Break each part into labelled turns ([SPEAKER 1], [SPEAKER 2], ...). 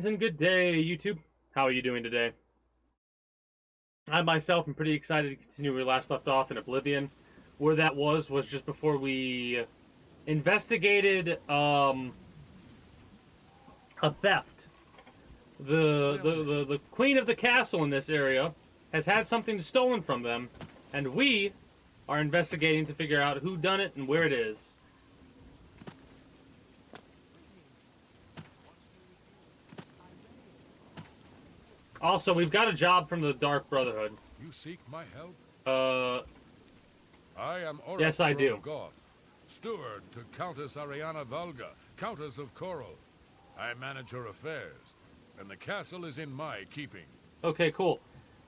[SPEAKER 1] Greetings and good day, YouTube. How are you doing today? I myself am pretty excited to continue where we last left off in Oblivion. Where that was just before we investigated a theft. The queen of the castle in this area has had something stolen from them, and we are investigating to figure out who done it and where it is. Also, we've got a job from the Dark Brotherhood.
[SPEAKER 2] You seek my help?
[SPEAKER 1] I
[SPEAKER 2] am
[SPEAKER 1] yes, I do.
[SPEAKER 2] Goth, steward to Countess Ariana Valga, Countess of Coral. I manage her affairs, and the castle is in my keeping.
[SPEAKER 1] Okay, cool.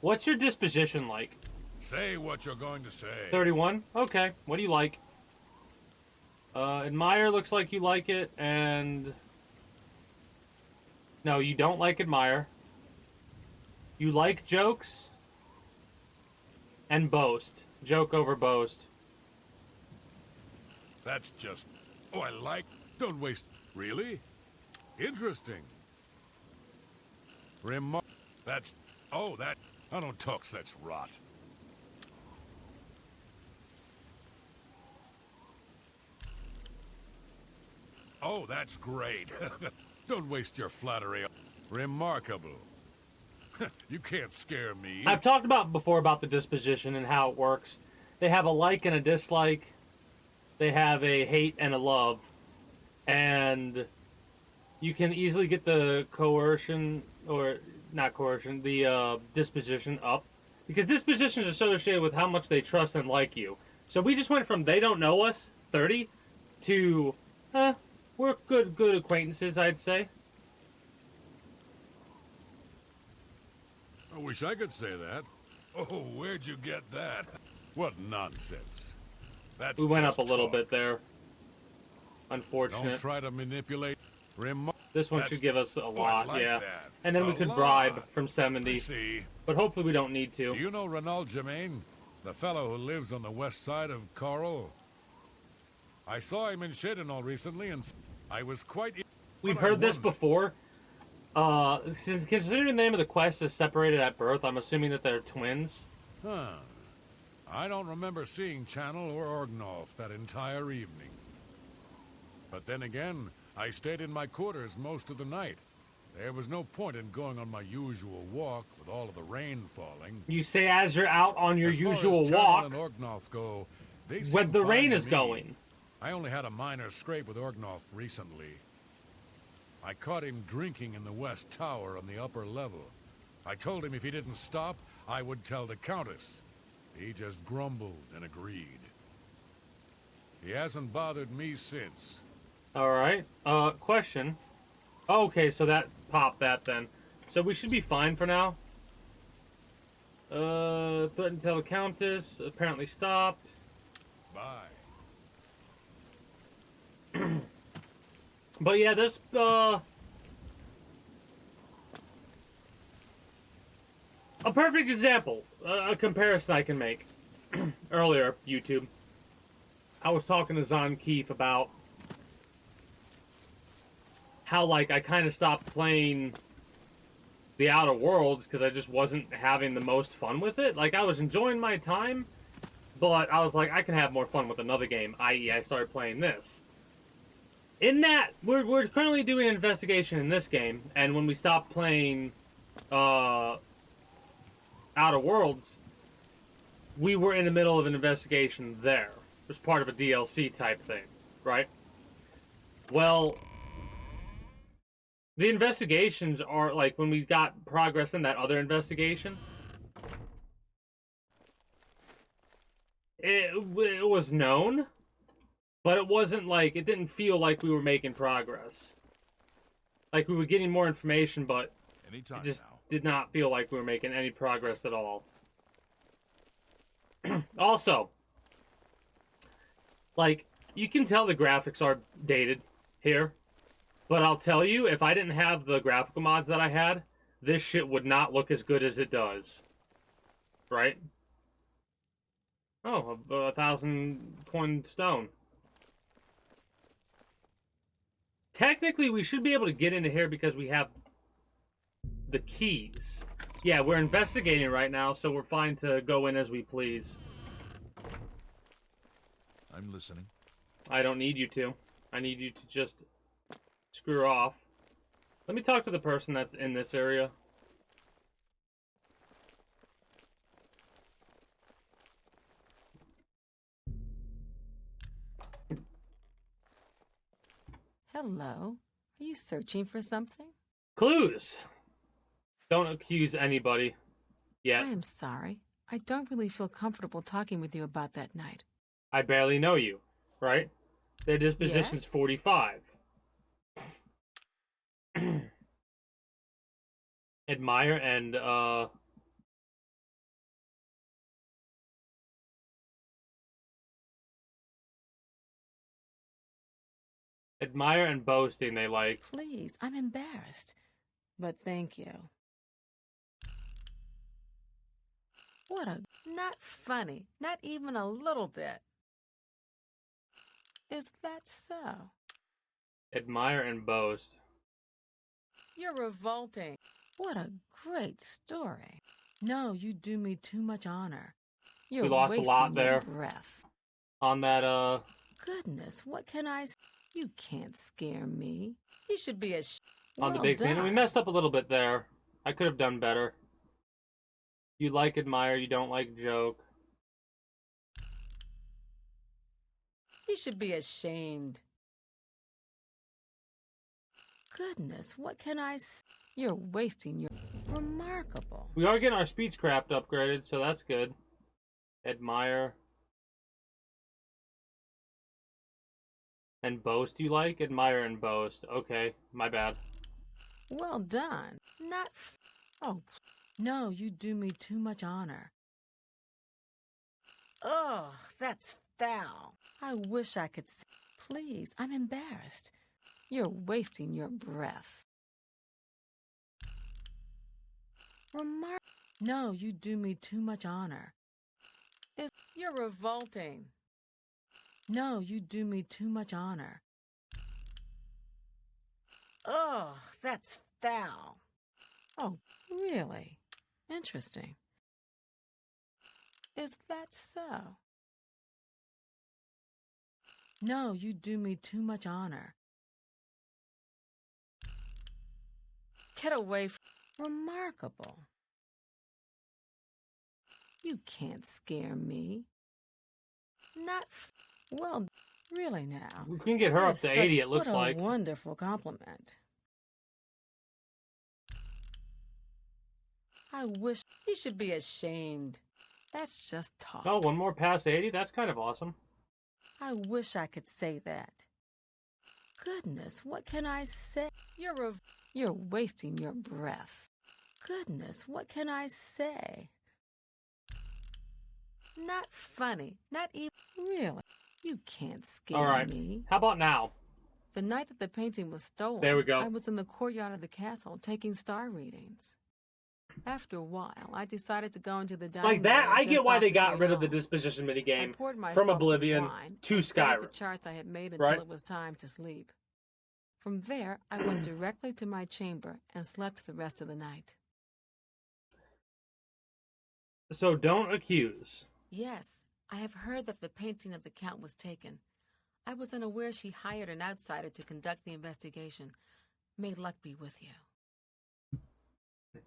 [SPEAKER 1] What's your disposition like?
[SPEAKER 2] Say what you're going to say.
[SPEAKER 1] 31? Okay. What do you like? Admire looks like you like it, and... No, you don't like admire. You like jokes and boast. Joke over boast.
[SPEAKER 2] That's just... Oh, I like... Don't waste... Really? Interesting. That's... Oh, that... I don't talk such rot. Oh, that's great. Don't waste your flattery. Remarkable. You can't scare me.
[SPEAKER 1] I've talked before about the disposition and how it works. They have a like and a dislike. They have a hate and a love. And you can easily get the coercion, or not coercion, the disposition up. Because disposition is associated with how much they trust and like you. So we just went from they don't know us, 30, to, we're good acquaintances, I'd say.
[SPEAKER 2] I wish I could say that. Oh, where'd you get that? What nonsense. That's
[SPEAKER 1] we went
[SPEAKER 2] just
[SPEAKER 1] up a little
[SPEAKER 2] talk.
[SPEAKER 1] bit there. Unfortunate.
[SPEAKER 2] Don't try to manipulate.
[SPEAKER 1] This one should give us a lot,
[SPEAKER 2] like
[SPEAKER 1] yeah.
[SPEAKER 2] That.
[SPEAKER 1] And then we could bribe from 70.
[SPEAKER 2] I see.
[SPEAKER 1] But hopefully we don't need to.
[SPEAKER 2] Do you know Renald Germain? The fellow who lives on the west side of Coral? I saw him in Shedinol recently, and I was quite...
[SPEAKER 1] We've heard this before. Since considering the name of the quest is separated at birth, I'm assuming that they're twins.
[SPEAKER 2] Huh. I don't remember seeing Channel or Orgnolf that entire evening. But then again, I stayed in my quarters most of the night. There was no point in going on my usual walk with all of the rain falling.
[SPEAKER 1] You say as you're out on your usual
[SPEAKER 2] as
[SPEAKER 1] walk,
[SPEAKER 2] and Orgnolf go, they
[SPEAKER 1] when the rain
[SPEAKER 2] to
[SPEAKER 1] is
[SPEAKER 2] me.
[SPEAKER 1] going.
[SPEAKER 2] I only had a minor scrape with Orgnolf recently. I caught him drinking in the West Tower on the upper level. I told him if he didn't stop, I would tell the Countess. He just grumbled and agreed. He hasn't bothered me since.
[SPEAKER 1] Alright, question. Okay, so that popped that then. So we should be fine for now. Threatened to tell the Countess, apparently stopped.
[SPEAKER 2] Bye.
[SPEAKER 1] But yeah, there's, a perfect example, a comparison I can make. Earlier, YouTube, I was talking to Zon Keefe about how, like, I kind of stopped playing the Outer Worlds because I just wasn't having the most fun with it. Like, I was enjoying my time, but I was like, I can have more fun with another game, i.e. I started playing this. In that, we're currently doing an investigation in this game, and when we stopped playing Outer Worlds, we were in the middle of an investigation there. It was part of a DLC type thing, right? Well, the investigations are, like, when we got progress in that other investigation, it was known. But it wasn't like, it didn't feel like we were making progress. Like we were getting more information, but
[SPEAKER 2] Anytime
[SPEAKER 1] it just
[SPEAKER 2] now.
[SPEAKER 1] did not feel like we were making any progress at all. Also, like, you can tell the graphics are dated here. But I'll tell you, if I didn't have the graphical mods that I had, this shit would not look as good as it does. Right? Oh, 1,000 coin stone. Technically, we should be able to get into here because we have the keys. Yeah, we're investigating right now, so we're fine to go in as we please.
[SPEAKER 3] I'm listening.
[SPEAKER 1] I don't need you to. I need you to just screw off. Let me talk to the person that's in this area.
[SPEAKER 4] Hello. Are you searching for something?
[SPEAKER 1] Clues! Don't accuse anybody yet.
[SPEAKER 4] I am sorry. I don't really feel comfortable talking with you about that night.
[SPEAKER 1] I barely know you, right? Their disposition's
[SPEAKER 4] Yes?
[SPEAKER 1] 45. Admire and, Admire and boasting they like.
[SPEAKER 4] Please, I'm embarrassed. But thank you. What a... Not funny. Not even a little bit. Is that so?
[SPEAKER 1] Admire and boast.
[SPEAKER 4] You're revolting. What a great story. No, you do me too much honor. You're
[SPEAKER 1] We lost a
[SPEAKER 4] wasting
[SPEAKER 1] lot
[SPEAKER 4] your
[SPEAKER 1] there.
[SPEAKER 4] breath.
[SPEAKER 1] On that,
[SPEAKER 4] Goodness, what can I say? You can't scare me. You should be
[SPEAKER 1] on the
[SPEAKER 4] well
[SPEAKER 1] big thing. And we
[SPEAKER 4] done.
[SPEAKER 1] messed up a little bit there. I could have done better. You like admire, you don't like joke.
[SPEAKER 4] You should be ashamed. Goodness, what can I say? You're wasting your... Remarkable.
[SPEAKER 1] We are getting our speech craft upgraded, so that's good. Admire. And boast you like? Admire and boast. Okay, my bad.
[SPEAKER 4] Well done. Not... Oh, no, you do me too much honor. Ugh, that's foul. I wish I could say... Please, I'm embarrassed. You're wasting your breath. No, you do me too much honor. You're revolting. No, you do me too much honor. Ugh, that's foul. Oh, really? Interesting. Is that so? No, you do me too much honor. Get away from... Remarkable. You can't scare me. Not... Well, really now.
[SPEAKER 1] We can get her up to 80, it looks like.
[SPEAKER 4] What a wonderful compliment. I wish... You should be ashamed. That's just talk.
[SPEAKER 1] Oh, one more past 80? That's kind of awesome.
[SPEAKER 4] I wish I could say that. Goodness, what can I say? You're wasting your breath. Goodness, what can I say? Not funny. Not even... Really. You can't scare
[SPEAKER 1] All right.
[SPEAKER 4] me.
[SPEAKER 1] How about now?
[SPEAKER 4] The night that the painting was stolen,
[SPEAKER 1] There we go.
[SPEAKER 4] I was in the courtyard of the castle taking star readings. After a while, I decided to go into the dining
[SPEAKER 1] Like that,
[SPEAKER 4] area
[SPEAKER 1] I
[SPEAKER 4] just
[SPEAKER 1] get why
[SPEAKER 4] off
[SPEAKER 1] they
[SPEAKER 4] the
[SPEAKER 1] got
[SPEAKER 4] great
[SPEAKER 1] rid of the
[SPEAKER 4] hall.
[SPEAKER 1] disposition
[SPEAKER 4] I
[SPEAKER 1] minigame
[SPEAKER 4] poured myself
[SPEAKER 1] from
[SPEAKER 4] some
[SPEAKER 1] Oblivion
[SPEAKER 4] wine
[SPEAKER 1] to
[SPEAKER 4] and studied the
[SPEAKER 1] Skyrim.
[SPEAKER 4] charts I had made until
[SPEAKER 1] Right?
[SPEAKER 4] it was time to sleep. From there, I went directly to my chamber and slept the rest of the night.
[SPEAKER 1] So don't accuse.
[SPEAKER 4] Yes, I have heard that the painting of the Count was taken. I was unaware she hired an outsider to conduct the investigation. May luck be with you.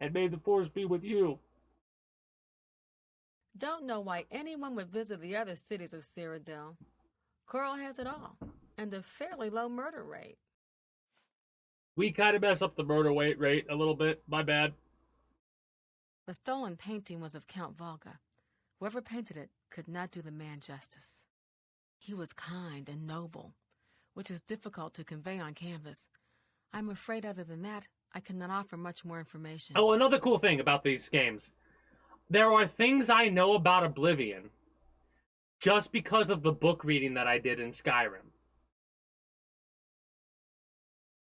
[SPEAKER 1] And may the force be with you.
[SPEAKER 4] Don't know why anyone would visit the other cities of Cyrodiil. Coral has it all, and a fairly low murder rate.
[SPEAKER 1] We kind of messed up the murder rate a little bit. My bad.
[SPEAKER 4] The stolen painting was of Count Volga. Whoever painted it could not do the man justice. He was kind and noble, which is difficult to convey on canvas. I'm afraid other than that, I cannot offer much more information.
[SPEAKER 1] Oh, another cool thing about these games. There are things I know about Oblivion just because of the book reading that I did in Skyrim.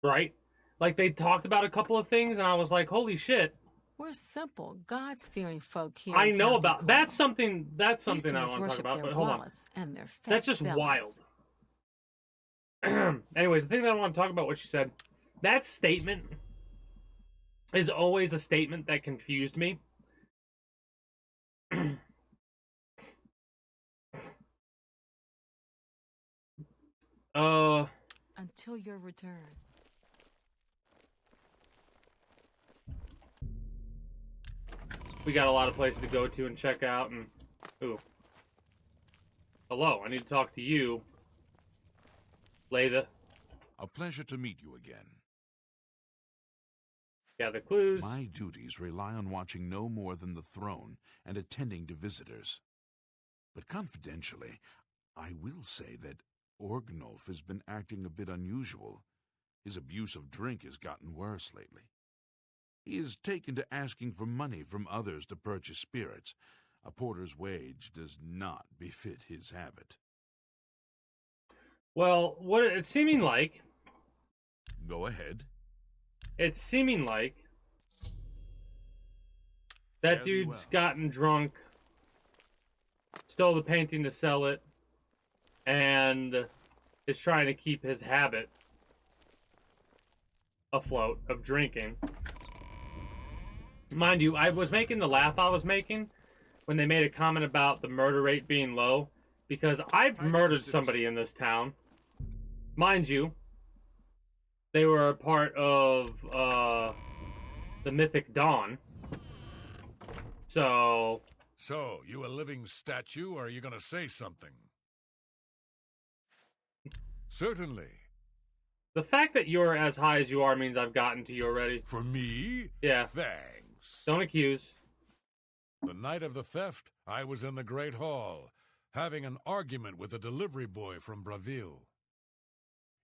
[SPEAKER 1] Right? Like, they talked about a couple of things, and I was like, holy shit.
[SPEAKER 4] We're simple, God-fearing folk here.
[SPEAKER 1] I
[SPEAKER 4] in
[SPEAKER 1] know
[SPEAKER 4] County
[SPEAKER 1] about...
[SPEAKER 4] Cornwall.
[SPEAKER 1] That's something I
[SPEAKER 4] Easterners
[SPEAKER 1] want to talk
[SPEAKER 4] worship
[SPEAKER 1] about,
[SPEAKER 4] their
[SPEAKER 1] but hold on.
[SPEAKER 4] wallets and their fat
[SPEAKER 1] That's just
[SPEAKER 4] bellies.
[SPEAKER 1] wild. Anyways, the thing that I want to talk about, what she said, that statement is always a statement that confused me. uh,
[SPEAKER 4] Until your return.
[SPEAKER 1] we got a lot of places to go to and check out, and ooh, hello, I need to talk to you, Latha.
[SPEAKER 3] A pleasure to meet you again.
[SPEAKER 1] Gather clues.
[SPEAKER 3] My duties rely on watching no more than the throne and attending to visitors. But confidentially, I will say that Orgnolf has been acting a bit unusual. His abuse of drink has gotten worse lately. He has taken to asking for money from others to purchase spirits. A porter's wage does not befit his habit.
[SPEAKER 1] Well, what it's seeming like,
[SPEAKER 3] Go ahead.
[SPEAKER 1] it's seeming like that
[SPEAKER 3] Fare thee
[SPEAKER 1] dude's
[SPEAKER 3] well.
[SPEAKER 1] gotten drunk, stole the painting to sell it, and is trying to keep his habit afloat of drinking. Mind you, I was making the laugh I was making when they made a comment about the murder rate being low, because I've murdered somebody in this town. Mind you, they were a part of the Mythic Dawn. So,
[SPEAKER 2] You a living statue, or are you gonna say something? Certainly.
[SPEAKER 1] the fact that you're as high as you are means I've gotten to you already.
[SPEAKER 2] For me?
[SPEAKER 1] Yeah,
[SPEAKER 2] Thanks.
[SPEAKER 1] don't accuse.
[SPEAKER 2] The night of the theft, I was in the Great Hall, having an argument with a delivery boy from Braville.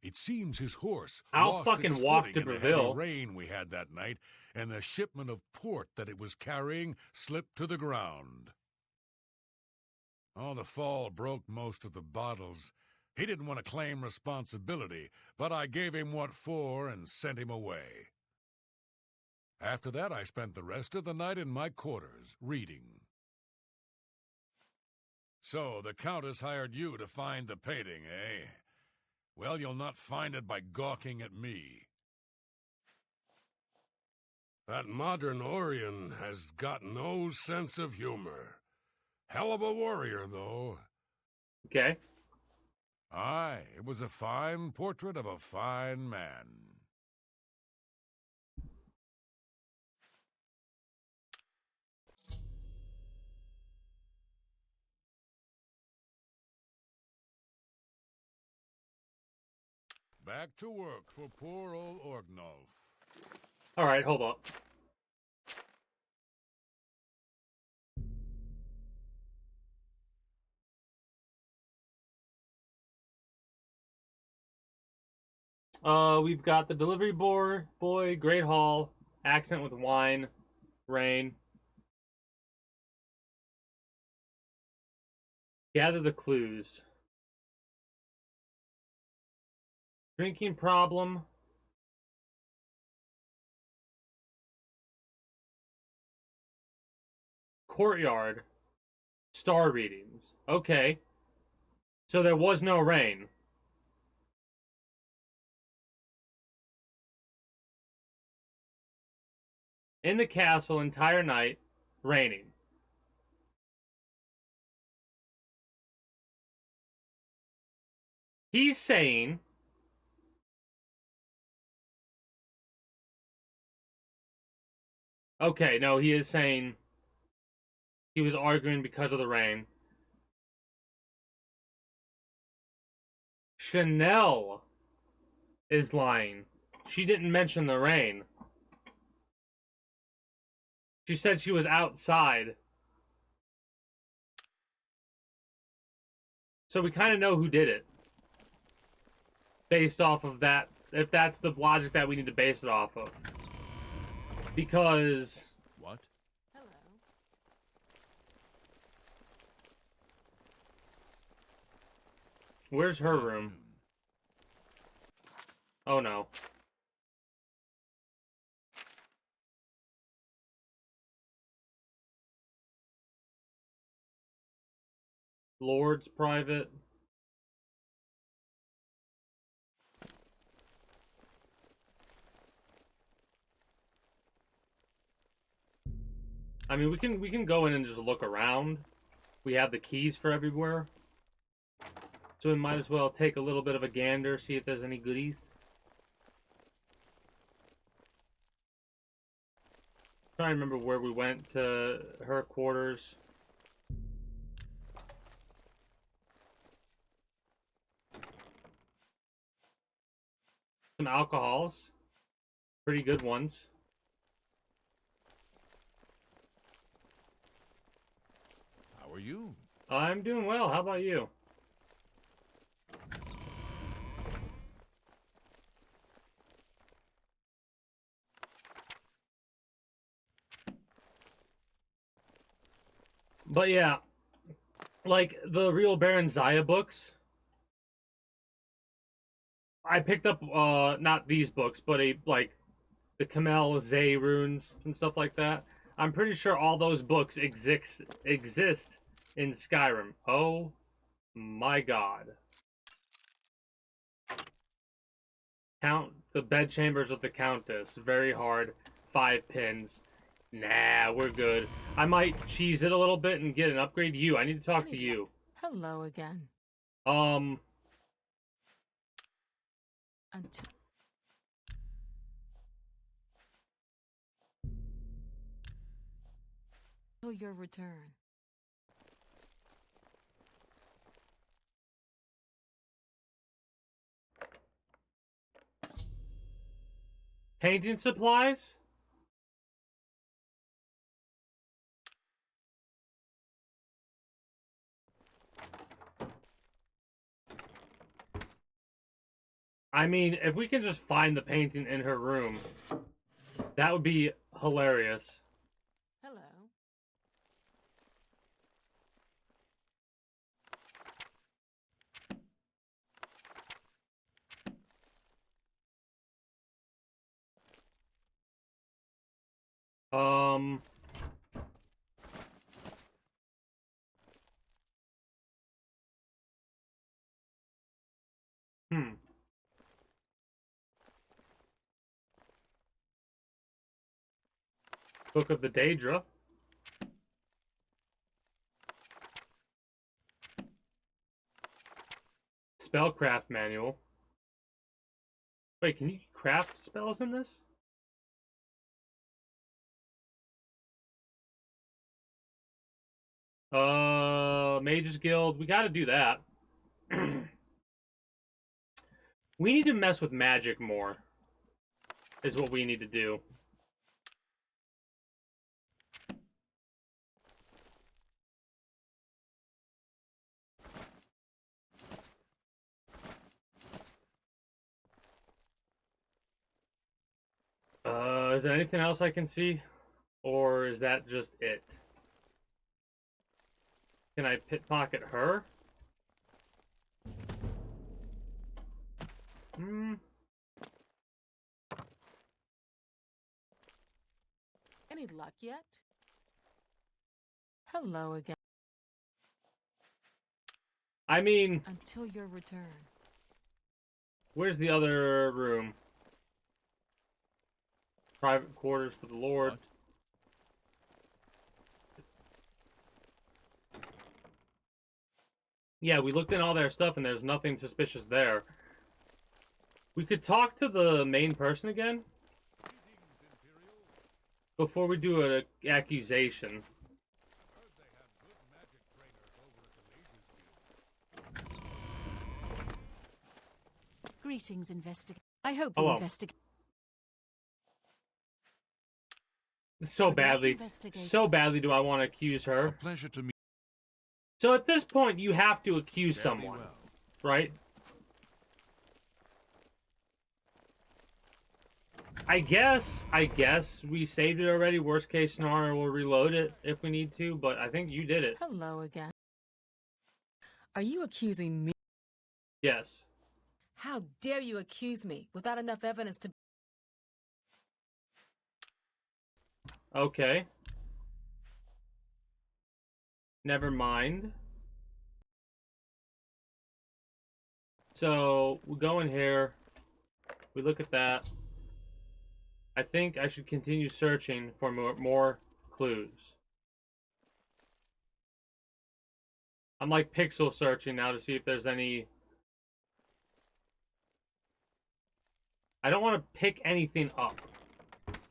[SPEAKER 2] It seems his horse
[SPEAKER 1] I'll
[SPEAKER 2] lost
[SPEAKER 1] fucking
[SPEAKER 2] its
[SPEAKER 1] walk
[SPEAKER 2] footing
[SPEAKER 1] to
[SPEAKER 2] in the heavy
[SPEAKER 1] Braville.
[SPEAKER 2] rain we had that night, and the shipment of port that it was carrying slipped to the ground. Oh, the fall broke most of the bottles. He didn't want to claim responsibility, but I gave him what for and sent him away. After that, I spent the rest of the night in my quarters, reading. So, the Countess hired you to find the painting, eh? Well, you'll not find it by gawking at me. That modern Orion has got no sense of humor. Hell of a warrior, though.
[SPEAKER 1] Okay.
[SPEAKER 2] Aye, it was a fine portrait of a fine man. Back to work for poor old Orgnolf.
[SPEAKER 1] All right, hold up. We've got the delivery boy, Great Hall, accent with wine, rain. Gather the clues. Drinking problem. Courtyard. Star readings. Okay. So there was no rain. In the castle, entire night, raining. He's saying okay, no, he is saying he was arguing because of the rain. Chanel is lying. She didn't mention the rain. She said she was outside. So we kind of know who did it. Based off of that, if that's the logic that we need to base it off of. Because
[SPEAKER 3] What?
[SPEAKER 4] Hello.
[SPEAKER 1] where's her room? Oh no. Lord's private. I mean, we can go in and just look around. We have the keys for everywhere. So we might as well take a little bit of a gander, see if there's any goodies. Trying to remember where we went to her quarters. Some alcohols. Pretty good ones.
[SPEAKER 2] How are you?
[SPEAKER 1] I'm doing well. How about you? But yeah, like the real Baron Zaya books, I picked up not these books, but like the Kamel Zay runes and stuff like that. I'm pretty sure all those books exist in Skyrim. Oh my god. Count the bedchambers of the Countess. Very hard. 5 pins. Nah, we're good. I might cheese it a little bit and get an upgrade. You, I need to talk to you.
[SPEAKER 4] Hello again. Until your return.
[SPEAKER 1] Painting supplies? I mean, if we can just find the painting in her room, that would be hilarious.
[SPEAKER 4] Hello.
[SPEAKER 1] Um... Hmm. Book of the Daedra. Spellcraft manual. Wait, can you craft spells in this? Mages Guild. We gotta do that. We need to mess with magic more. Is what we need to do. Is there anything else I can see? Or is that just it? Can I pickpocket her? Hmm.
[SPEAKER 4] Any luck yet? Hello again.
[SPEAKER 1] I mean,
[SPEAKER 4] Until your return.
[SPEAKER 1] where's the other room? Private quarters for the Lord.
[SPEAKER 2] What?
[SPEAKER 1] Yeah, we looked in all their stuff and there's nothing suspicious there. We could talk to the main person again before we do an accusation.
[SPEAKER 5] Greetings, investigate. I hope
[SPEAKER 1] Hello.
[SPEAKER 5] the investigate.
[SPEAKER 1] So badly do I want to accuse
[SPEAKER 3] A
[SPEAKER 1] her.
[SPEAKER 3] pleasure to meet
[SPEAKER 1] So at this point, you have to accuse
[SPEAKER 2] Very
[SPEAKER 1] someone,
[SPEAKER 2] well.
[SPEAKER 1] right? I guess we saved it already. Worst case scenario, we'll reload it if we need to, but I think you did it.
[SPEAKER 4] Hello again. Are you accusing me?
[SPEAKER 1] Yes.
[SPEAKER 4] How dare you accuse me without enough evidence to...
[SPEAKER 1] Okay. Never mind. So, we go in here. We look at that. I think I should continue searching for more clues. I'm like pixel searching now to see if there's any. I don't want to pick anything up,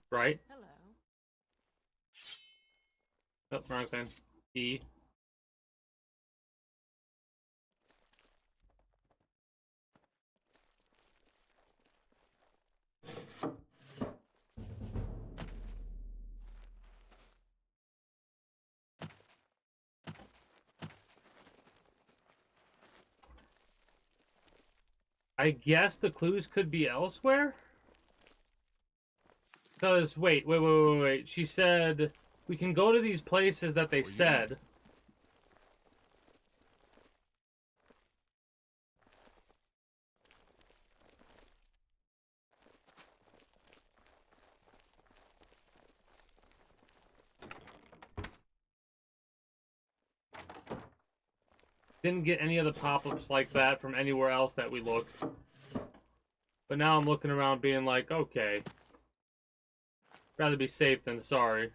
[SPEAKER 1] right?
[SPEAKER 5] Hello.
[SPEAKER 1] Oh, wrong thing. E. I guess the clues could be elsewhere? Because, wait. She said we can go to these places that they said. Didn't get any other pop-ups like that from anywhere else that we looked. But now I'm looking around being like, okay. Rather be safe than sorry.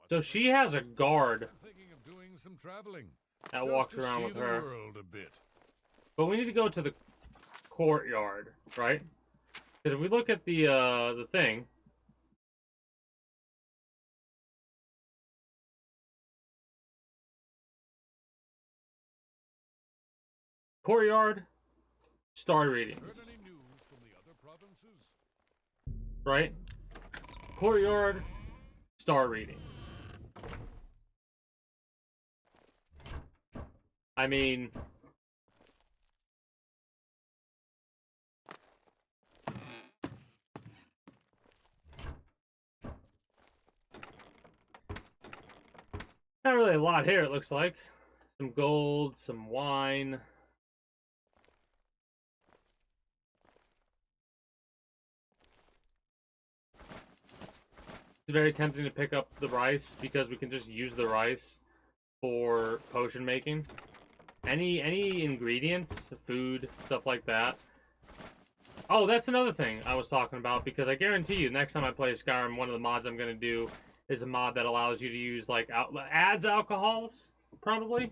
[SPEAKER 1] So she has a guard
[SPEAKER 2] Thinking of doing some traveling.
[SPEAKER 1] that
[SPEAKER 2] Just
[SPEAKER 1] walks
[SPEAKER 2] to
[SPEAKER 1] around
[SPEAKER 2] see
[SPEAKER 1] with
[SPEAKER 2] the
[SPEAKER 1] her.
[SPEAKER 2] world a bit.
[SPEAKER 1] But we need to go to the courtyard, right? Because if we look at the thing, courtyard, star readings,
[SPEAKER 2] Heard any news from the other provinces?
[SPEAKER 1] right? Courtyard, star readings. I mean, not really a lot here, it looks like. Some gold, some wine. It's very tempting to pick up the rice because we can just use the rice for potion making. Any ingredients, food, stuff like that. Oh, that's another thing I was talking about, because I guarantee you next time I play Skyrim, one of the mods I'm going to do is a mod that allows you to use, like, adds alcohols, probably.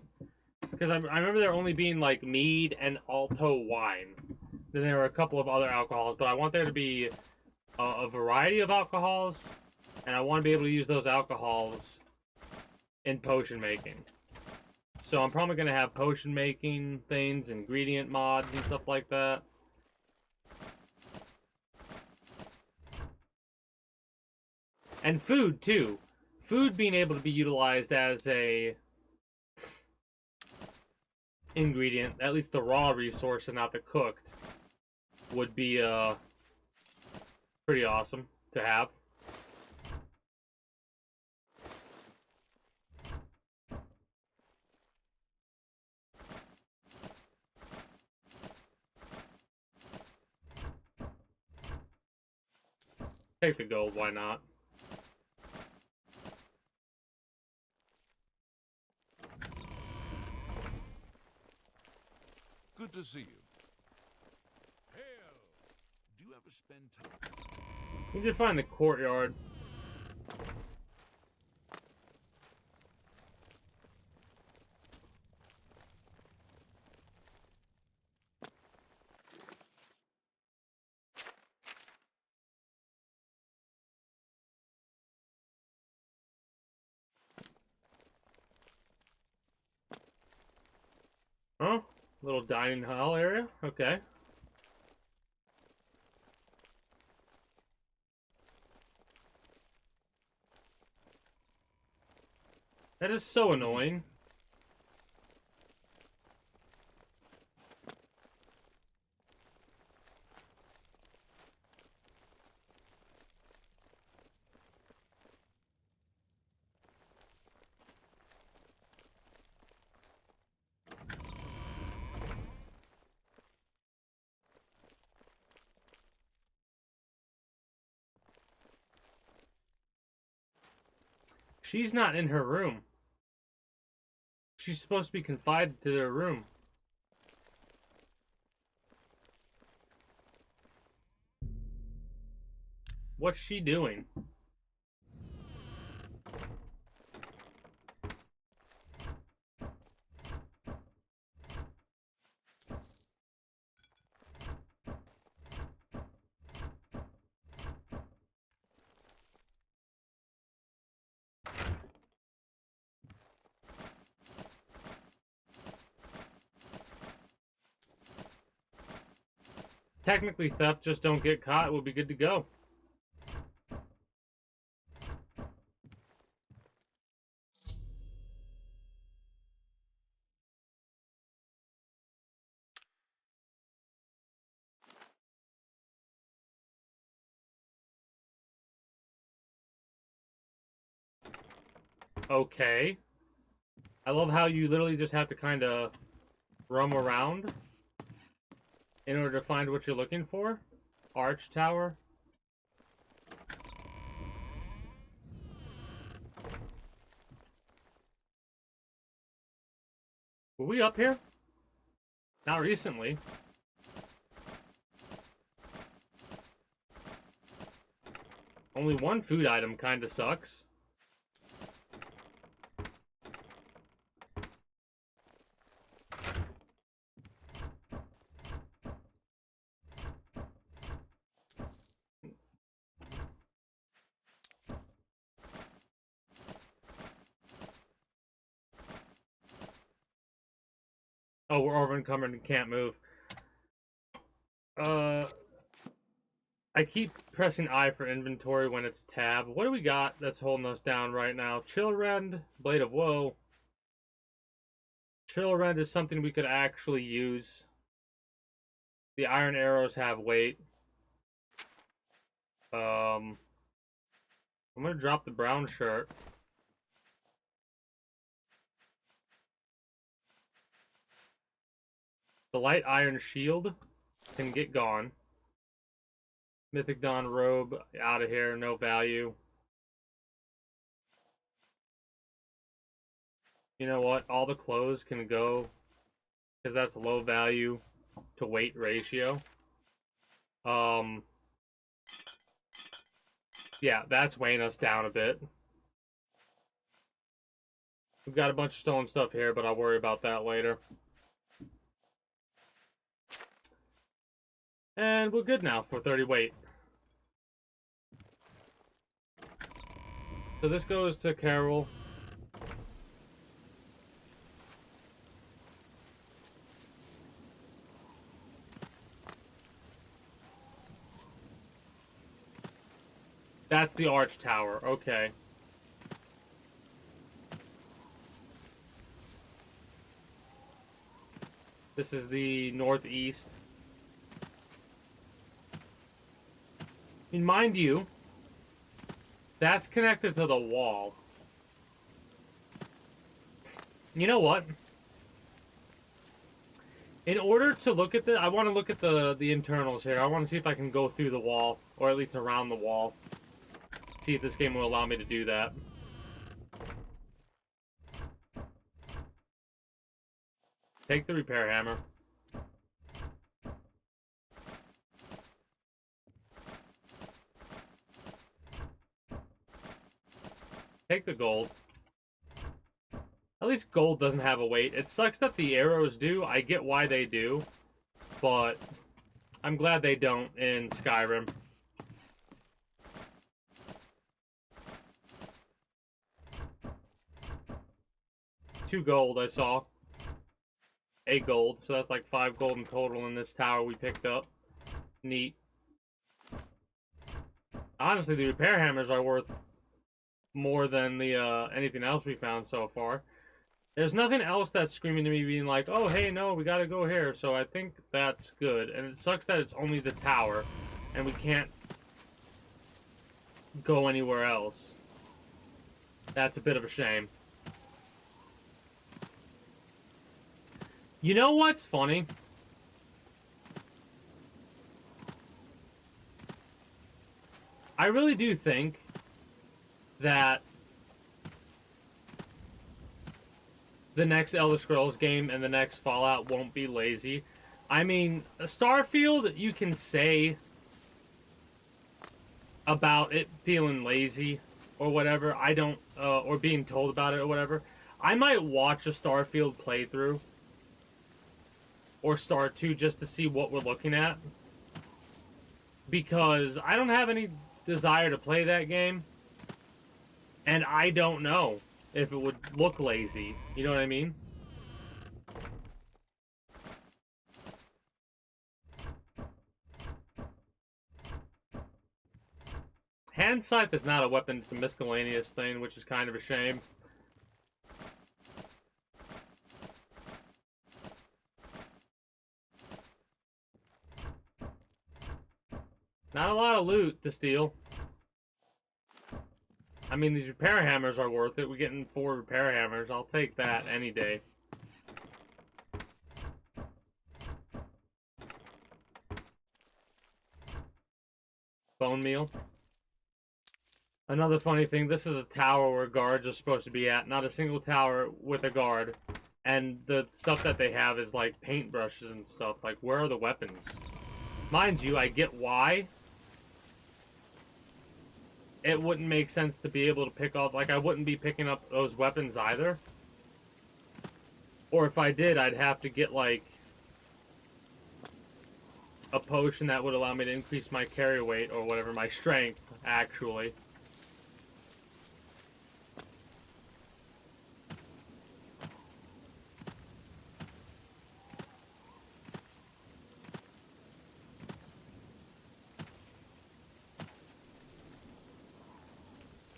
[SPEAKER 1] Because I remember there only being, like, mead and Alto wine. Then there were a couple of other alcohols, but I want there to be a variety of alcohols, and I want to be able to use those alcohols in potion making. So I'm probably going to have potion making things, ingredient mods, and stuff like that. And food, too. Food being able to be utilized as a ingredient, at least the raw resource and not the cooked, would be pretty awesome to have. Take the gold, why not?
[SPEAKER 3] Good to see you. Hail! Do you ever spend time?
[SPEAKER 1] We did find the courtyard. Oh, little dining hall area. Okay. That is so annoying. She's not in her room. She's supposed to be confined to their room. What's she doing? technically theft, just don't get caught, we'll be good to go. Okay. I love how you literally just have to kind of roam around in order to find what you're looking for. Arch tower. Were we up here? Not recently. Only one food item kind of sucks. Oh, we're over encumbered and can't move. I keep pressing I for inventory when it's tab. What do we got that's holding us down right now? Chill Rend, Blade of Woe. Chill Rend is something we could actually use. The iron arrows have weight. I'm gonna drop the brown shirt. The light iron shield can get gone. Mythic Dawn robe, out of here, no value. You know what? All the clothes can go, because that's low value to weight ratio. Yeah, that's weighing us down a bit. We've got a bunch of stolen stuff here, but I'll worry about that later. And we're good now for 30 weight. So this goes to Carol. That's the arch tower, okay. This is the northeast. And mind you, that's connected to the wall. You know what? In order to look at I want to look at the internals here. I want to see if I can go through the wall, or at least around the wall. See if this game will allow me to do that. Take the repair hammer. Take the gold. At least gold doesn't have a weight. It sucks that the arrows do. I get why they do. But I'm glad they don't in Skyrim. Two gold, I saw. A gold, so that's like 5 gold in total in this tower we picked up. Neat. Honestly, the repair hammers are worth more than the anything else we found so far. There's nothing else that's screaming to me being like, oh, hey, no, we gotta go here. So I think that's good. And it sucks that it's only the tower, and we can't go anywhere else. That's a bit of a shame. You know what's funny? I really do think that the next Elder Scrolls game and the next Fallout won't be lazy. I mean, Starfield, you can say about it feeling lazy or whatever. I don't, or being told about it or whatever. I might watch a Starfield playthrough or start to just to see what we're looking at, because I don't have any desire to play that game, and I don't know if it would look lazy. You know what I mean? hand scythe is not a weapon, it's a miscellaneous thing, which is kind of a shame. Not a lot of loot to steal. I mean, these repair hammers are worth it. We're getting 4 repair hammers. I'll take that any day. Bone meal. Another funny thing, this is a tower where guards are supposed to be at. Not a single tower with a guard. And the stuff that they have is like paintbrushes and stuff. Like, where are the weapons? Mind you, I get why. It wouldn't make sense to be able to pick up... Like, I wouldn't be picking up those weapons either. Or if I did, I'd have to get, like, a potion that would allow me to increase my carry weight, or whatever, my strength, actually.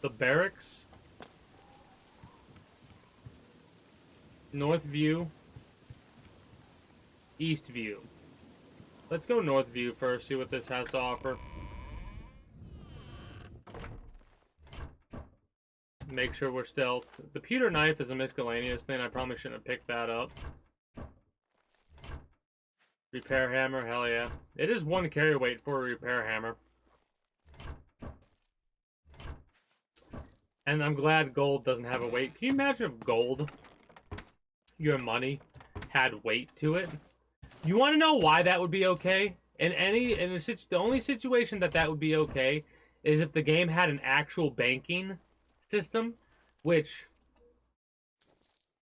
[SPEAKER 1] The barracks. North View. East View. Let's go North View first, see what this has to offer. Make sure we're stealth. The pewter knife is a miscellaneous thing. I probably shouldn't have picked that up. Repair hammer, hell yeah. It is 1 carry weight for a repair hammer. And I'm glad gold doesn't have a weight. Can you imagine if gold, your money, had weight to it? You want to know why that would be okay? The only situation that would be okay is if the game had an actual banking system, which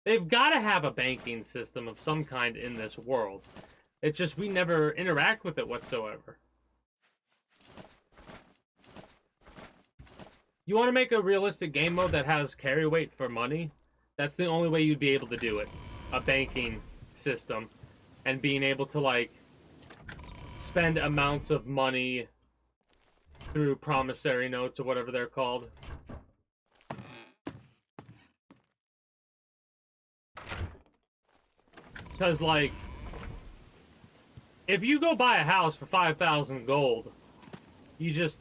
[SPEAKER 1] they've got to have a banking system of some kind in this world. It's just we never interact with it whatsoever. You want to make a realistic game mode that has carry weight for money? That's the only way you'd be able to do it. A banking system. And being able to, like, spend amounts of money through promissory notes or whatever they're called. Because, like, if you go buy a house for 5,000 gold, you just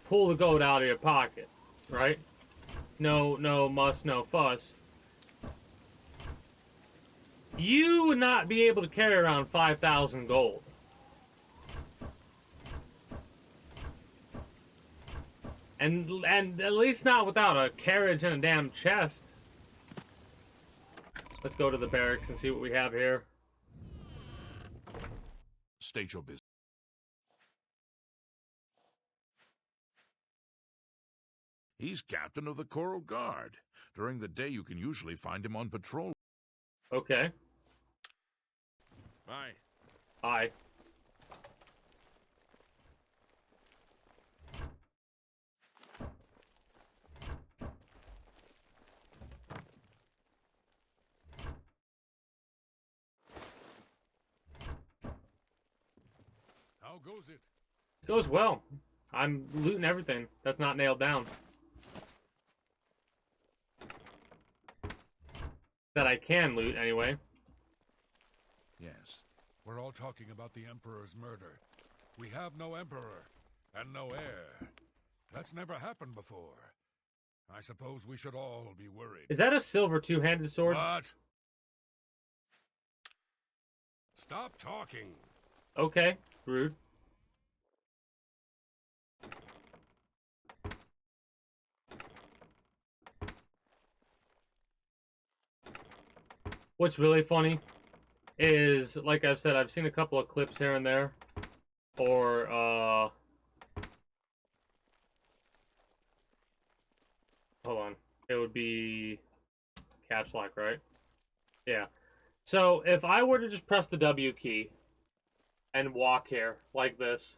[SPEAKER 1] pull the gold out of your pocket. Right? No muss, no fuss. You would not be able to carry around 5,000 gold. And at least not without a carriage and a damn chest. Let's go to the barracks and see what we have here.
[SPEAKER 3] State your business. He's captain of the Coral Guard. During the day, you can usually find him on patrol.
[SPEAKER 1] Okay.
[SPEAKER 2] Hi.
[SPEAKER 1] Hi.
[SPEAKER 2] How goes it?
[SPEAKER 1] It goes well. I'm looting everything that's not nailed down. That I can loot, anyway.
[SPEAKER 3] Yes.
[SPEAKER 2] We're all talking about the Emperor's murder. We have no Emperor, and no heir. That's never happened before. I suppose we should all be worried.
[SPEAKER 1] Is that a silver two-handed sword?
[SPEAKER 2] What? Stop talking.
[SPEAKER 1] Okay, rude. What's really funny is, like I've said, I've seen a couple of clips here and there. Or, hold on. It would be caps lock, right? Yeah. So, if I were to just press the W key and walk here, like this,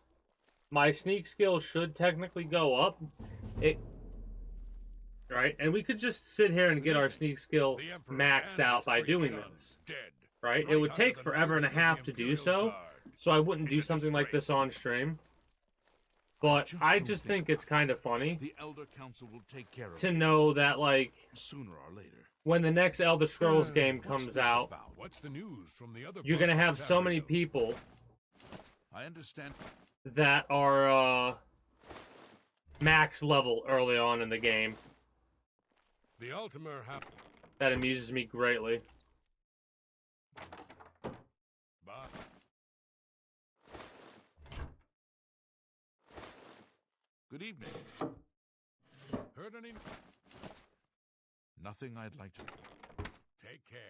[SPEAKER 1] my sneak skill should technically go up. Right? And we could just sit here and get our sneak skill maxed out by doing this. Right? It would take forever and a half to do so, so I wouldn't do something like this on stream. But I
[SPEAKER 3] don't
[SPEAKER 1] just think it's
[SPEAKER 3] about
[SPEAKER 1] kind of funny
[SPEAKER 3] The Elder Council will take care of
[SPEAKER 1] to
[SPEAKER 3] things
[SPEAKER 1] know that, like,
[SPEAKER 3] sooner or later.
[SPEAKER 1] when the next Elder Scrolls game
[SPEAKER 3] What's
[SPEAKER 1] comes
[SPEAKER 3] this
[SPEAKER 1] out,
[SPEAKER 3] about?
[SPEAKER 2] What's the news from the other
[SPEAKER 1] you're gonna
[SPEAKER 2] parts of
[SPEAKER 1] have so many
[SPEAKER 2] Tamriel?
[SPEAKER 1] people
[SPEAKER 3] I understand.
[SPEAKER 1] that are max level early on in the game.
[SPEAKER 2] The Ultimer
[SPEAKER 1] That amuses me greatly.
[SPEAKER 2] But
[SPEAKER 3] Good evening.
[SPEAKER 2] heard any?
[SPEAKER 3] Nothing I'd like to.
[SPEAKER 2] Take care.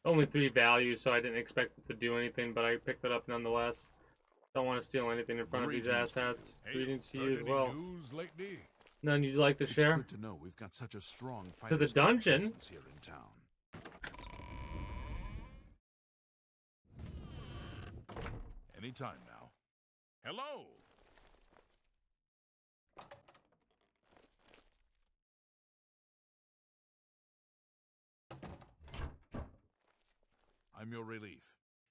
[SPEAKER 1] Only 3 values, so I didn't expect it to do anything, but I picked it up nonetheless. Don't want to steal anything in front of these
[SPEAKER 3] Greetings to
[SPEAKER 1] asshats.
[SPEAKER 2] Hey,
[SPEAKER 1] Greetings to
[SPEAKER 2] heard
[SPEAKER 1] you as
[SPEAKER 2] any
[SPEAKER 1] well.
[SPEAKER 2] news lately?
[SPEAKER 1] None you'd like to
[SPEAKER 3] It's
[SPEAKER 1] share?
[SPEAKER 3] good to know we've got such a strong
[SPEAKER 1] To the
[SPEAKER 3] fighter's
[SPEAKER 1] dungeon?
[SPEAKER 3] presence here in town. Anytime now.
[SPEAKER 2] Hello.
[SPEAKER 3] I'm your relief.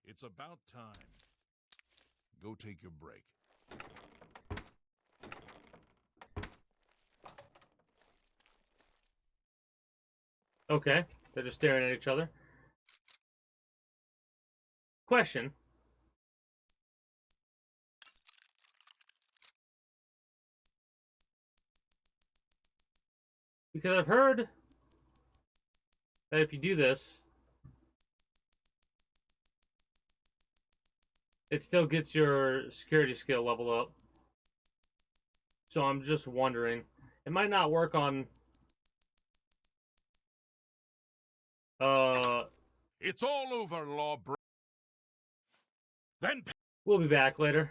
[SPEAKER 3] It's about time. Go take your break.
[SPEAKER 1] Okay, they're just staring at each other. Question. Because I've heard that if you do this, it still gets your security skill leveled up. So I'm just wondering. It might not work on...
[SPEAKER 2] It's all over, lawbreaker. Then
[SPEAKER 1] We'll be back later.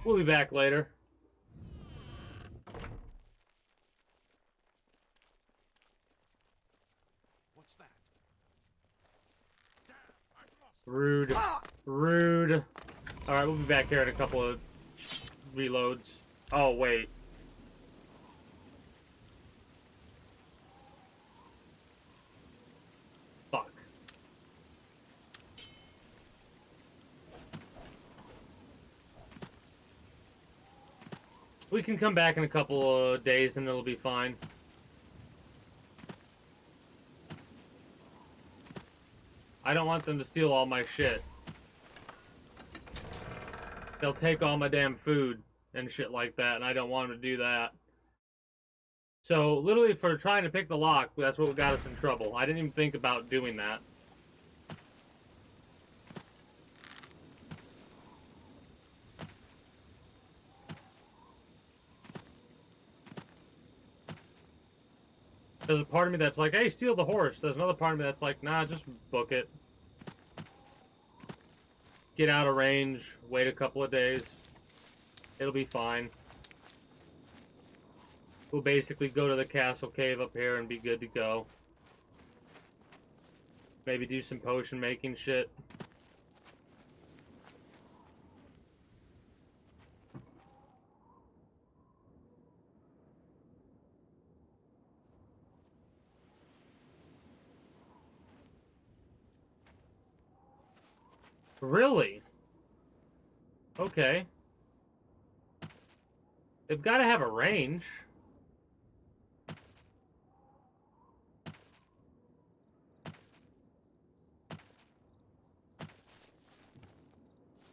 [SPEAKER 1] We'll be back later.
[SPEAKER 3] What's that?
[SPEAKER 1] Rude. Rude. Alright, we'll be back here in a couple of reloads. Oh, wait. Fuck. We can come back in a couple of days and it'll be fine. I don't want them to steal all my shit. They'll take all my damn food and shit like that, and I don't want them to do that. So, literally, for trying to pick the lock, that's what got us in trouble. I didn't even think about doing that. There's a part of me that's like, hey, steal the horse. There's another part of me that's like, nah, just book it. Get out of range, wait a couple of days. It'll be fine. We'll basically go to the castle cave up here and be good to go. Maybe do some potion making shit. Really? Okay. They've got to have a range.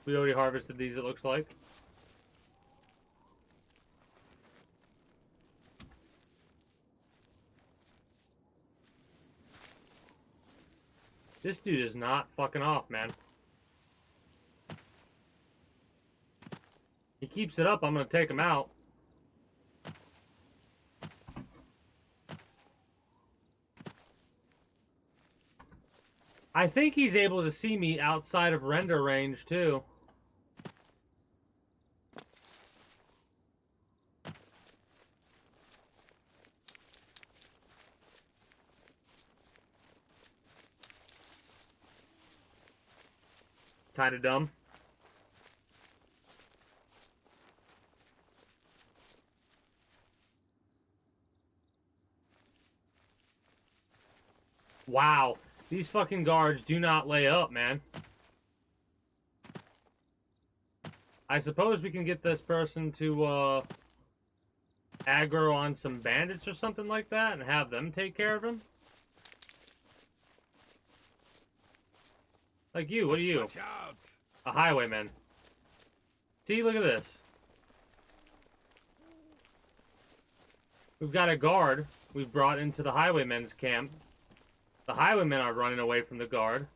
[SPEAKER 1] We already harvested these, it looks like. This dude is not fucking off, man. He keeps it up, I'm gonna take him out. I think he's able to see me outside of render range, too. Kinda dumb. Wow. These fucking guards do not lay up, man. I suppose we can get this person to, aggro on some bandits or something like that and have them take care of him. Like you, what are you?
[SPEAKER 2] Watch out!
[SPEAKER 1] A highwayman. See, look at this. We've got a guard we've brought into the highwaymen's camp. The highwaymen are running away from the guard.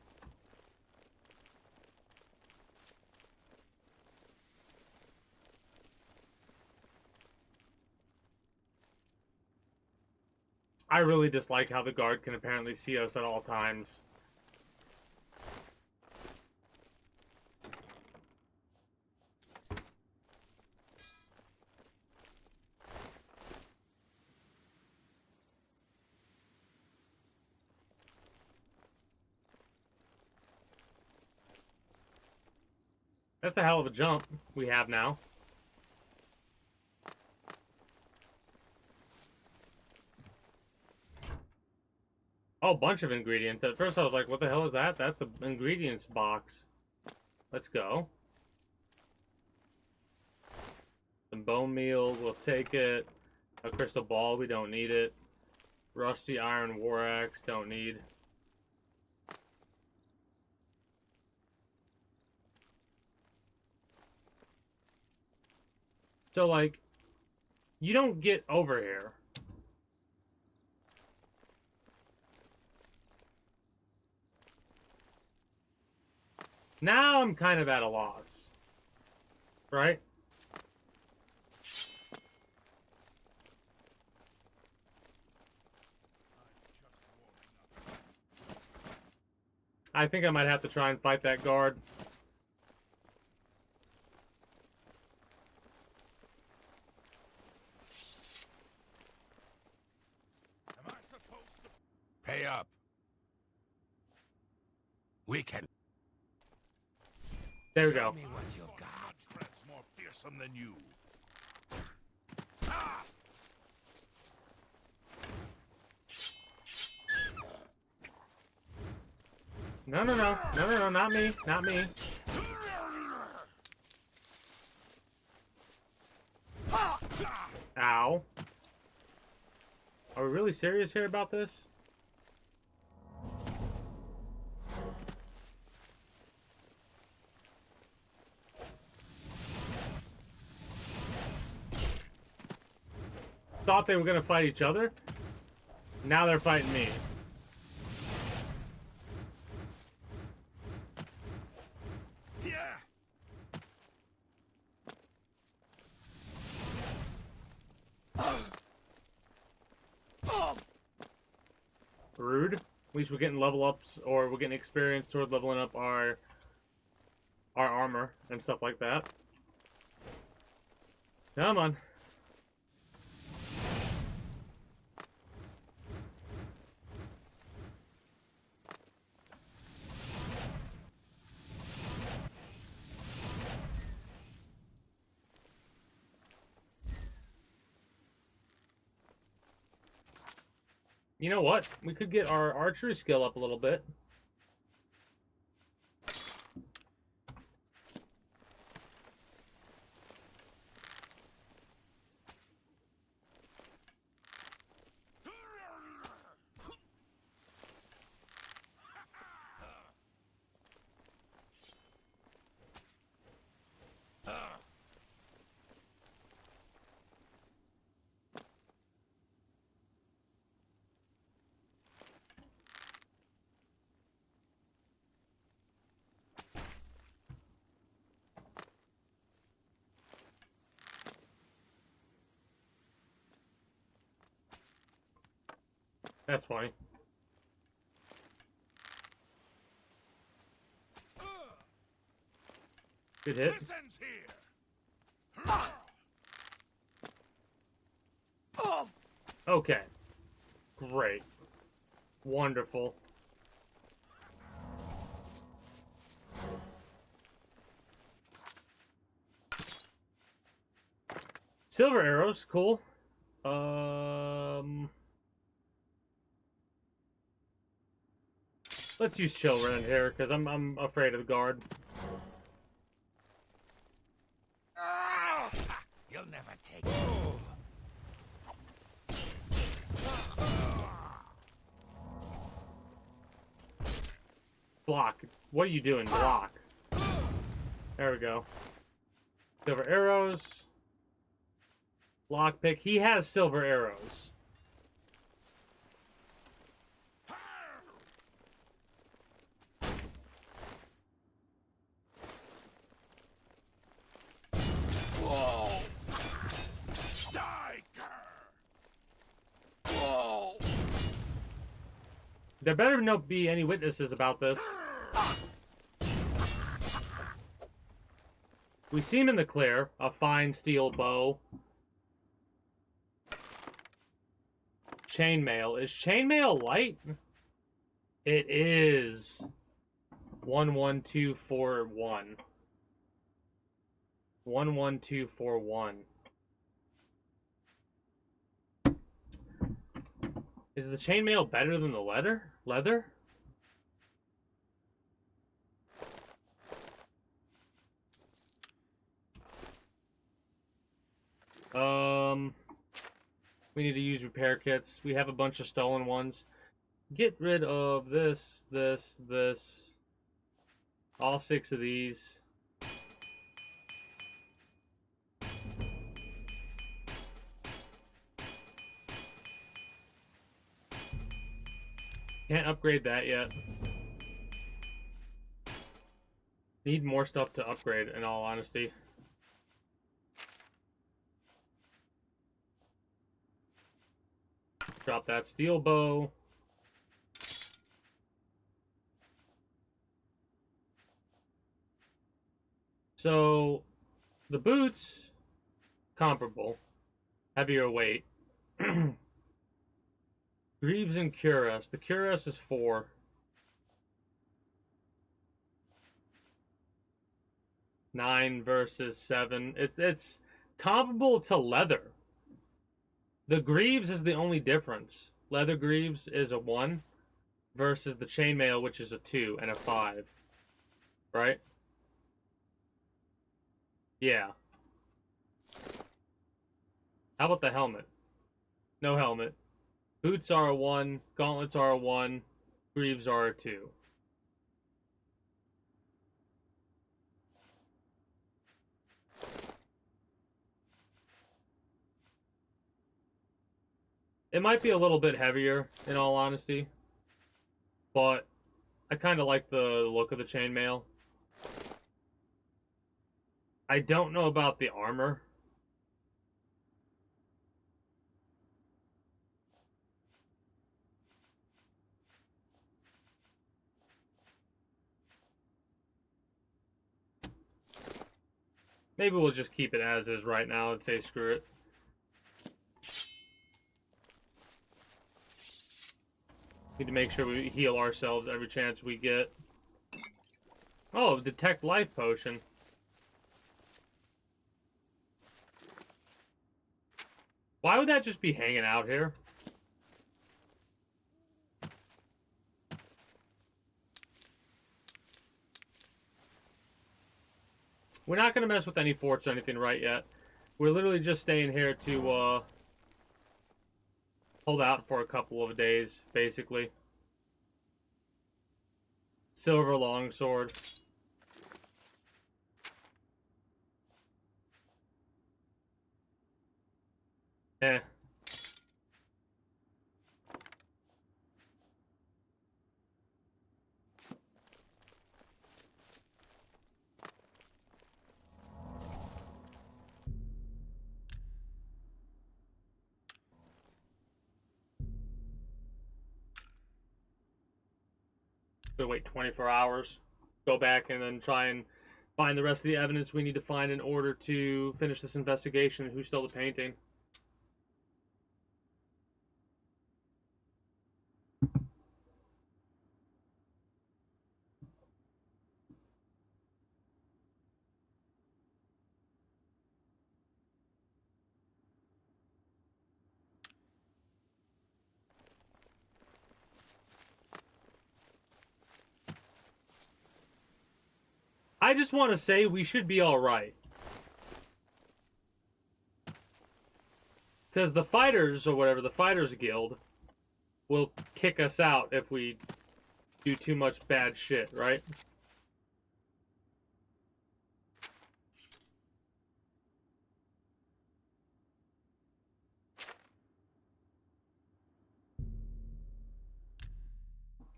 [SPEAKER 1] I really dislike how the guard can apparently see us at all times. That's a hell of a jump we have now. Oh, a bunch of ingredients. At first I was like, what the hell is that? That's an ingredients box. Let's go. Some bone meal, we'll take it. A crystal ball, we don't need it. Rusty iron war axe, don't need. So, like, you don't get over here. Now I'm kind of at a loss. Right? I think I might have to try and fight that guard.
[SPEAKER 2] Am I supposed to pay up? We can.
[SPEAKER 1] There we go.
[SPEAKER 2] Show me what you've got. Threats more fearsome than you. Ah!
[SPEAKER 1] No, no, no. No, no, no, not me. Not me. Ow. Are we really serious here about this? Thought they were gonna fight each other. Now they're fighting me.
[SPEAKER 2] Yeah.
[SPEAKER 1] Rude. At least we're getting level ups, or we're getting experience toward leveling up our armor and stuff like that. Come on. You know what? We could get our archery skill up a little bit. That's funny. Good hit.
[SPEAKER 2] This ends here.
[SPEAKER 1] Okay. Great. Wonderful. Silver arrows, cool. Let's use chill around here, because I'm afraid of the guard.
[SPEAKER 2] You'll never take it.
[SPEAKER 1] Block. What are you doing? Block. There we go. Silver arrows. Lockpick. He has silver arrows.
[SPEAKER 2] Whoa! Die, Whoa!
[SPEAKER 1] There better not be any witnesses about this. We see him in the clear. A fine steel bow. Chainmail. Is chainmail light? It is. 11241. 11241. Is the chainmail better than the leather? Leather? We need to use repair kits. We have a bunch of stolen ones. Get rid of this, this. All 6 of these. Can't upgrade that yet. Need more stuff to upgrade, in all honesty. Drop that steel bow. So, the boots, comparable. Heavier weight. Greaves and cuirass. The cuirass is 4. Nine versus 7. It's comparable to leather. The greaves is the only difference. Leather greaves is a 1 versus the chainmail, which is a 2 and a 5. Right? Yeah. How about the helmet? No helmet. Boots are a 1, gauntlets are a 1, greaves are a 2. It might be a little bit heavier, in all honesty, but I kind of like the look of the chainmail. I don't know about the armor. Maybe we'll just keep it as is right now and say screw it. Need to make sure we heal ourselves every chance we get. Oh, detect life potion. Why would that just be hanging out here? We're not going to mess with any forts or anything right yet. We're literally just staying here to hold out for a couple of days, basically. Silver longsword. Eh. Gonna wait 24 hours. Go back and then try and find the rest of the evidence we need to find in order to finish this investigation. Who stole the painting? I just want to say we should be alright. Because the fighters, or whatever, the fighters guild, will kick us out if we do too much bad shit, right?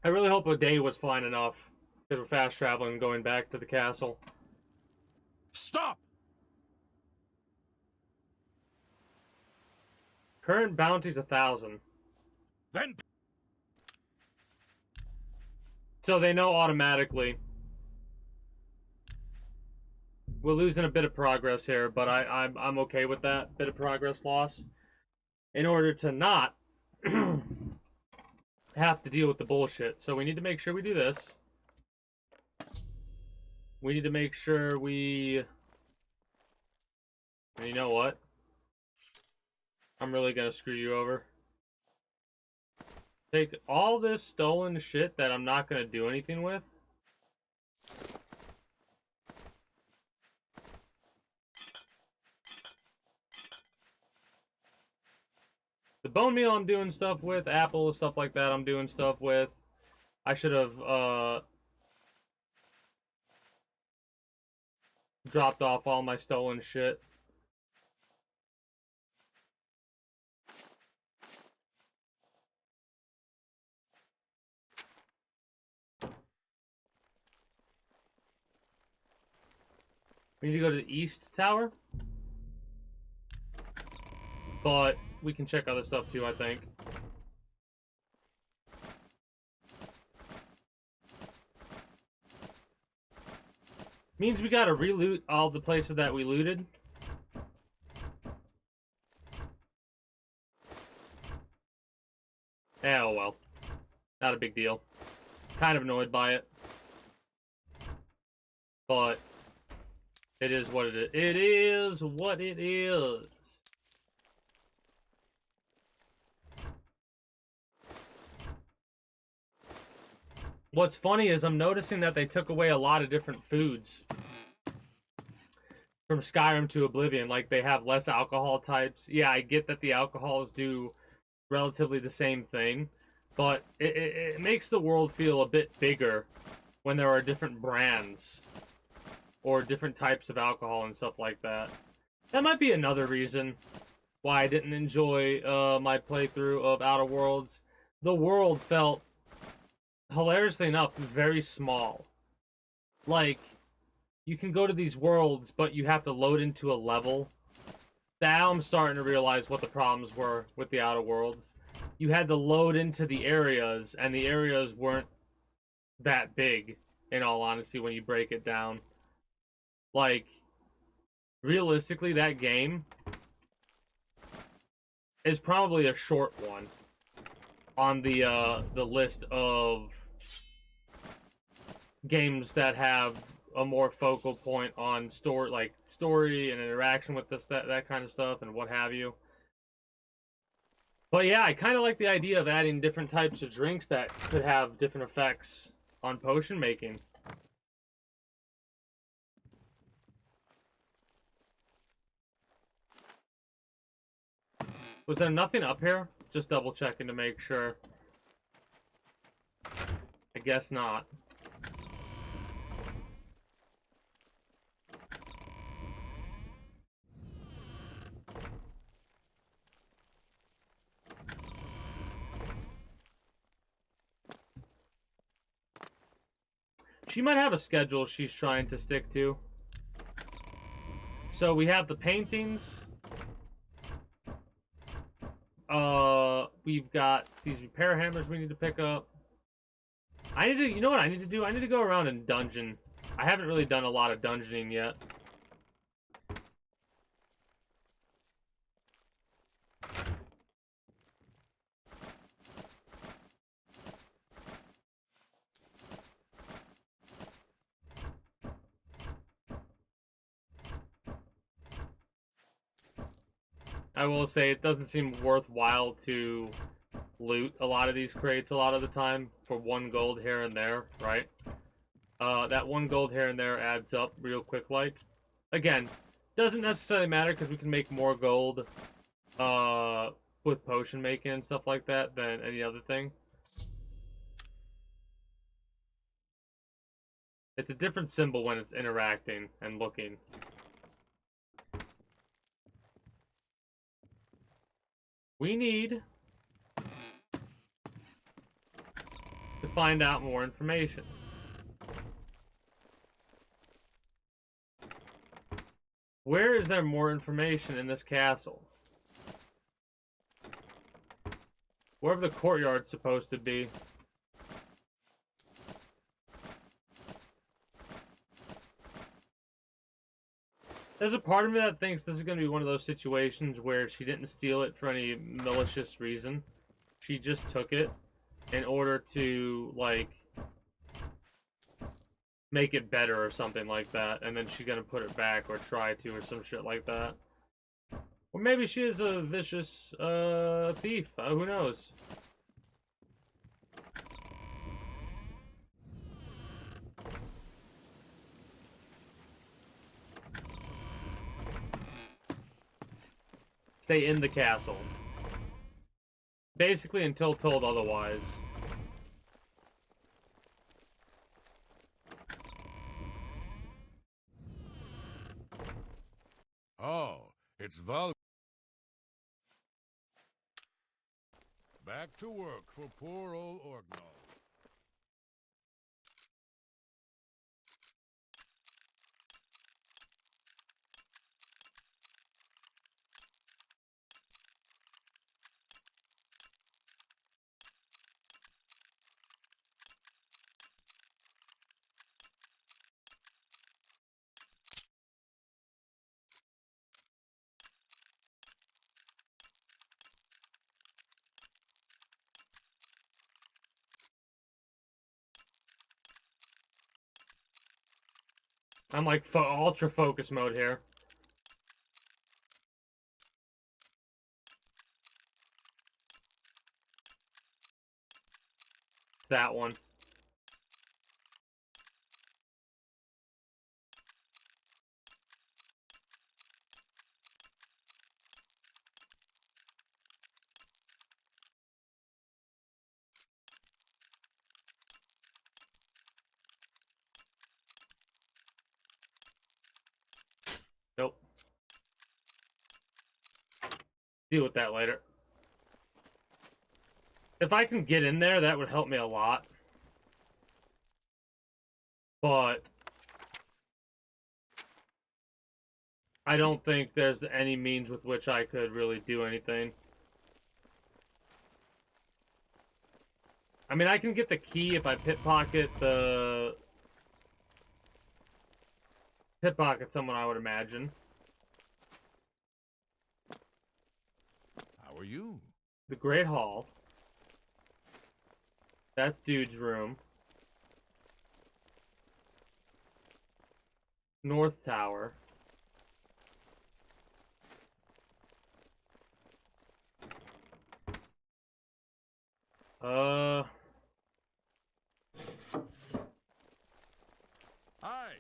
[SPEAKER 1] I really hope a day was fine enough, because we're fast traveling going back to the castle.
[SPEAKER 2] Stop!
[SPEAKER 1] Current bounty's 1,000.
[SPEAKER 2] Then
[SPEAKER 1] So they know automatically. We're losing a bit of progress here, but I'm okay with that bit of progress loss. In order to not have to deal with the bullshit. So we need to make sure we do this. We need to make sure we... And you know what? I'm really gonna screw you over. Take all this stolen shit that I'm not gonna do anything with. The bone meal I'm doing stuff with, apples, stuff like that I'm doing stuff with. I should have dropped off all my stolen shit. We need to go to the east tower. But we can check other stuff too, I think. Means we gotta re-loot all the places that we looted. Oh well. Not a big deal. Kind of annoyed by it. But it is what it is. It is what it is. What's funny is I'm noticing that they took away a lot of different foods from Skyrim to Oblivion. Like, they have less alcohol types. Yeah, I get that the alcohols do relatively the same thing, but it makes the world feel a bit bigger when there are different brands or different types of alcohol and stuff like that. That might be another reason why I didn't enjoy my playthrough of Outer Worlds. The world felt, hilariously enough, very small. Like, you can go to these worlds, but you have to load into a level. Now I'm starting to realize what the problems were with the Outer Worlds. You had to load into the areas, and the areas weren't that big, in all honesty, when you break it down. Like, realistically, that game is probably a short one on the list of games that have a more focal point on story and interaction with this, that kind of stuff, and what have you. But yeah, I kind of like the idea of adding different types of drinks that could have different effects on potion making. Was there nothing up here? Just double checking to make sure. I guess not. She might have a schedule she's trying to stick to. So we have the paintings. We've got these repair hammers we need to pick up. I need to, you know what I need to do? I need to go around and dungeon. I haven't really done a lot of dungeoning yet. I will say it doesn't seem worthwhile to loot a lot of these crates a lot of the time for 1 gold here and there, right? That 1 gold here and there adds up real quick, like. Again, doesn't necessarily matter because we can make more gold with potion making and stuff like that than any other thing. It's a different symbol when it's interacting and looking. We need to find out more information. Where is there more information in this castle? Wherever the courtyard's supposed to be. There's a part of me that thinks this is going to be one of those situations where she didn't steal it for any malicious reason. She just took it in order to, like, make it better or something like that, and then she's gonna put it back or try to or some shit like that. Or maybe she is a vicious thief. Who knows? Stay in the castle. Basically until told otherwise.
[SPEAKER 2] Oh, it's Val. Back to work for poor old Orgnall.
[SPEAKER 1] I'm like ultra focus mode here. It's that one. Nope. Deal with that later. If I can get in there, that would help me a lot. But I don't think there's any means with which I could really do anything. I mean, I can get the key if I pickpocket the... Pickpocket someone, I would imagine.
[SPEAKER 2] How are you?
[SPEAKER 1] The Great Hall. That's Dude's room. North Tower.
[SPEAKER 2] Hi.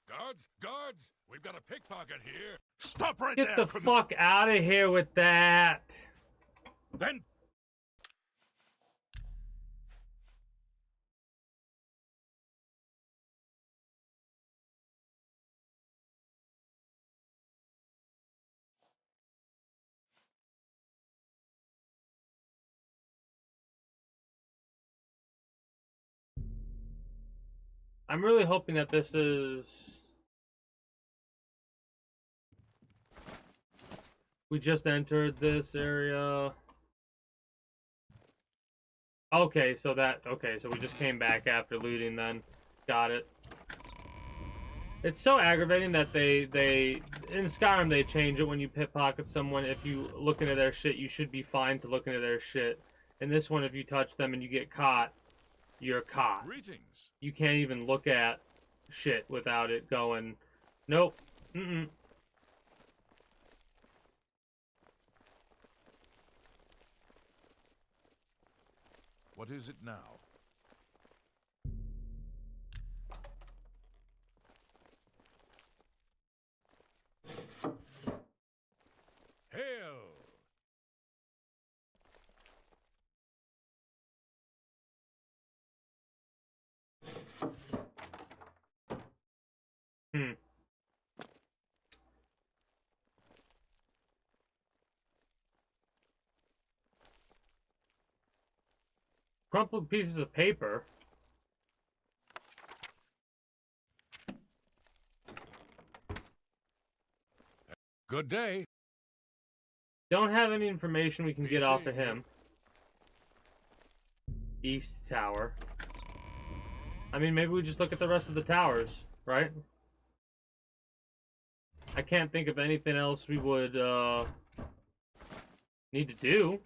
[SPEAKER 2] Guards! Guards! We've got a pickpocket here! Stop right
[SPEAKER 1] Get
[SPEAKER 2] there!
[SPEAKER 1] the fuck out of here with that!
[SPEAKER 2] Then...
[SPEAKER 1] I'm really hoping that this is... We just entered this area. Okay, so we just came back after looting then. Got it. It's so aggravating that they in Skyrim they change it when you pickpocket someone. If you look into their shit, you should be fine to look into their shit. In this one, if you touch them and you get caught, you're caught.
[SPEAKER 2] Greetings.
[SPEAKER 1] You can't even look at shit without it going, nope, mm-mm.
[SPEAKER 3] What is it now?
[SPEAKER 2] Hail!
[SPEAKER 1] Hmm. Crumpled pieces of paper.
[SPEAKER 2] Good day.
[SPEAKER 1] Don't have any information we can get off of
[SPEAKER 2] seeing you.
[SPEAKER 1] him. East Tower. I mean, maybe we just look at the rest of the towers, right? I can't think of anything else we would need to do.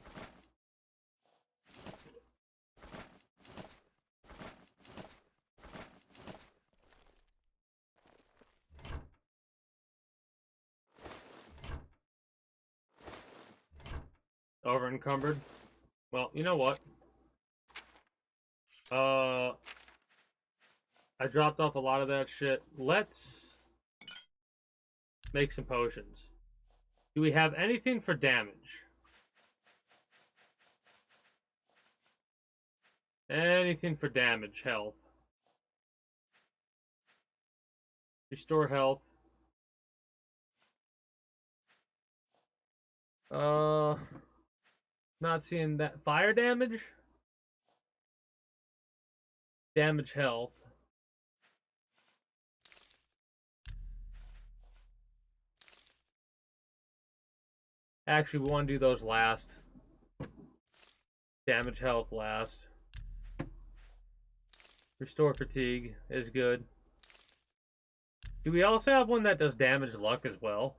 [SPEAKER 1] Over encumbered. Well, you know what? I dropped off a lot of that shit. Let's make some potions. Do we have anything for damage? Anything for damage, health. Restore health. Not seeing that. Fire damage? Damage health. Actually, we want to do those last. Damage health last. Restore fatigue is good. Do we also have one that does damage luck as well?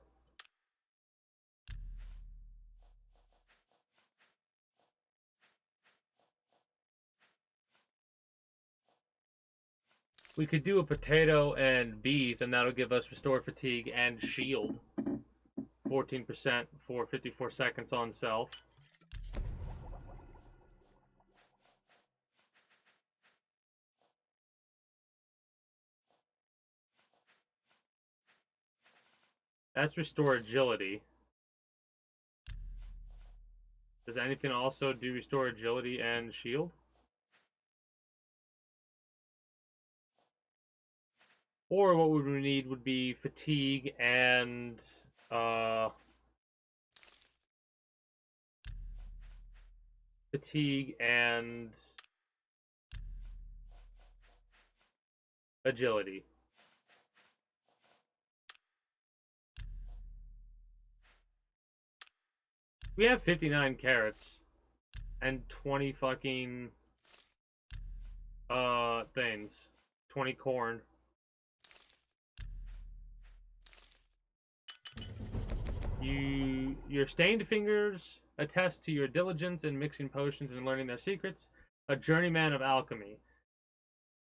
[SPEAKER 1] We could do a potato and beef, and that'll give us restore fatigue and shield. 14% for 54 seconds on self. That's restore agility. Does anything also do restore agility and shield? Or what would we need would be fatigue and agility. We have 59 carrots and 20 fucking things. 20 corn. Your stained fingers attest to your diligence in mixing potions and learning their secrets. A journeyman of alchemy.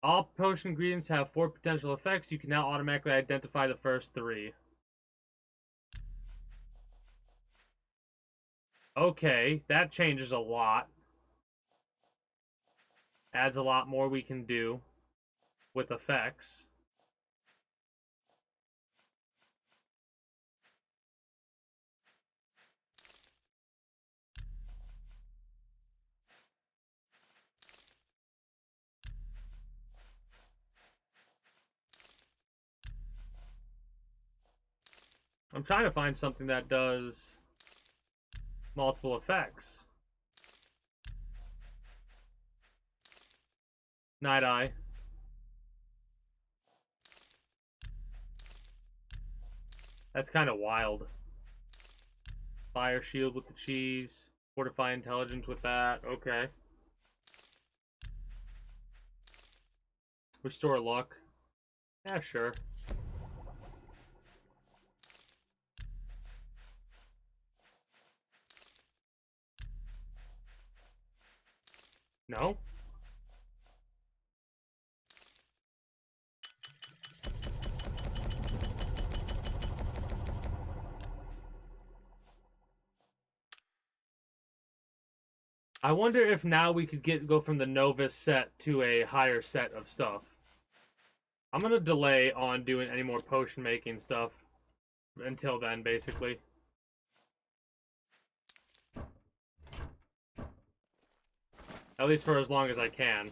[SPEAKER 1] All potion ingredients have 4 potential effects. You can now automatically identify the first 3. Okay, that changes a lot. Adds a lot more we can do with effects. I'm trying to find something that does multiple effects. Night Eye. That's kind of wild. Fire shield with the cheese. Fortify intelligence with that. Okay. Restore luck. Yeah, sure. No? I wonder if now we could go from the novice set to a higher set of stuff. I'm gonna delay on doing any more potion making stuff until then, basically. At least for as long as I can.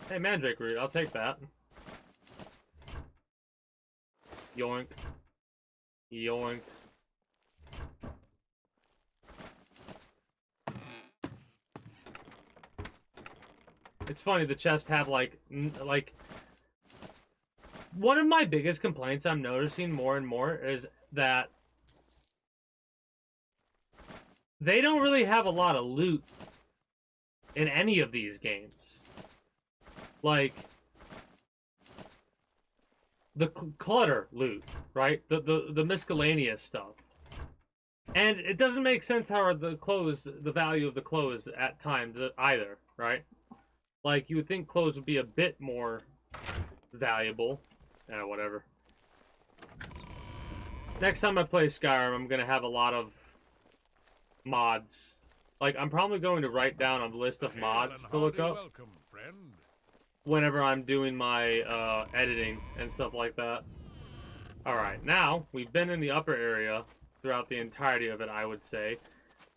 [SPEAKER 1] Hey, Mandrake Root, I'll take that. Yoink. Yoink. It's funny, the chests have, like... One of my biggest complaints I'm noticing more and more is that they don't really have a lot of loot in any of these games. Like, the clutter loot, right? The miscellaneous stuff. And it doesn't make sense how are the value of the clothes at times either, right? Like, you would think clothes would be a bit more valuable. Whatever. Next time I play Skyrim, I'm gonna have a lot of mods. Like, I'm probably going to write down a list of mods to look up whenever I'm doing my editing and stuff like that. Alright, now, we've been in the upper area throughout the entirety of it, I would say.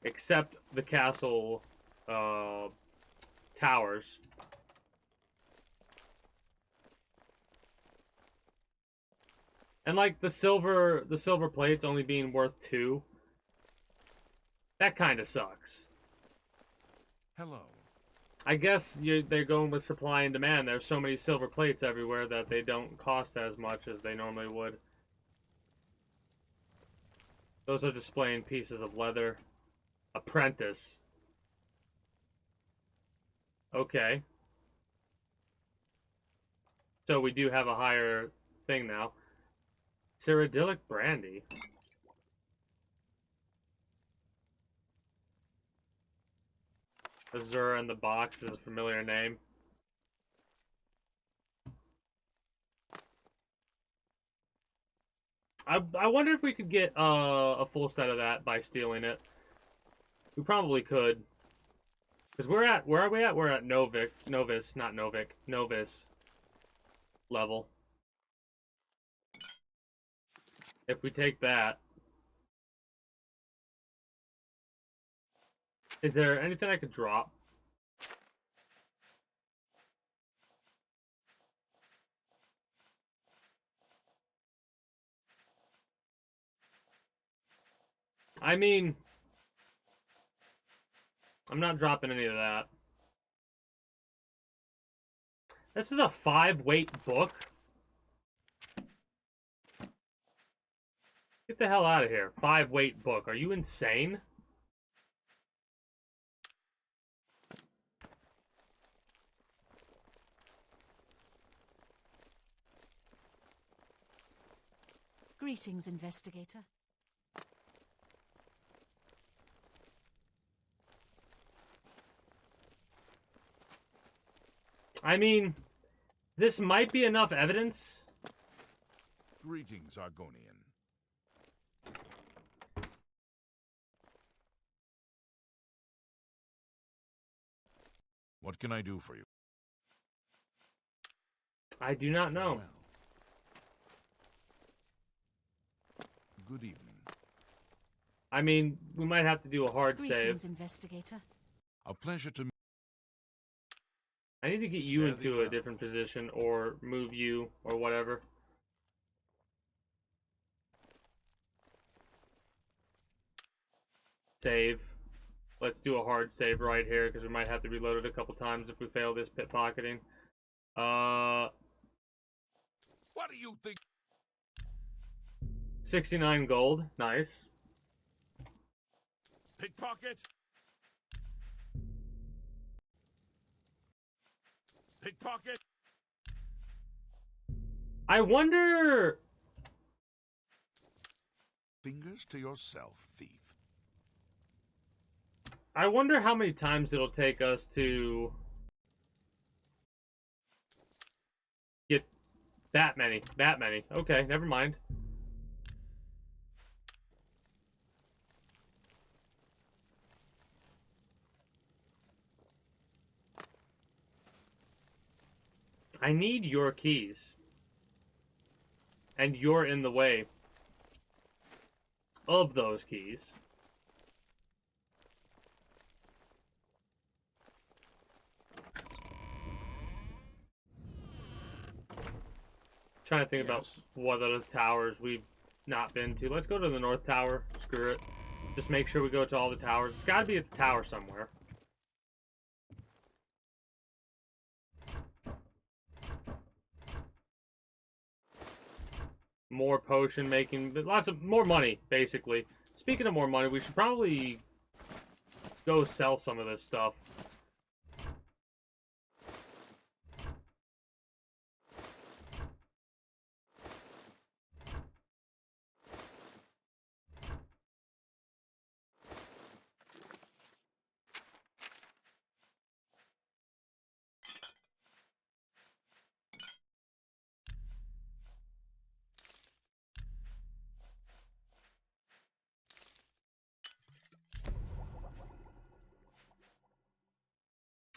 [SPEAKER 1] Except the castle towers. And like the silver plates only being worth 2. That kind of sucks.
[SPEAKER 2] Hello.
[SPEAKER 1] I guess they're going with supply and demand. There's so many silver plates everywhere that they don't cost as much as they normally would. Those are displaying pieces of leather. Apprentice. Okay. So we do have a higher thing now. Cyrodiilic brandy. Azura in the box is a familiar name. I wonder if we could get a full set of that by stealing it. We probably could. Because where are we at? We're at novice level. If we take that. Is there anything I could drop? I mean, I'm not dropping any of that. This is a 5-weight book. Get the hell out of here. 5-weight book. Are you insane?
[SPEAKER 5] Greetings, investigator.
[SPEAKER 1] I mean, this might be enough evidence.
[SPEAKER 3] Greetings, Argonian. What can I do for you?
[SPEAKER 1] I do not know.
[SPEAKER 3] Well. Good evening.
[SPEAKER 1] I mean, we might have to do a hard
[SPEAKER 5] Greetings,
[SPEAKER 1] save.
[SPEAKER 5] investigator.
[SPEAKER 3] A pleasure to meet.
[SPEAKER 1] I need to get you
[SPEAKER 3] Fairly
[SPEAKER 1] into
[SPEAKER 3] well.
[SPEAKER 1] a different position or move you or whatever. Save. Let's do a hard save right here because we might have to reload it a couple times if we fail this pickpocketing.
[SPEAKER 3] What do you think?
[SPEAKER 1] 69 gold. Nice.
[SPEAKER 2] Pickpocket. Pickpocket.
[SPEAKER 1] I wonder...
[SPEAKER 3] Fingers to yourself, thief.
[SPEAKER 1] I wonder how many times it'll take us to get that many. That many. Okay, never mind. I need your keys. And you're in the way of those keys. Trying to think about what other towers we've not been to. Let's go to the North Tower. Screw it. Just make sure we go to all the towers. It's got to be at the tower somewhere. More potion making, but lots of more money, basically. Speaking of more money, we should probably go sell some of this stuff.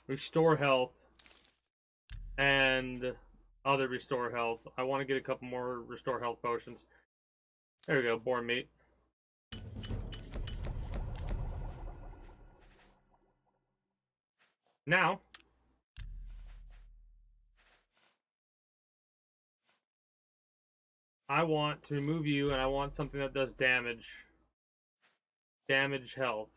[SPEAKER 1] Restore health and other restore health. I want to get a couple more restore health potions. There we go, boar meat. Now, I want to remove you, and I want something that does damage. Damage health.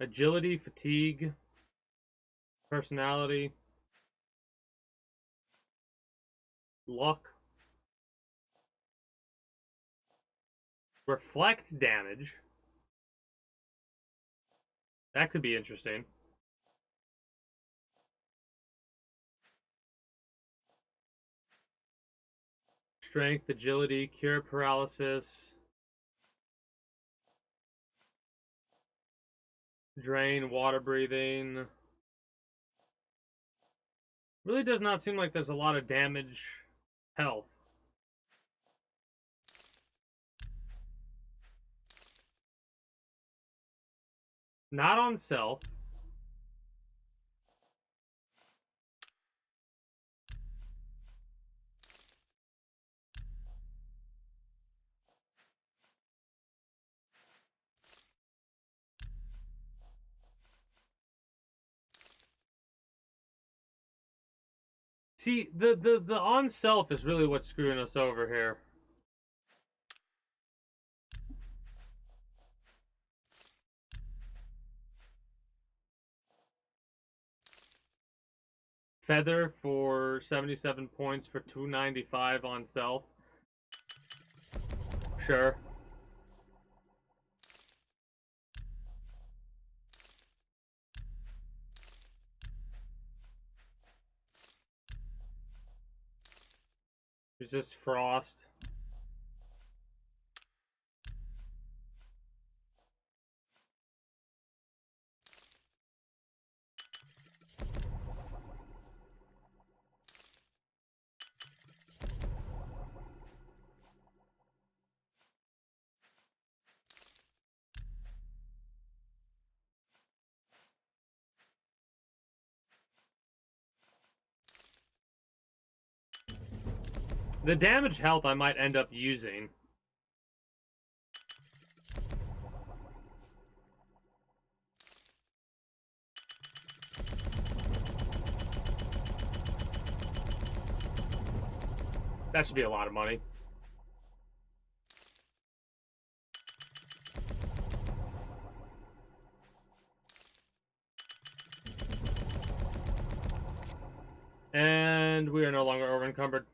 [SPEAKER 1] Agility, fatigue, personality, luck, reflect damage. That could be interesting. Strength, agility, cure paralysis, drain, water breathing. Really does not seem like there's a lot of damage health. Not on self. See, the on self is really what's screwing us over here. Feather for 77 points for 295 on self. Sure. Resist frost. The damage health I might end up using. That should be a lot of money. And we are no longer over encumbered.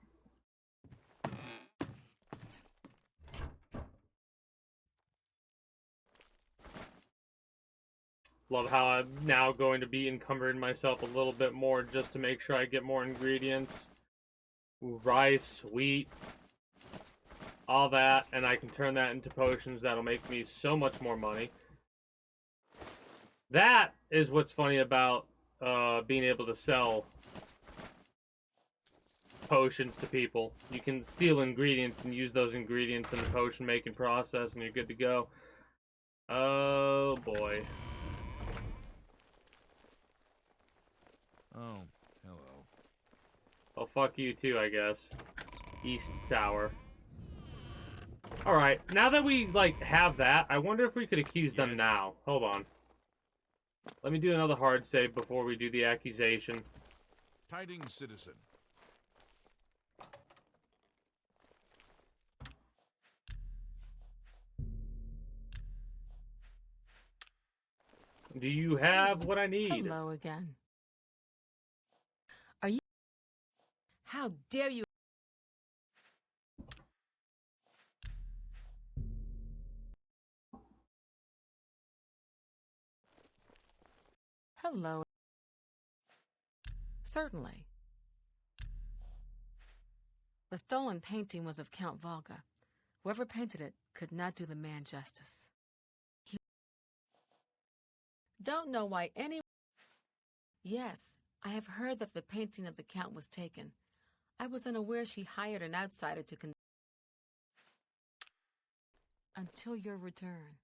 [SPEAKER 1] Love how I'm now going to be encumbering myself a little bit more just to make sure I get more ingredients. rice, wheat, all that, and I can turn that into potions that'll make me so much more money. That is what's funny about being able to sell potions to people. You can steal ingredients and use those ingredients in the potion making process, and you're good to go. Oh boy.
[SPEAKER 3] Oh, hello.
[SPEAKER 1] Well, fuck you too, I guess. East Tower. Alright, now that we, like, have that, I wonder if we could accuse them now. Hold on. Let me do another hard save before we do the accusation.
[SPEAKER 3] Tidings, citizen.
[SPEAKER 1] Do you have what I need?
[SPEAKER 4] Hello again. Are you... How dare you... Hello. Certainly. The stolen painting was of Count Volga. Whoever painted it could not do the man justice. He don't know why any... Yes, I have heard that the painting of the Count was taken. I was unaware she hired an outsider to until your return.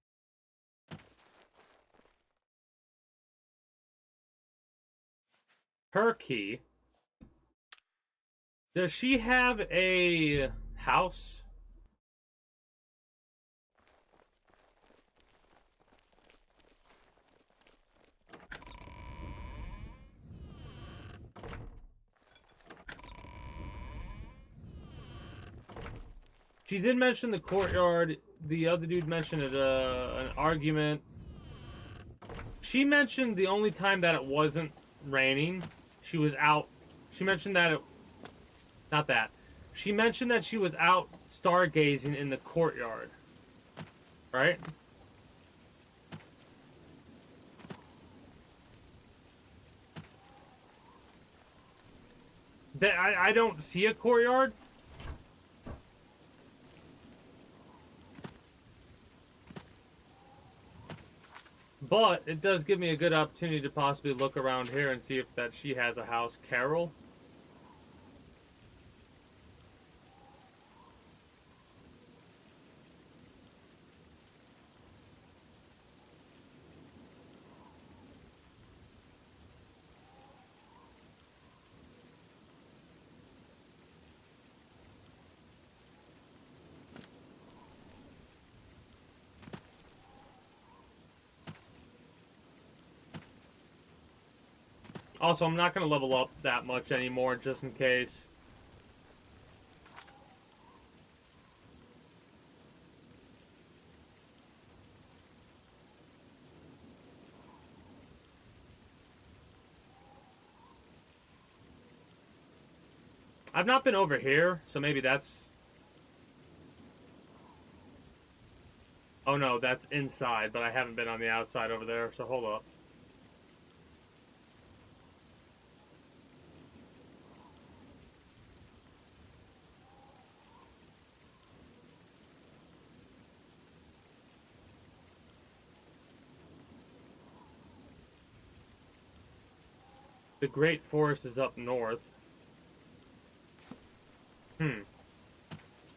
[SPEAKER 1] Her key. Does she have a house? She did mention the courtyard. The other dude mentioned it, an argument. She mentioned the only time that it wasn't raining, she was out. She mentioned that it... Not that. She mentioned that she was out stargazing in the courtyard. Right? That I don't see a courtyard. But it does give me a good opportunity to possibly look around here and see if that she has a house. Carol? Also, I'm not going to level up that much anymore, just in case. I've not been over here, so maybe that's... Oh no, that's inside, but I haven't been on the outside over there, so hold up. The Great Forest is up north.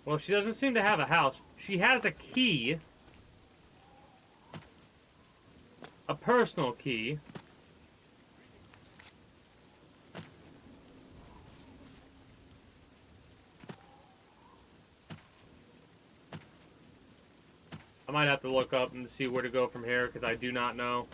[SPEAKER 1] Well, she doesn't seem to have a house. She has a key. A personal key. I might have to look up and see where to go from here, because I do not know.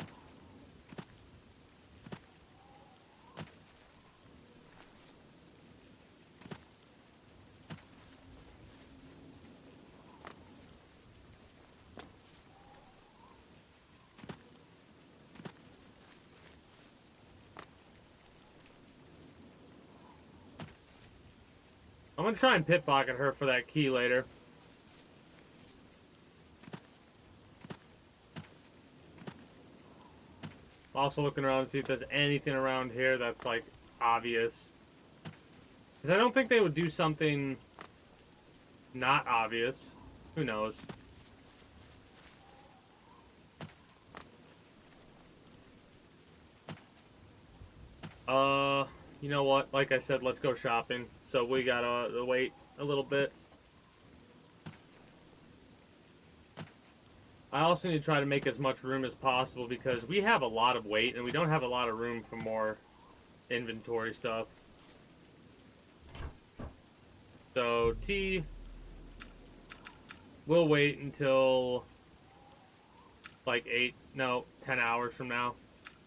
[SPEAKER 1] I'm gonna try and pickpocket her for that key later. Also looking around to see if there's anything around here that's, like, obvious. Because I don't think they would do something not obvious. Who knows? You know what? Like I said, let's go shopping. So we gotta wait a little bit. I also need to try to make as much room as possible because we have a lot of weight and we don't have a lot of room for more inventory stuff. So T, we'll wait until like 10 hours from now.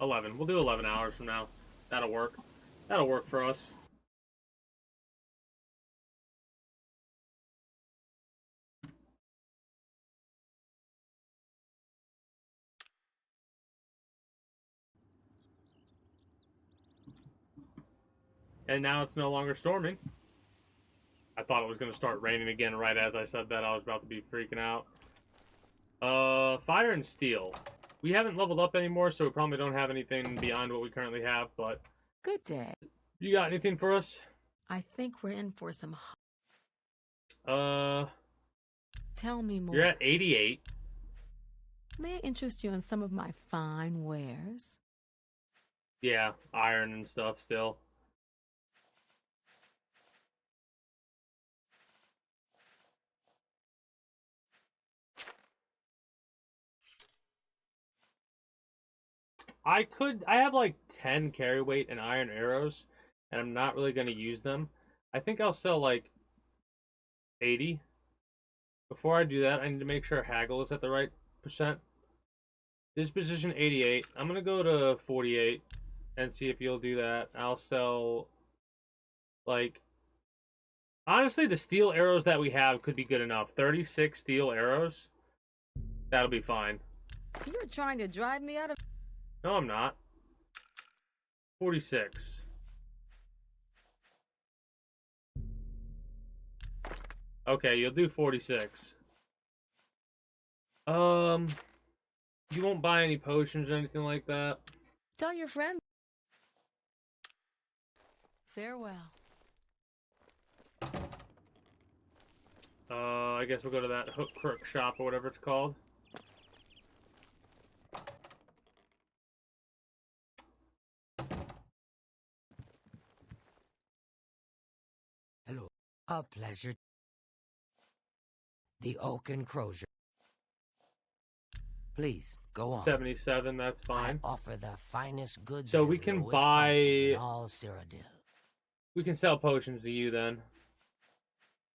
[SPEAKER 1] 11. We'll do 11 hours from now. That'll work. That'll work for us. And now it's no longer storming. I thought it was going to start raining again right as I said that. I was about to be freaking out. Fire and steel. We haven't leveled up anymore, so we probably don't have anything beyond what we currently have, but...
[SPEAKER 4] Good day.
[SPEAKER 1] You got anything for us?
[SPEAKER 4] I think we're in for some...
[SPEAKER 1] Tell
[SPEAKER 4] me more.
[SPEAKER 1] You're at 88.
[SPEAKER 4] May I interest you in some of my fine wares?
[SPEAKER 1] Yeah, iron and stuff still. I have like 10 carry weight and iron arrows, and I'm not really going to use them. I think I'll sell like 80. Before I do that, I need to make sure haggle is at the right percent. Disposition 88. I'm going to go to 48 and see if you'll do that. I'll sell like... Honestly, the steel arrows that we have could be good enough. 36 steel arrows. That'll be fine.
[SPEAKER 4] You're trying to drive me out of...
[SPEAKER 1] No, I'm not. 46. Okay, you'll do 46. You won't buy any potions or anything like that?
[SPEAKER 4] Tell your friend. Farewell.
[SPEAKER 1] I guess we'll go to that hook crook shop or whatever it's called.
[SPEAKER 6] Hello. A pleasure. The Oak and Crozier. Please, go on.
[SPEAKER 1] 77, that's fine.
[SPEAKER 6] I offer the finest goods
[SPEAKER 1] So
[SPEAKER 6] and
[SPEAKER 1] we can
[SPEAKER 6] lowest
[SPEAKER 1] buy...
[SPEAKER 6] prices in all Cyrodiil.
[SPEAKER 1] We can sell potions to you then.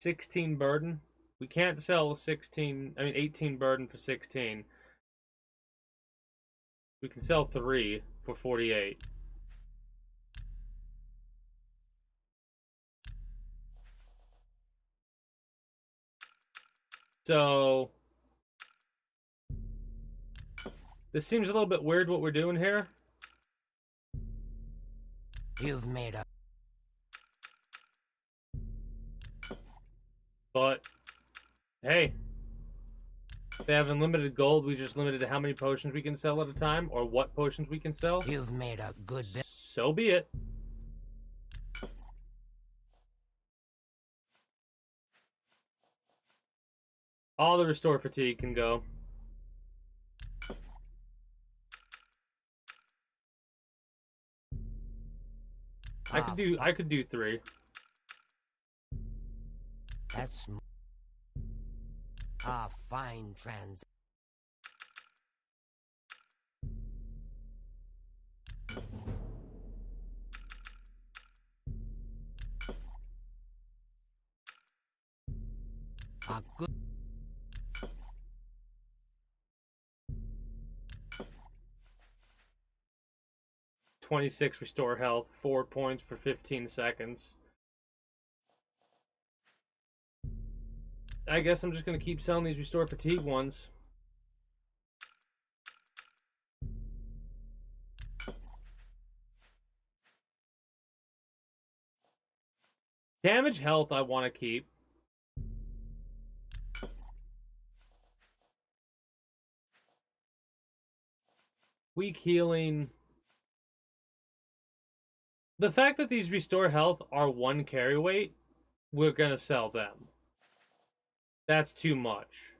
[SPEAKER 1] 16 burden. We can't sell 18 burden for 16. We can sell 3 for 48. So this seems a little bit weird what we're doing here.
[SPEAKER 6] You've made a...
[SPEAKER 1] But hey, if they have unlimited gold, we just limited to how many potions we can sell at a time, or what potions we can sell.
[SPEAKER 6] You've made a good bit.
[SPEAKER 1] So be it. All the restore fatigue can go. I could do 3.
[SPEAKER 6] That's a fine trans. A good.
[SPEAKER 1] 26 restore health, 4 points for 15 seconds. I guess I'm just gonna keep selling these restore fatigue ones. Damage health I want to keep. Weak healing. The fact that these restore health are 1 carry weight, we're gonna sell them. That's too much.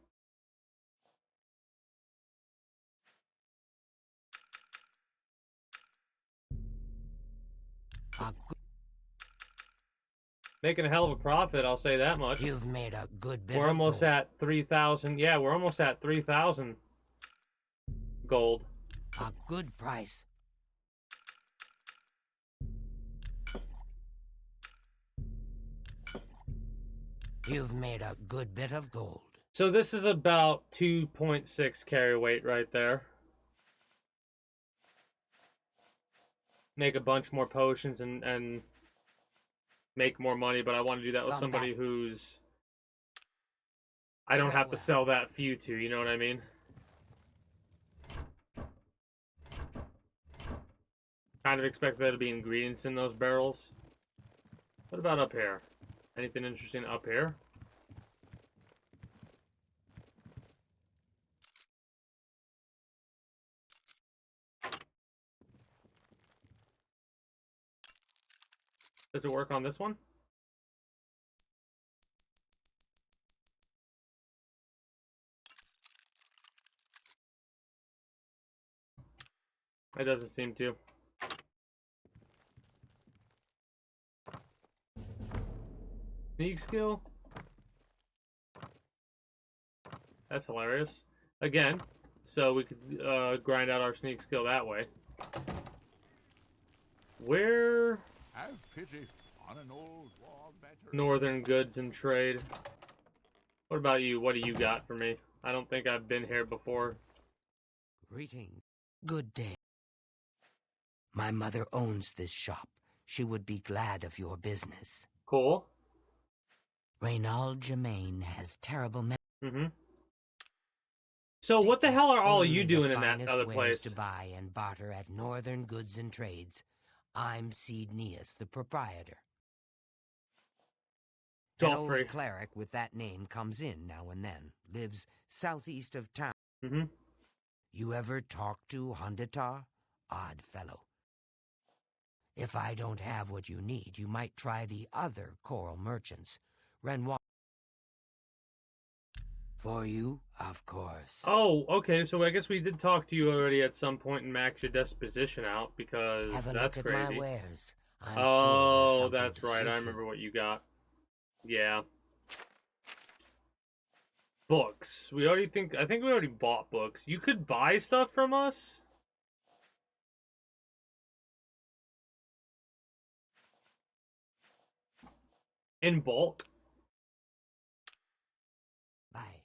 [SPEAKER 6] A good,
[SPEAKER 1] Making a hell of a profit, I'll say that much.
[SPEAKER 6] you've made a good bit
[SPEAKER 1] We're
[SPEAKER 6] of
[SPEAKER 1] almost
[SPEAKER 6] gold.
[SPEAKER 1] at 3,000. Yeah, we're almost at 3,000 gold.
[SPEAKER 6] A good price. You've made a good bit of gold.
[SPEAKER 1] So this is about 2.6 carry weight right there. Make a bunch more potions and make more money, but I want to do that with
[SPEAKER 6] Come
[SPEAKER 1] somebody
[SPEAKER 6] back.
[SPEAKER 1] who's... I don't have to
[SPEAKER 6] Farewell.
[SPEAKER 1] sell that few to, you know what I mean? Kind of expect there to be ingredients in those barrels. What about up here? Anything interesting up here? Does it work on this one? It doesn't seem to. Sneak skill? That's hilarious. Again, so we could grind out our sneak skill that way. Where?
[SPEAKER 2] Have pity on an old war veteran.
[SPEAKER 1] Northern goods and trade. What about you? What do you got for me? I don't think I've been here before.
[SPEAKER 6] Greetings. Good day. My mother owns this shop. She would be glad of your business.
[SPEAKER 1] Cool.
[SPEAKER 6] Reynald Germain has terrible
[SPEAKER 1] Mm-hmm. So what the hell are all you doing in that
[SPEAKER 6] finest
[SPEAKER 1] other
[SPEAKER 6] wares
[SPEAKER 1] place?
[SPEAKER 6] to buy and barter at Northern Goods and Trades. I'm Cedneus, the proprietor. An
[SPEAKER 1] Joffrey.
[SPEAKER 6] old cleric with that name comes in now and then. Lives southeast of town.
[SPEAKER 1] Mm-hmm.
[SPEAKER 6] You ever talk to Hondatar? Odd fellow. If I don't have what you need, you might try the other coral merchants. Renoir. For you, of course.
[SPEAKER 1] Oh, okay, so I guess we did talk to you already at some point and max your disposition out, because
[SPEAKER 6] Have a
[SPEAKER 1] that's
[SPEAKER 6] look at
[SPEAKER 1] crazy.
[SPEAKER 6] my wares. I'm
[SPEAKER 1] Oh,
[SPEAKER 6] sure there's something
[SPEAKER 1] that's
[SPEAKER 6] to
[SPEAKER 1] right,
[SPEAKER 6] suit
[SPEAKER 1] I
[SPEAKER 6] you.
[SPEAKER 1] remember what you got. Yeah. Books. I think we already bought books. You could buy stuff from us? In bulk?
[SPEAKER 6] Bye.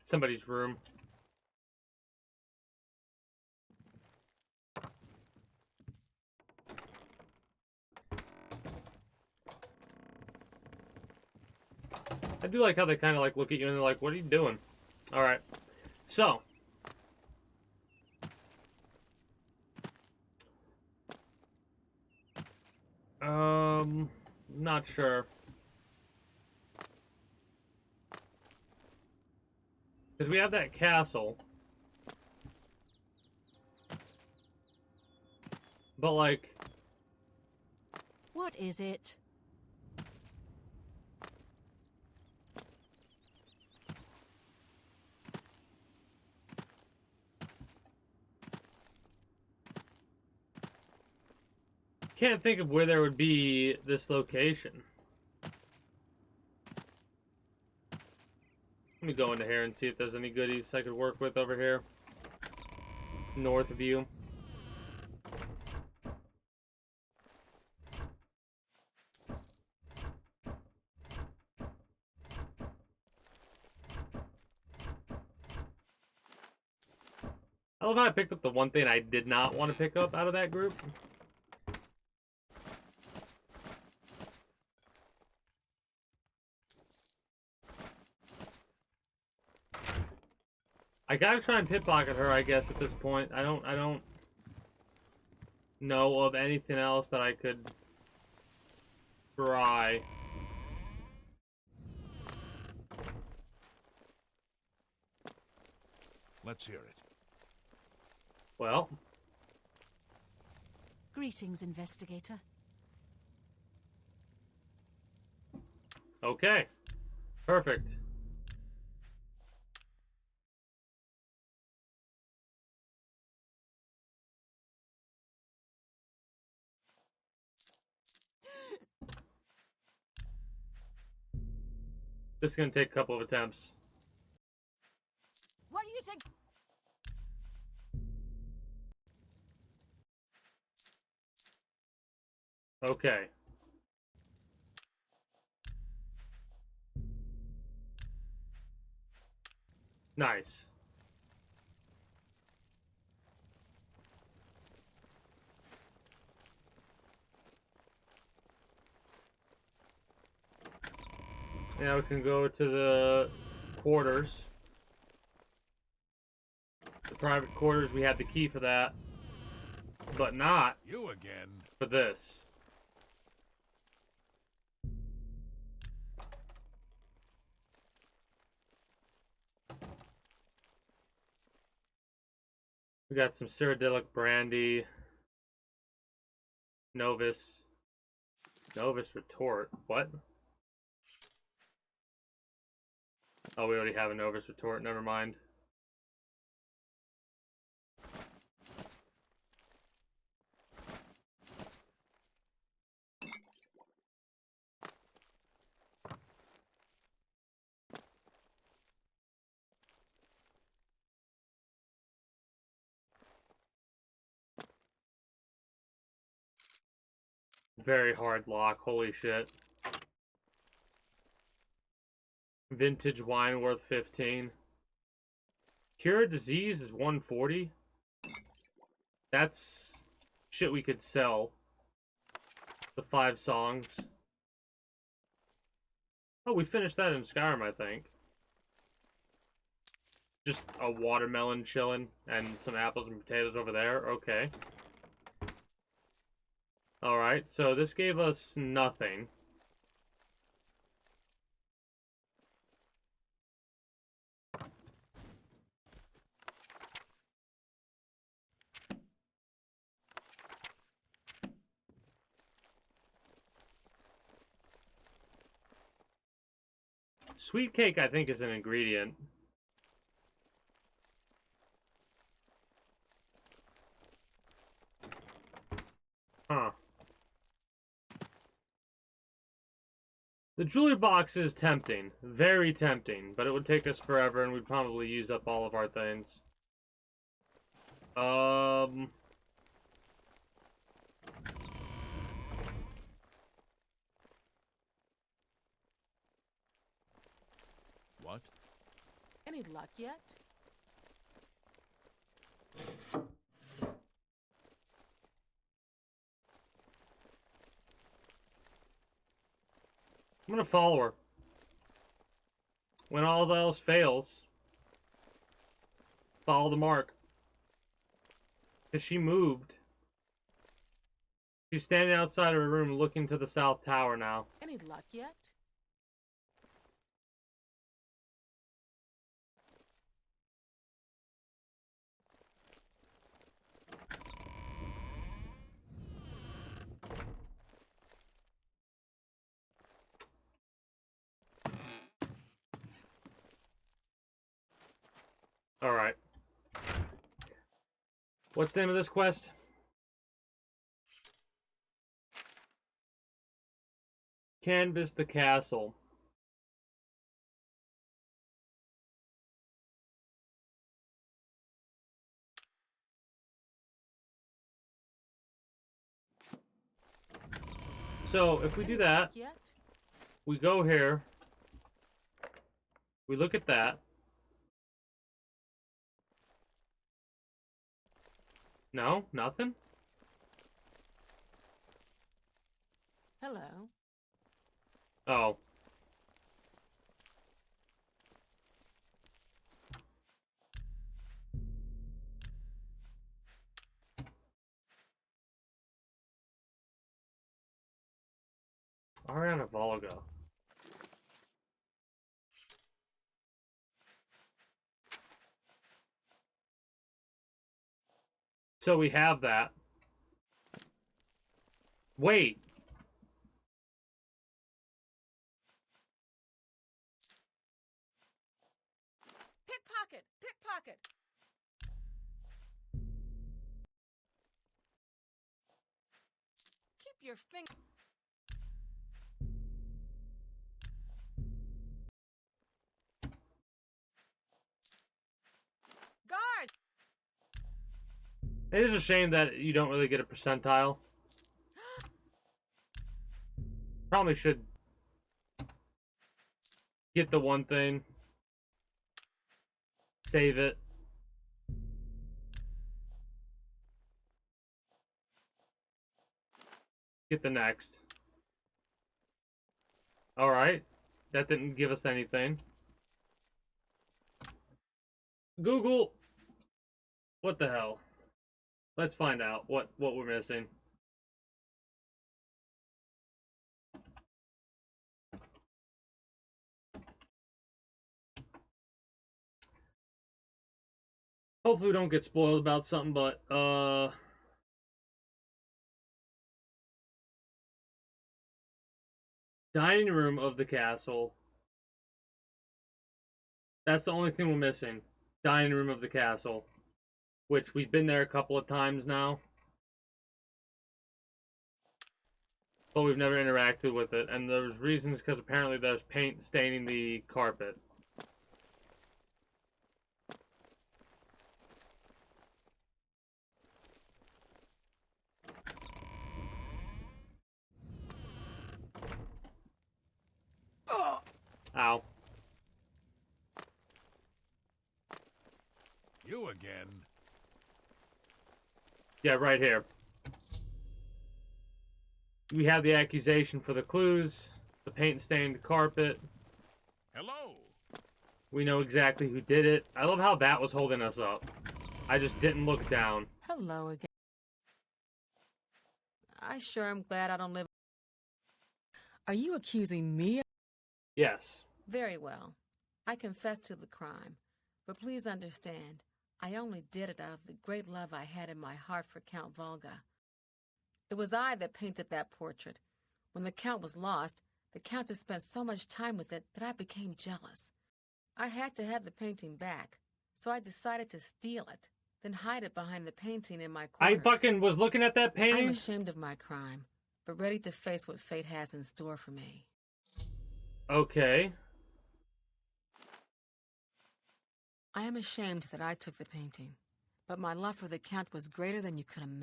[SPEAKER 1] Somebody's room. I do like how they kind of like look at you and they're like, "What are you doing?" All right, so not sure because we have that castle, but like,
[SPEAKER 5] What is it?
[SPEAKER 1] can't think of where there would be this location. Let me go into here and see if there's any goodies I could work with over here. North of you. I love how I picked up the one thing I did not want to pick up out of that group. I gotta try and pickpocket her, I guess, at this point. I don't know of anything else that I could try.
[SPEAKER 3] Let's hear it.
[SPEAKER 1] Well,
[SPEAKER 5] Greetings, investigator.
[SPEAKER 1] okay. Perfect. This is gonna take a couple of attempts.
[SPEAKER 5] What do you think?
[SPEAKER 1] Okay. Nice. Now we can go to the quarters. The private quarters, we had the key for that. But not
[SPEAKER 2] You again?
[SPEAKER 1] for this. We got some Cyrodiilic brandy. Novus retort. What? Oh, we already have a Novus retort. Never mind. Very hard lock. Holy shit. Vintage wine worth 15. Cure disease is 140. That's shit we could sell. The 5 songs. Oh, we finished that in Skyrim, I think. Just a watermelon chilling and some apples and potatoes over there. Okay. Alright, so this gave us nothing. Sweet cake, I think, is an ingredient. Huh. The jewelry box is tempting. Very tempting. But it would take us forever and we'd probably use up all of our things.
[SPEAKER 3] What?
[SPEAKER 4] Any luck yet?
[SPEAKER 1] I'm gonna follow her. When all else fails, follow the mark. Because she moved. She's standing outside of her room looking to the south tower now.
[SPEAKER 4] Any luck yet?
[SPEAKER 1] Alright. What's the name of this quest? Canvas the castle. So, if we do that,
[SPEAKER 4] Yet?
[SPEAKER 1] we go here, we look at that. No? Nothing?
[SPEAKER 4] Hello.
[SPEAKER 1] Oh. Ariana Volga. So we have that. Wait.
[SPEAKER 4] Pickpocket! Pickpocket! Keep your finger. Guard!
[SPEAKER 1] It is a shame that you don't really get a percentile. Probably should get the one thing. Save it. Get the next. Alright. That didn't give us anything. Google. What the hell? Let's find out what we're missing. Hopefully we don't get spoiled about something, but dining room of the castle. That's the only thing we're missing. Dining room of the castle. Which we've been there a couple of times now. But we've never interacted with it. And there's reasons because apparently there's paint staining the carpet. Ow.
[SPEAKER 2] You again?
[SPEAKER 1] Yeah, right here. We have the accusation for the clues, the paint-stained carpet.
[SPEAKER 2] Hello?
[SPEAKER 1] We know exactly who did it. I love how that was holding us up. I just didn't look down.
[SPEAKER 4] Hello again. I sure am glad I don't live. Are you accusing me?
[SPEAKER 1] Yes.
[SPEAKER 4] Very well. I confess to the crime. But please understand, I only did it out of the great love I had in my heart for Count Volga. It was I that painted that portrait. When the Count was lost, the Countess spent so much time with it that I became jealous. I had to have the painting back, so I decided to steal it, then hide it behind the painting in my
[SPEAKER 1] I
[SPEAKER 4] quarters.
[SPEAKER 1] fucking was looking at that
[SPEAKER 4] I'm
[SPEAKER 1] painting.
[SPEAKER 4] ashamed of my crime, but ready to face what fate has in store for me.
[SPEAKER 1] Okay.
[SPEAKER 4] I am ashamed that I took the painting, but my love for the Count was greater than you could imagine.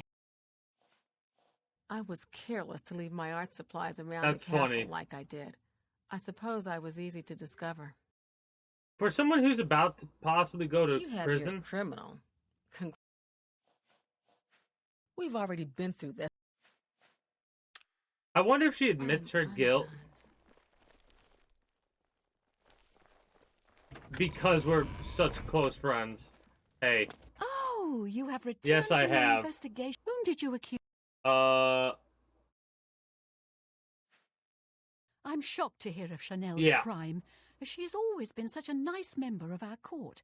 [SPEAKER 4] I was careless to leave my art supplies around
[SPEAKER 1] That's
[SPEAKER 4] the castle
[SPEAKER 1] funny.
[SPEAKER 4] like I did. I suppose I was easy to discover.
[SPEAKER 1] For someone who's about to possibly go to
[SPEAKER 4] You have your
[SPEAKER 1] prison,
[SPEAKER 4] criminal. We've already been through this.
[SPEAKER 1] I wonder if she admits her
[SPEAKER 4] I'm
[SPEAKER 1] guilt
[SPEAKER 4] undone.
[SPEAKER 1] because we're such close friends. Hey.
[SPEAKER 5] Oh, you have returned
[SPEAKER 1] Yes, I
[SPEAKER 5] from your
[SPEAKER 1] have.
[SPEAKER 5] investigation. Whom did you accuse? I'm shocked to hear of Chanel's
[SPEAKER 1] Yeah.
[SPEAKER 5] crime, as she has always been such a nice member of our court.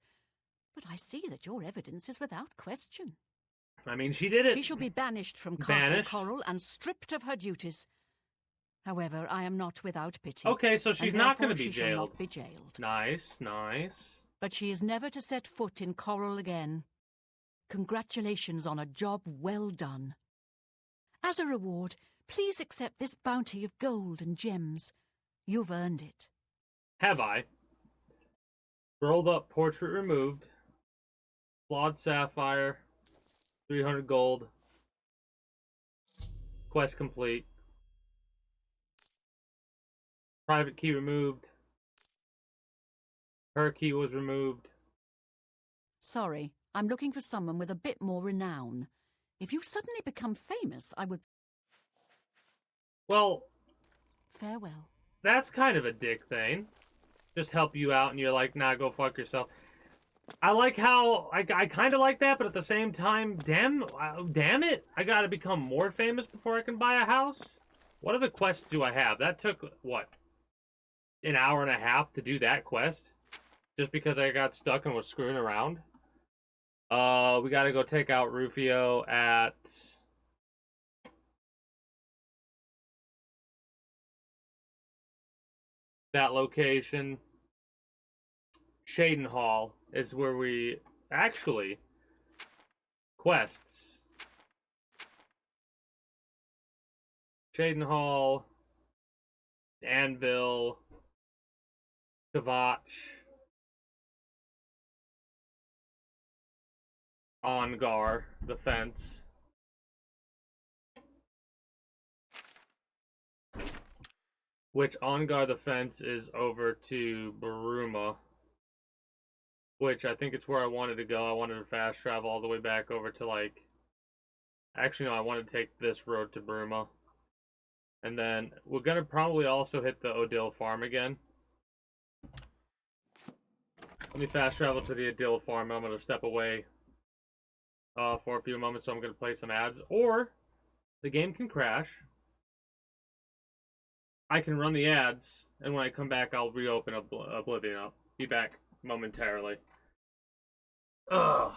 [SPEAKER 5] But I see that your evidence is without question.
[SPEAKER 1] I mean, she did it.
[SPEAKER 5] She shall be banished from Castle
[SPEAKER 1] Banished?
[SPEAKER 5] Coral and stripped of her duties. However, I am not without pity.
[SPEAKER 1] Okay, so she's
[SPEAKER 5] and
[SPEAKER 1] not
[SPEAKER 5] therefore
[SPEAKER 1] going to be
[SPEAKER 5] she shall
[SPEAKER 1] jailed.
[SPEAKER 5] not be jailed.
[SPEAKER 1] Nice, nice.
[SPEAKER 5] But she is never to set foot in Coral again. Congratulations on a job well done. As a reward, please accept this bounty of gold and gems. You've earned it.
[SPEAKER 1] Have I? Rolled up portrait removed. Flawed sapphire. 300 gold. Quest complete. Private key removed. Her key was removed.
[SPEAKER 5] Sorry, I'm looking for someone with a bit more renown. If you suddenly become famous, I would...
[SPEAKER 1] Well,
[SPEAKER 5] Farewell.
[SPEAKER 1] that's kind of a dick thing. Just help you out and you're like, nah, go fuck yourself. I like how, I kind of like that, but at the same time, damn it, I gotta become more famous before I can buy a house? What other quests do I have? That took, what, an hour and a half to do that quest? Just because I got stuck and was screwing around? We gotta go take out Rufio at... that location. Shaden Hall is where we... Actually... Quests. Shaden Hall... Anvil... Kvatch... Ongar, the fence. Which Ongar the fence is over to Baruma. Which I think it's where I wanted to go. I wanted to fast travel all the way back over to like... Actually, no, I want to take this road to Baruma. And then we're going to probably also hit the Odil farm again. Let me fast travel to the Odil farm. I'm going to step away for a few moments, so I'm going to play some ads. Or the game can crash. I can run the ads, and when I come back, I'll reopen Oblivion. I'll be back momentarily. Ugh.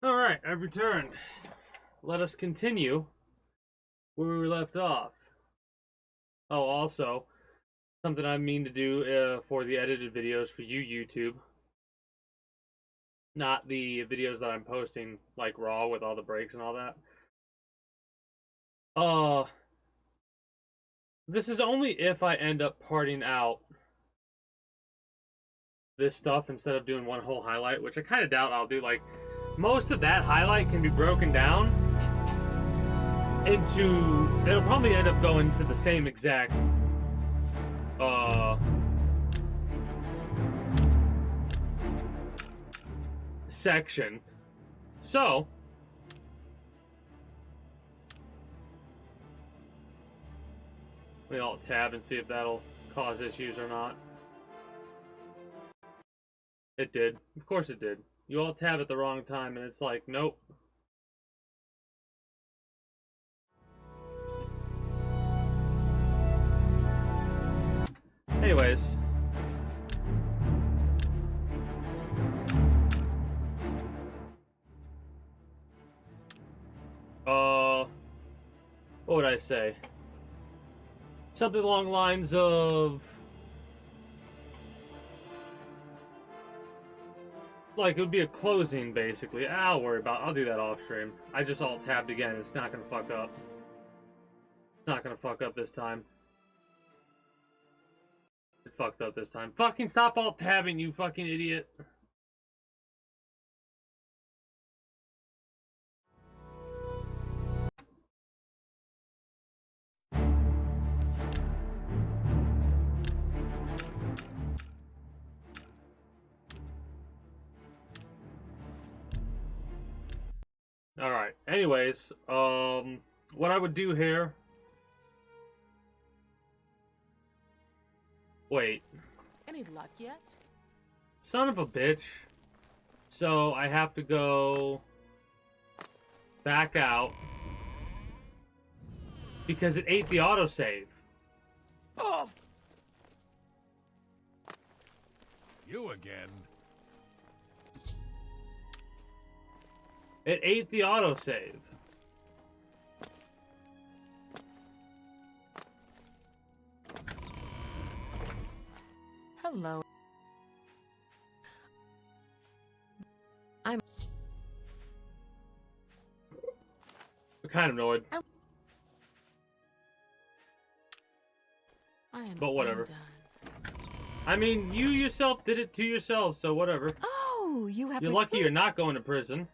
[SPEAKER 1] Alright, I've returned. Let us continue where we left off. Oh, also, something I mean to do for the edited videos for you, YouTube. Not the videos that I'm posting, like raw with all the breaks and all that. This is only if I end up parting out this stuff instead of doing one whole highlight, which I kind of doubt I'll do. Like, most of that highlight can be broken down into, it'll probably end up going to the same exact section. So we all tab and see if that'll cause issues or not. It did. Of course it did. You all tab at the wrong time and it's like, nope. Anyways. What would I say? Something along the lines of, like, it would be a closing, basically. I'll worry about it. I'll do that off stream. I just alt tabbed again. It's not gonna fuck up. It's not gonna fuck up this time. It fucked up this time. Fucking stop alt tabbing, you fucking idiot. Alright, anyways, what I would do here... Wait.
[SPEAKER 4] Any luck yet?
[SPEAKER 1] Son of a bitch. So, I have to go... back out. Because it ate the autosave.
[SPEAKER 6] Oh!
[SPEAKER 2] You again?
[SPEAKER 1] It ate the autosave.
[SPEAKER 4] Hello.
[SPEAKER 1] I'm kind of annoyed. But whatever. I mean, you yourself did it to yourself, so whatever.
[SPEAKER 5] Oh, you have...
[SPEAKER 1] You're lucky you're not going to prison.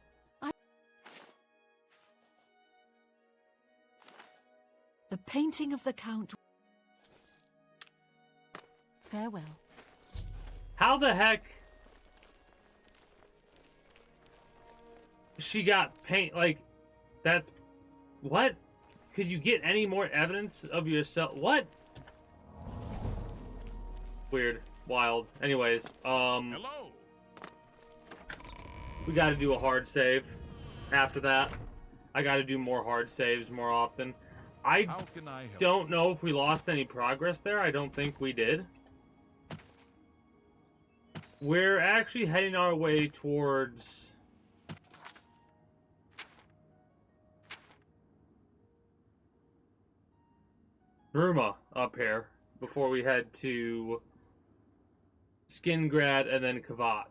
[SPEAKER 5] The painting of the Count. Farewell.
[SPEAKER 1] How the heck she got paint, like, that's, what? Could you get any more evidence of yourself? What? Weird. Wild. Anyways,
[SPEAKER 2] Hello.
[SPEAKER 1] we gotta do a hard save after that. I gotta do more hard saves more often.
[SPEAKER 2] How can I help?
[SPEAKER 1] Don't know if we lost any progress there. I don't think we did. We're actually heading our way towards... Bruma up here before we head to Skingrad and then Kvatch.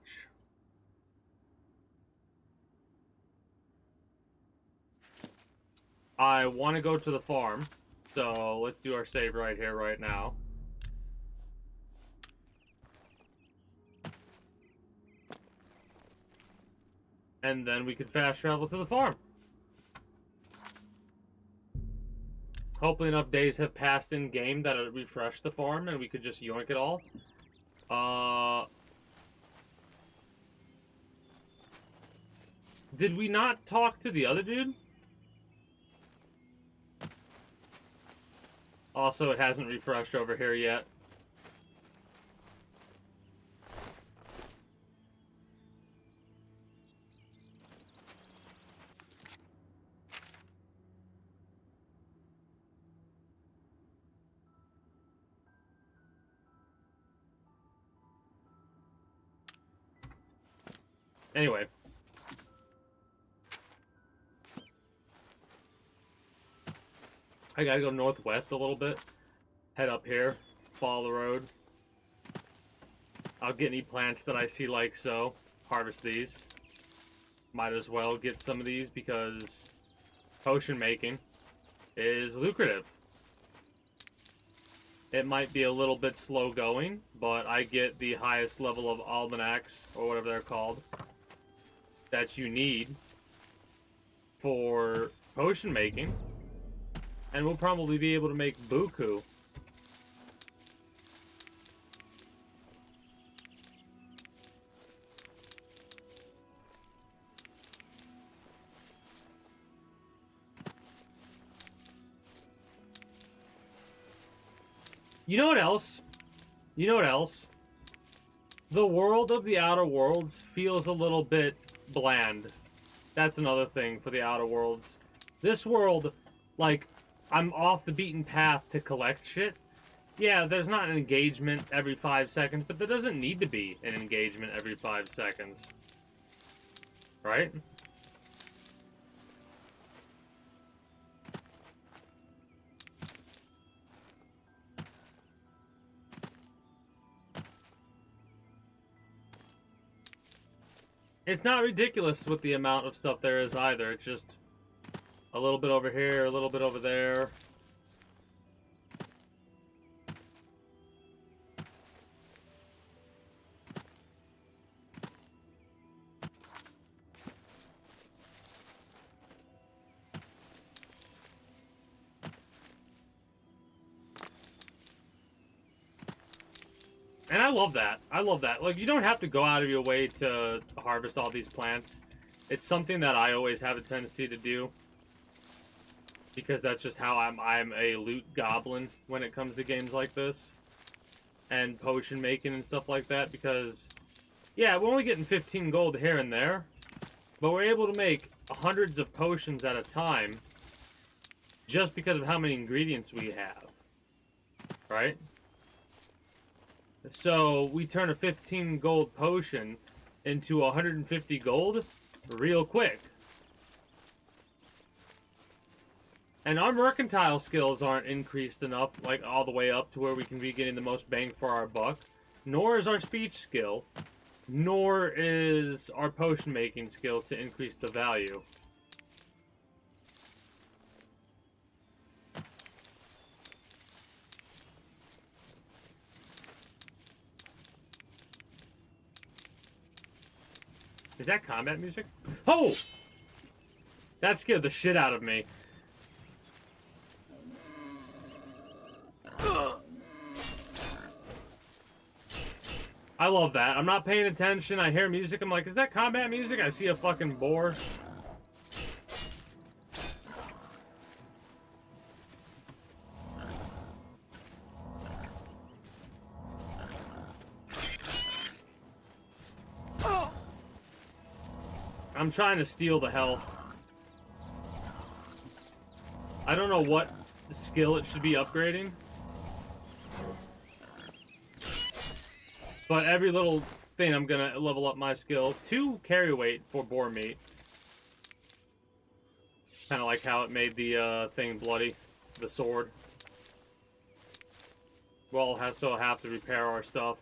[SPEAKER 1] I want to go to the farm, so let's do our save right here, right now. And then we could fast travel to the farm. Hopefully enough days have passed in game that it'll refresh the farm and we could just yoink it all. Did we not talk to the other dude? Also, it hasn't refreshed over here yet. Anyway. I gotta go northwest a little bit. Head up here. Follow the road. I'll get any plants that I see like so. Harvest these. Might as well get some of these because potion making is lucrative. It might be a little bit slow going, but I get the highest level of almanacs, or whatever they're called, that you need for potion making. And we'll probably be able to make buku. You know what else? You know what else? The world of the Outer Worlds feels a little bit bland. That's another thing for the Outer Worlds. This world, like, I'm off the beaten path to collect shit. Yeah, there's not an engagement every 5 seconds, but there doesn't need to be an engagement every 5 seconds. Right? It's not ridiculous with the amount of stuff there is either. It's just a little bit over here, a little bit over there. And I love that. I love that. Like, you don't have to go out of your way to harvest all these plants. It's something that I always have a tendency to do. Because that's just how I'm a loot goblin when it comes to games like this. And potion making and stuff like that. Because, yeah, we're only getting 15 gold here and there. But we're able to make hundreds of potions at a time. Just because of how many ingredients we have. Right? So, we turn a 15 gold potion into 150 gold real quick. And our mercantile skills aren't increased enough, like, all the way up to where we can be getting the most bang for our buck. Nor is our speech skill. Nor is our potion making skill to increase the value. Is that combat music? Oh! That scared the shit out of me. I love that. I'm not paying attention. I hear music. I'm like, is that combat music? I see a fucking boar. I'm trying to steal the health. I don't know what skill it should be upgrading. But every little thing I'm gonna level up my skill. 2 carry weight for boar meat. Kind of like how it made the thing bloody. The sword. We'll still have to repair our stuff.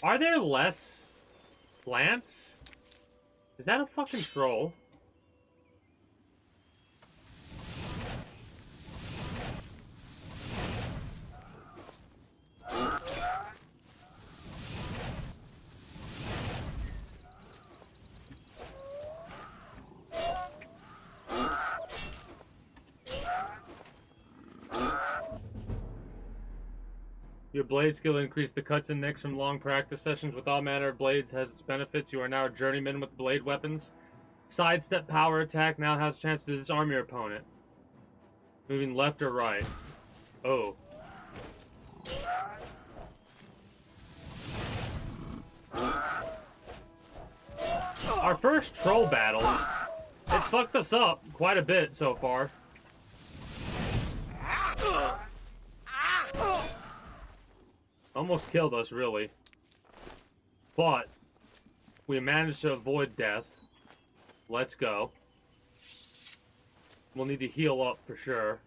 [SPEAKER 1] Are there less plants? Is that a fucking troll? Your blade skill increased the cuts and nicks from long practice sessions with all manner of blades has its benefits. You are now a journeyman with blade weapons. Sidestep power attack now has a chance to disarm your opponent. Moving left or right. Oh. Our first troll battle, it fucked us up quite a bit so far. Almost killed us, really. But We managed to avoid death. Let's go. We'll need to heal up for sure.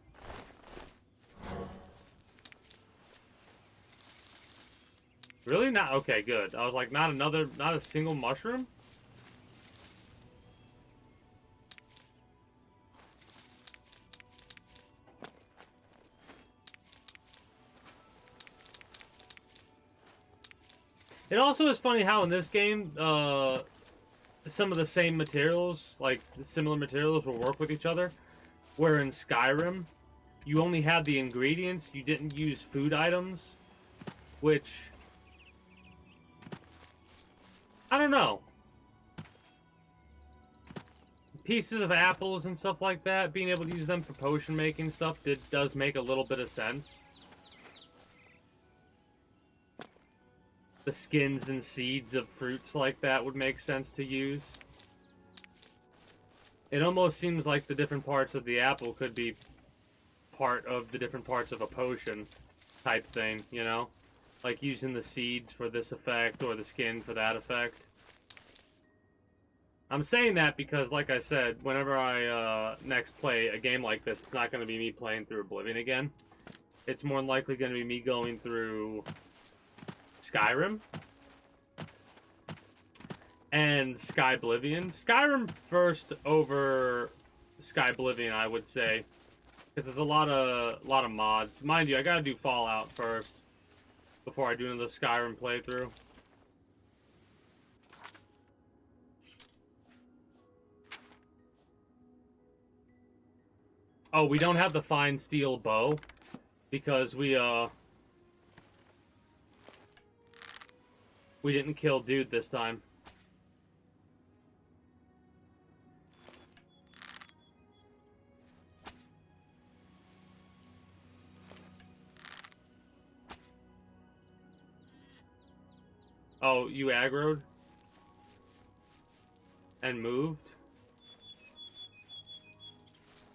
[SPEAKER 1] Really? Not okay, good. I was like, not a single mushroom? It also is funny how in this game, some of the same materials, like similar materials, will work with each other. Where in Skyrim, you only had the ingredients, you didn't use food items, which, I don't know. Pieces of apples and stuff like that, being able to use them for potion making stuff does make a little bit of sense. The skins and seeds of fruits like that would make sense to use. It almost seems like the different parts of the apple could be part of the different parts of a potion type thing, you know? Like using the seeds for this effect or the skin for that effect. I'm saying that because, like I said, whenever I next play a game like this, it's not going to be me playing through Oblivion again. It's more than likely going to be me going through Skyrim and Skyblivion. Skyrim first over Skyblivion, I would say, because there's a lot of mods. Mind you, I gotta do Fallout first before I do another Skyrim playthrough. Oh, we don't have the fine steel bow because we didn't kill dude this time. Oh, you aggroed? And moved?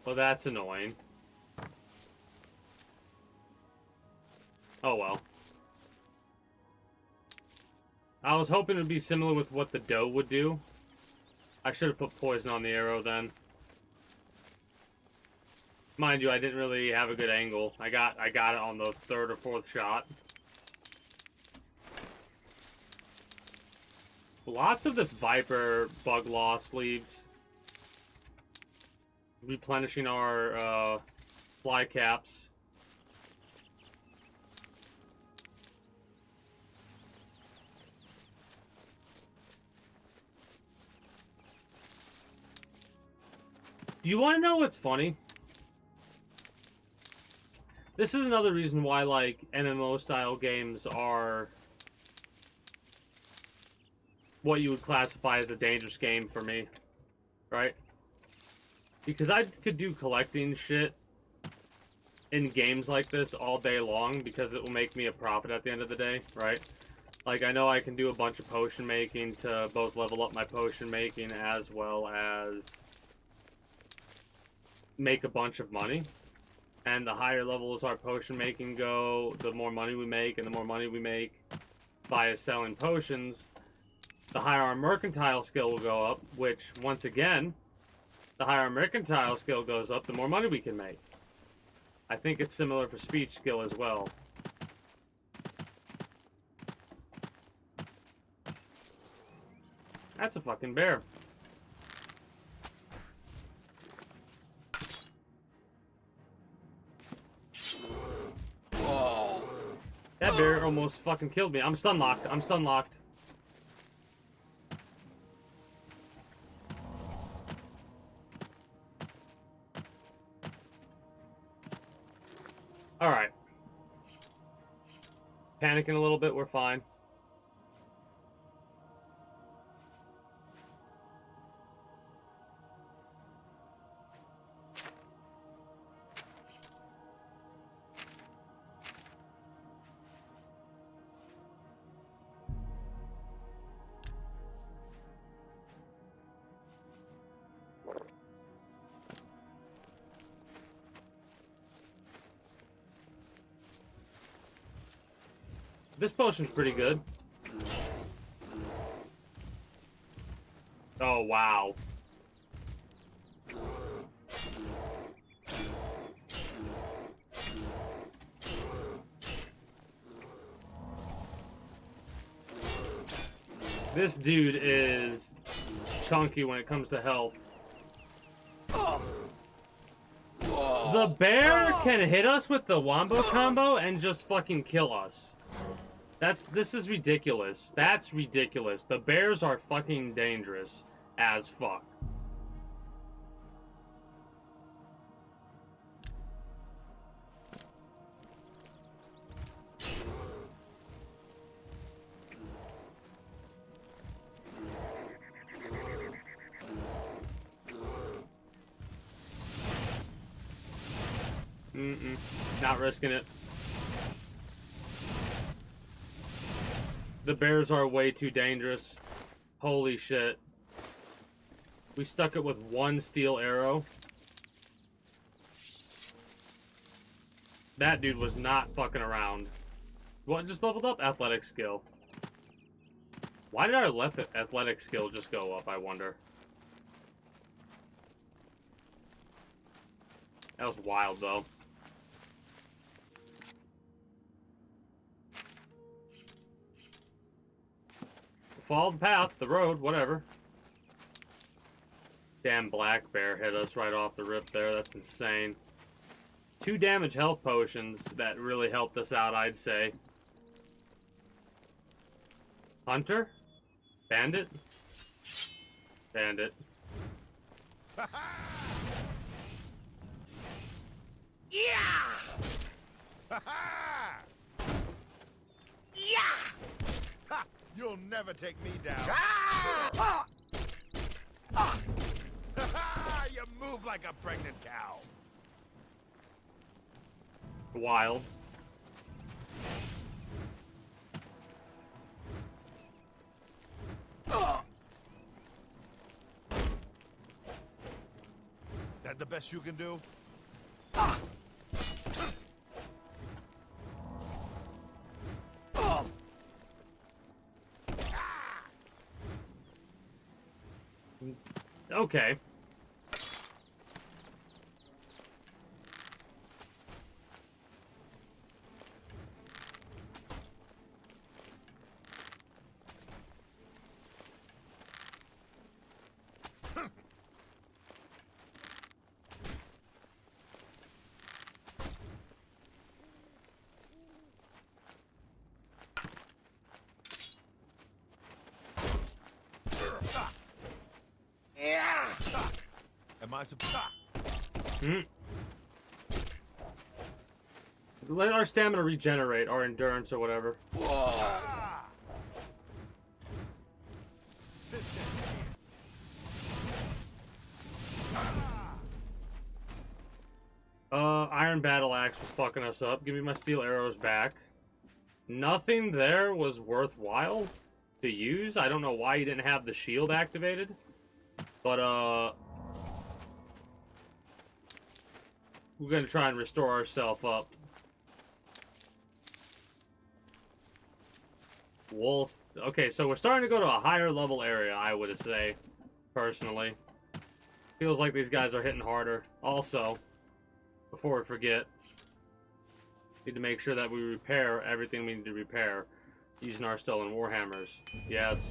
[SPEAKER 1] Well, that's annoying. Oh well. I was hoping it would be similar with what the doe would do. I should have put poison on the arrow then. Mind you, I didn't really have a good angle. I got it on the third or fourth shot. Lots of this Viper bug loss leaves. Replenishing our fly caps. Do you want to know what's funny? This is another reason why, like, MMO-style games are what you would classify as a dangerous game for me, right? Because I could do collecting shit in games like this all day long because it will make me a profit at the end of the day, right? Like, I know I can do a bunch of potion making to both level up my potion making as well as make a bunch of money. And the higher levels our potion making go, the more money we make, and the more money we make by selling potions, the higher our mercantile skill will go up, which, once again, the higher our mercantile skill goes up, the more money we can make. I think it's similar for speech skill as well. That's a fucking bear.
[SPEAKER 2] Whoa.
[SPEAKER 1] That bear almost fucking killed me. I'm stun locked. I'm stun locked. Alright. Panicking a little bit, we're fine. This potion's pretty good. Oh, wow. This dude is chunky when it comes to health. The bear can hit us with the wombo combo and just fucking kill us. This is ridiculous. That's ridiculous. The bears are fucking dangerous as fuck. Not risking it. The bears are way too dangerous. Holy shit. We stuck it with one steel arrow. That dude was not fucking around. What, just leveled up? Athletic skill. Why did our athletic skill just go up, I wonder? That was wild, though. Follow the path, the road, whatever. Damn black bear hit us right off the rip there. That's insane. 2 damage health potions that really helped us out, I'd say. Hunter? Bandit? Bandit.
[SPEAKER 2] Yeah! Yeah! Ha! You'll never take me down. You move like a pregnant cow.
[SPEAKER 1] Wild.
[SPEAKER 2] That the best you can do?
[SPEAKER 1] Okay.
[SPEAKER 2] Am I supposed?
[SPEAKER 1] Let our stamina regenerate, our endurance or whatever. Iron battle axe was fucking us up. Give me my steel arrows back. Nothing there was worthwhile to use. I don't know why you didn't have the shield activated. But, we're gonna try and restore ourselves up. Wolf. Okay, so we're starting to go to a higher level area, I would say, personally. Feels like these guys are hitting harder. Also, before we forget, need to make sure that we repair everything we need to repair using our stolen warhammers. Yes.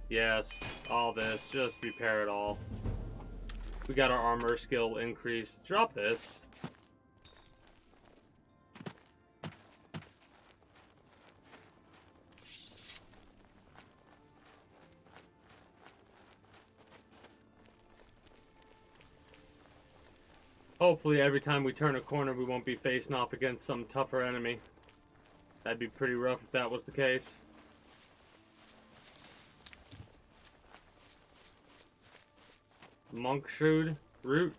[SPEAKER 1] Yes. All this. Just repair it all. We got our armor skill increased. Drop this. Hopefully every time we turn a corner we won't be facing off against some tougher enemy. That'd be pretty rough if that was the case. Monk Shroud root.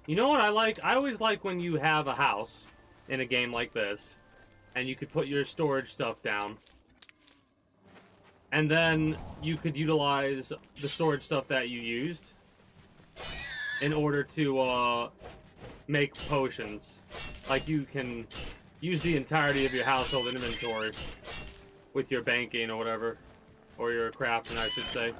[SPEAKER 1] You know what I like? I always like when you have a house in a game like this and you could put your storage stuff down. And then you could utilize the storage stuff that you used in order to make potions. Like, you can use the entirety of your household inventory with your banking or whatever. Or your crafting, I should say.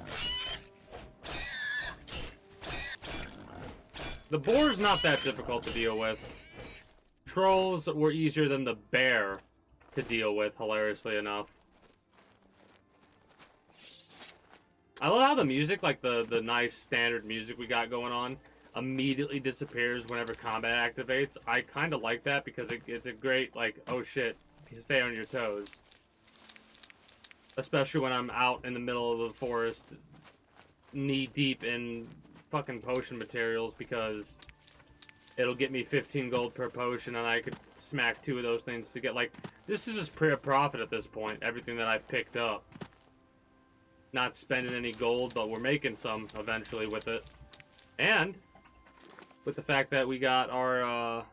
[SPEAKER 1] The boar's not that difficult to deal with. Trolls were easier than the bear to deal with, hilariously enough. I love how the music, like the nice standard music we got going on, immediately disappears whenever combat activates. I kind of like that because it's a great, like, oh shit, you stay on your toes. Especially when I'm out in the middle of the forest, knee deep in fucking potion materials, because it'll get me 15 gold per potion and I could smack 2 of those things to get, like, this is just pure profit at this point, everything that I've picked up. Not spending any gold, but we're making some eventually with it. And with the fact that we got our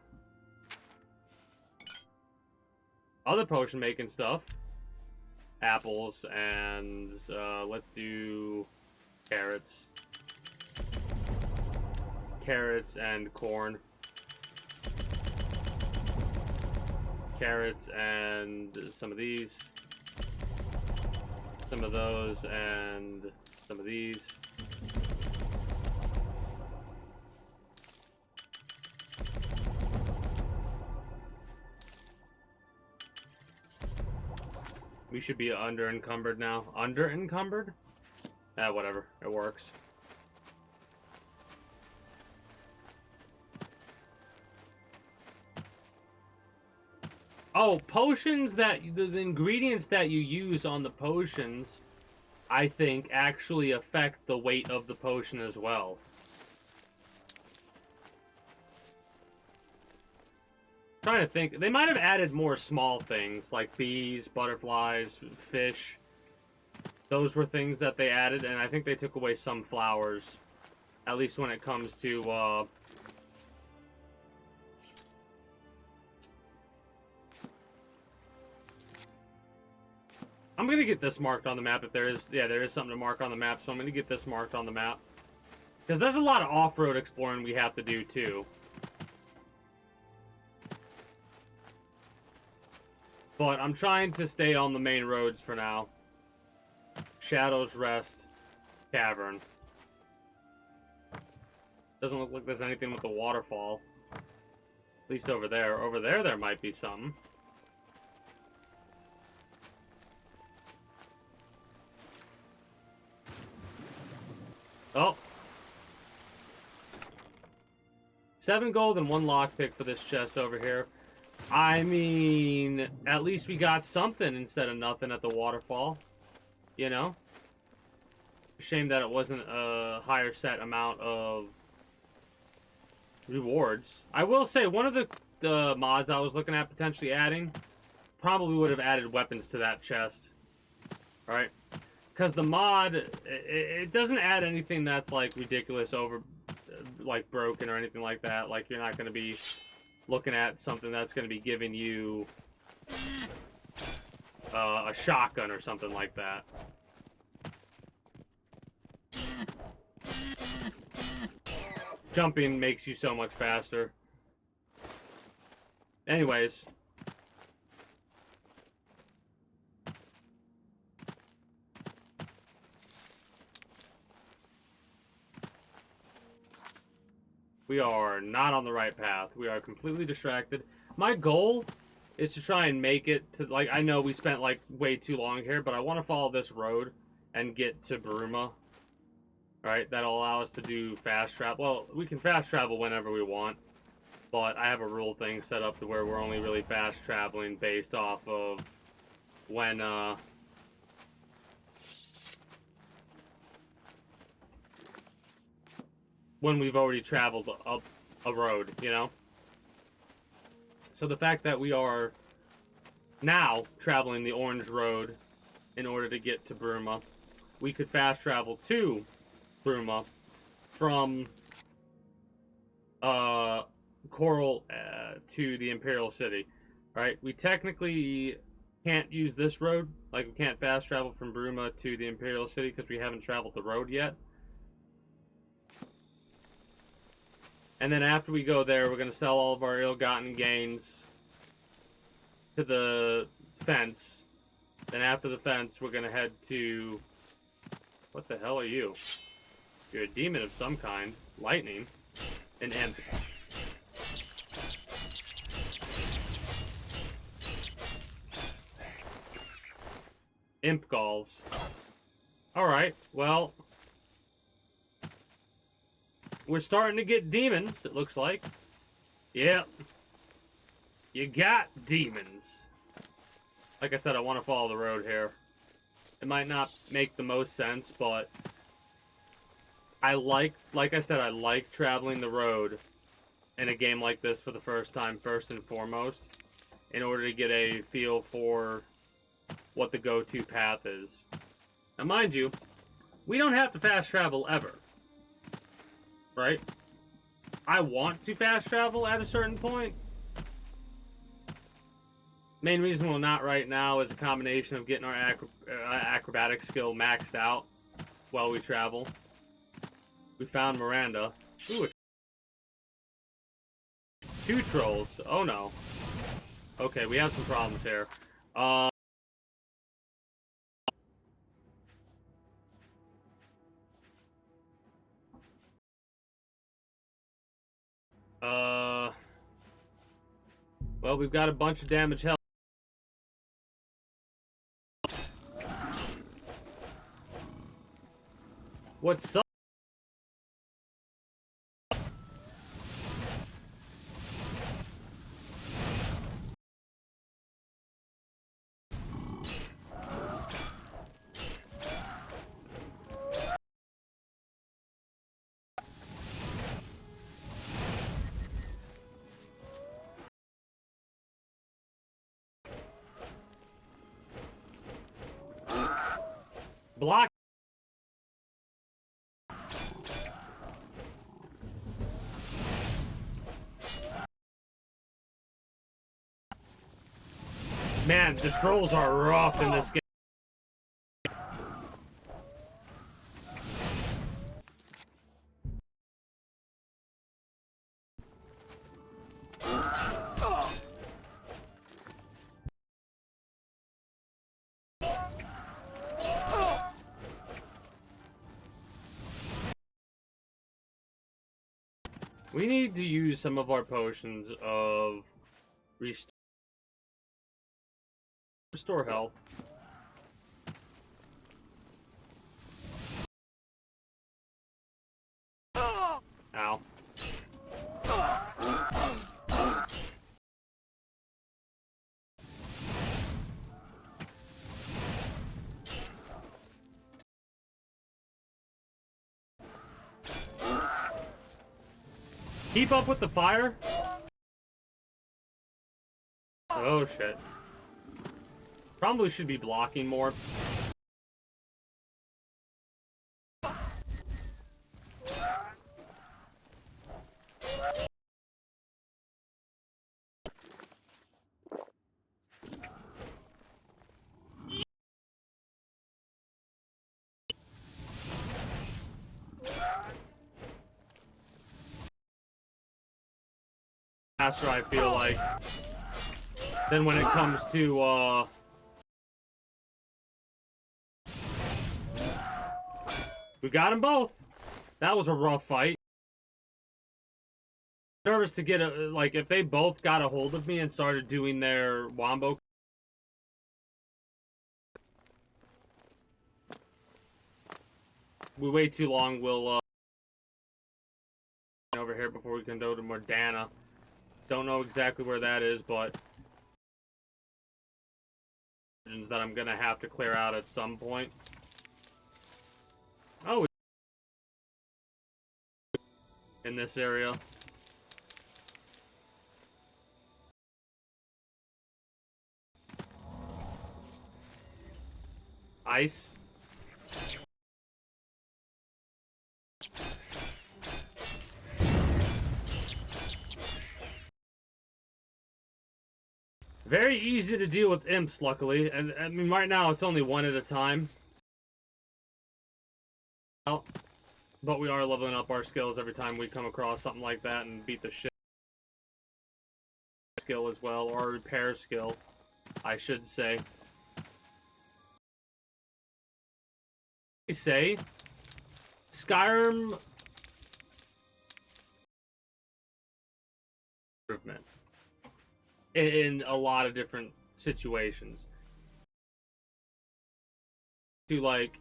[SPEAKER 1] other potion making stuff, apples, and let's do carrots. Carrots and corn. Carrots and some of these. Some of those and some of these. We should be under encumbered now. Under encumbered? Whatever. It works. Oh, potions that... The ingredients that you use on the potions, I think, actually affect the weight of the potion as well. Trying to think. They might have added more small things, like bees, butterflies, fish. Those were things that they added, and I think they took away some flowers. At least when it comes to, I'm gonna get this marked on the map if there is... Yeah, there is something to mark on the map, so I'm gonna get this marked on the map. Because there's a lot of off-road exploring we have to do, too. But I'm trying to stay on the main roads for now. Shadow's Rest Cavern. Doesn't look like there's anything with the waterfall. At least over there. Over there, there might be something. Oh. 7 gold and 1 lockpick for this chest over here. I mean, at least we got something instead of nothing at the waterfall. You know? Shame that it wasn't a higher set amount of rewards. I will say, one of the mods I was looking at potentially adding probably would have added weapons to that chest. Alright? Because the mod, it doesn't add anything that's, like, ridiculous over, like, broken or anything like that. Like, you're not going to be looking at something that's going to be giving you a shotgun or something like that. Jumping makes you so much faster. Anyways. We are not on the right path. We are completely distracted. My goal is to try and make it to, like, I know we spent, like, way too long here, but I want to follow this road and get to Bruma. Alright, that'll allow us to do fast travel. Well, we can fast travel whenever we want, but I have a rule thing set up to where we're only really fast traveling based off of when we've already traveled up a road, you know? So the fact that we are now traveling the orange road in order to get to Bruma, we could fast travel to Bruma from Coral to the Imperial City, right? We technically can't use this road, like we can't fast travel from Bruma to the Imperial City because we haven't traveled the road yet. And then after we go there, we're going to sell all of our ill-gotten gains to the fence. Then after the fence, we're going to head to... What the hell are you? You're a demon of some kind. Lightning. An imp. Imp galls. Alright, well... We're starting to get demons, it looks like. Yep. You got demons. Like I said, I want to follow the road here. It might not make the most sense, but... I like I said, I like traveling the road in a game like this for the first time, first and foremost. In order to get a feel for what the go-to path is. Now, mind you, we don't have to fast travel ever. Right? I want to fast travel at a certain point. Main reason we're not right now is a combination of getting our acrobatic skill maxed out while we travel. We found Miranda. Ooh, 2 trolls. Oh no. Okay, we have some problems here. Well, we've got a bunch of damage health. What's up? Block. Man, the trolls are rough in this game. We need to use some of our potions of restore health. Ow. Keep up with the fire? Oh shit. Probably should be blocking more. Faster, I feel like. Then when it comes to, we got them both. That was a rough fight. Nervous to get like, if they both got a hold of me and started doing their wombo. We wait too long, we'll, over here before we can go to Mordana. Don't know exactly where that is, but that I'm gonna have to clear out at some point. Oh, in this area. Ice. Very easy to deal with imps, luckily. And I mean, right now it's only one at a time. Well, But we are leveling up our skills every time we come across something like that and beat the shit skill as well, or repair skill, I should say. Say Skyrim improvement in a lot of different situations. To like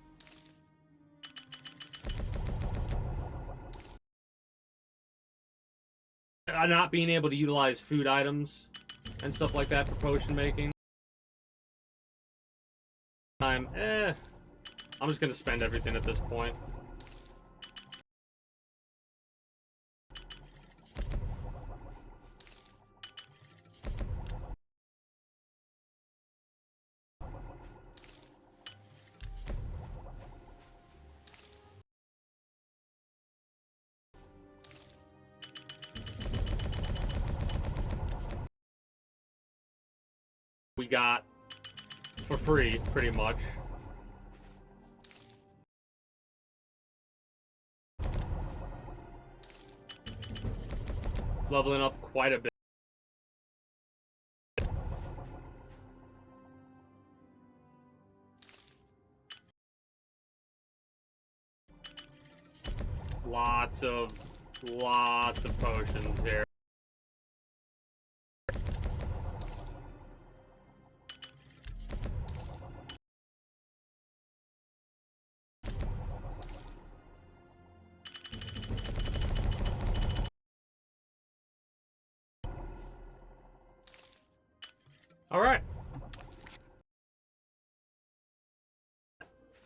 [SPEAKER 1] not being able to utilize food items and stuff like that for potion making. I'm just gonna spend everything at this point. We got for free, pretty much. Leveling up quite a bit. Lots of potions here. All right.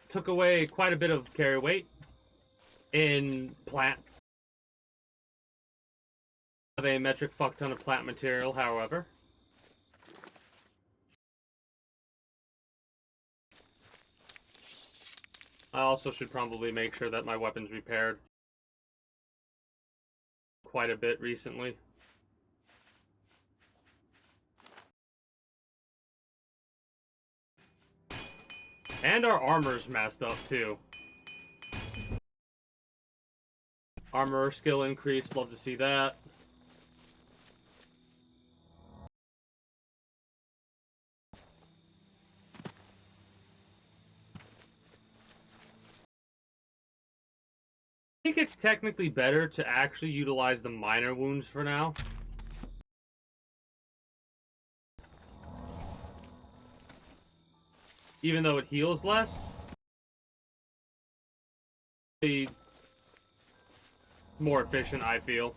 [SPEAKER 1] Took away quite a bit of carry weight in plant. Have a metric fuck ton of plant material, however. I also should probably make sure that my weapon's repaired quite a bit recently. And our armor's messed up, too. Armor skill increased. Love to see that. I think it's technically better to actually utilize the minor wounds for now. Even though it heals less. Be more efficient, I feel.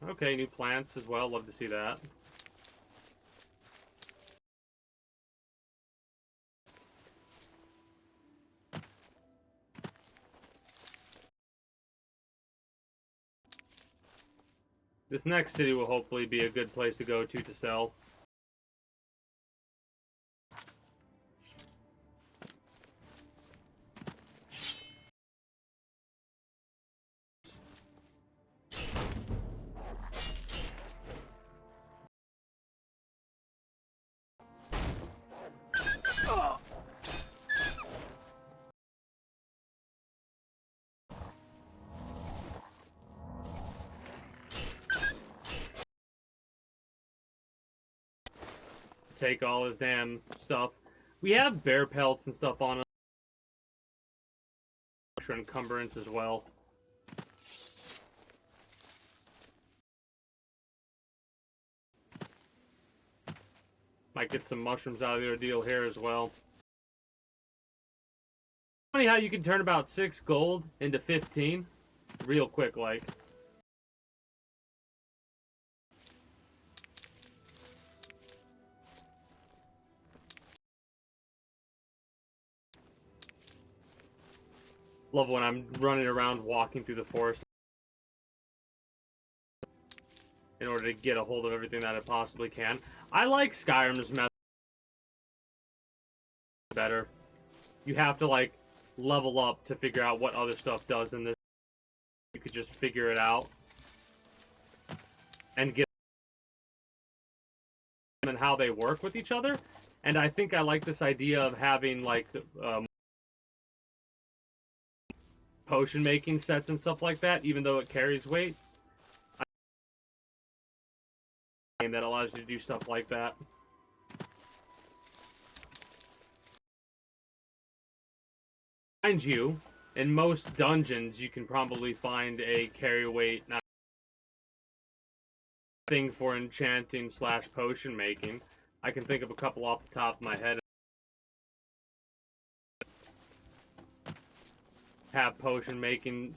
[SPEAKER 1] Okay, new plants as well. Love to see that. This next city will hopefully be a good place to go to sell. Take all his damn stuff. We have bear pelts and stuff on us. Encumbrance as well. Might get some mushrooms out of the ordeal here as well. Funny how you can turn about 6 gold into 15 real quick, like. Love when I'm running around walking through the forest in order to get a hold of everything that I possibly can. I like Skyrim's method better. You have to like level up to figure out what other stuff does in this. You could just figure it out and get them and how they work with each other. And I think I like this idea of having like potion making sets and stuff like that, even though it carries weight. Game that allows you to do stuff like that. Mind you, in most dungeons, you can probably find a carry weight thing for enchanting / potion making. I can think of a couple off the top of my head. Have potion making,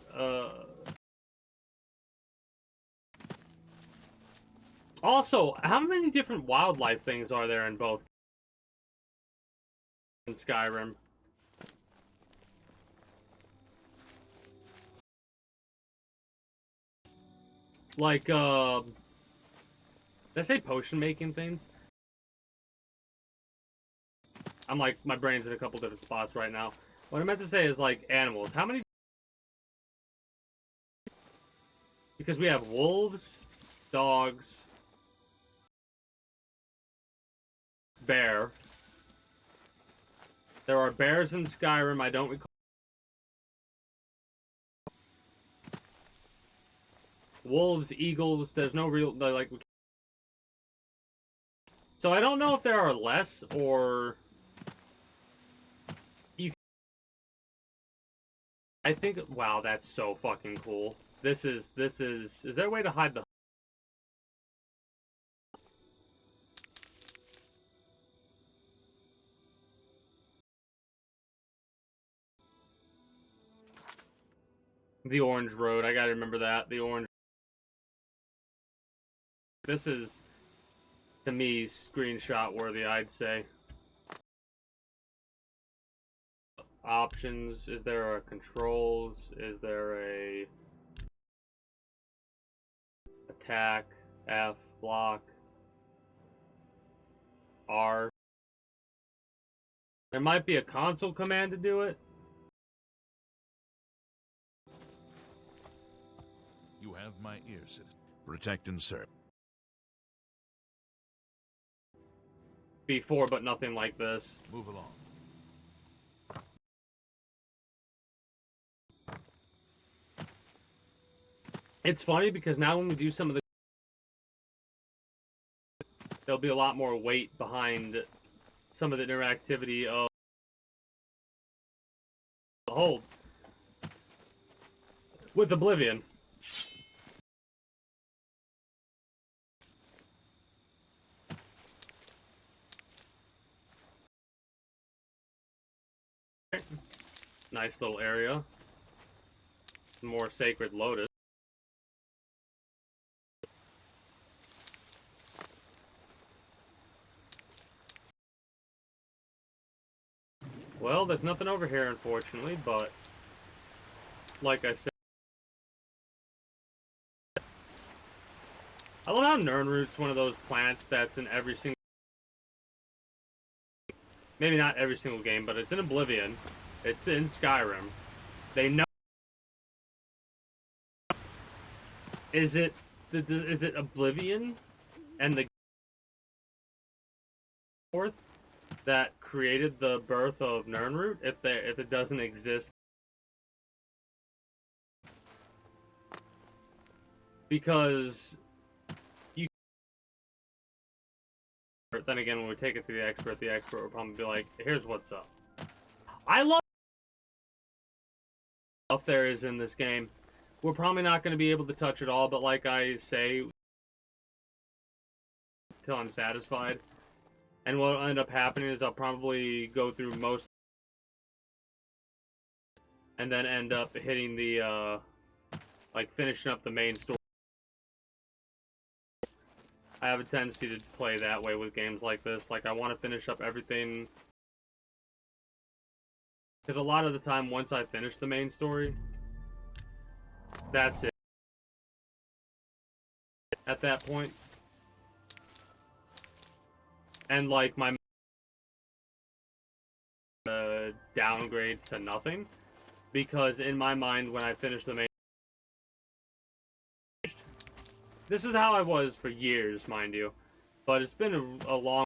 [SPEAKER 1] Also, how many different wildlife things are there in both in Skyrim? Like, did I say potion making things? I'm like, my brain's in a couple different spots right now. What I meant to say is, like, animals. How many? Because we have wolves, dogs, bear. There are bears in Skyrim, I don't recall. Wolves, eagles, there's no real, like... So I don't know if there are less, or... I think, wow, that's so fucking cool. Is there a way to hide the orange road? I gotta remember that, the orange. This is, to me, screenshot worthy, I'd say. Options, is there a controls, is there a attack, F, block, R. There might be a console command to do it.
[SPEAKER 3] You have my ear, citizen. Protect and serve.
[SPEAKER 1] Before, but nothing like this.
[SPEAKER 3] Move along.
[SPEAKER 1] It's funny because now when we do some of the... There'll be a lot more weight behind some of the interactivity of... Hold. With Oblivion. Nice little area. More Sacred Lotus. Well, there's nothing over here, unfortunately, but like I said, I love how Nirnroot's one of those plants that's in every single, maybe not every single game, but it's in Oblivion, it's in Skyrim. They know. Is it Oblivion and the fourth that created the birth of Nirnroot? If it doesn't exist, because you. Then again, when we take it to the expert will probably be like, "Here's what's up." I love stuff there is in this game. We're probably not going to be able to touch it all, but like I say, till I'm satisfied. And what'll end up happening is I'll probably go through most, and then end up hitting the, like finishing up the main story. I have a tendency to play that way with games like this. Like, I want to finish up everything. Because a lot of the time, once I finish the main story, that's it. At that point. And, like, my downgrades to nothing. Because in my mind, when I finish the main... This is how I was for years, mind you. But it's been a long...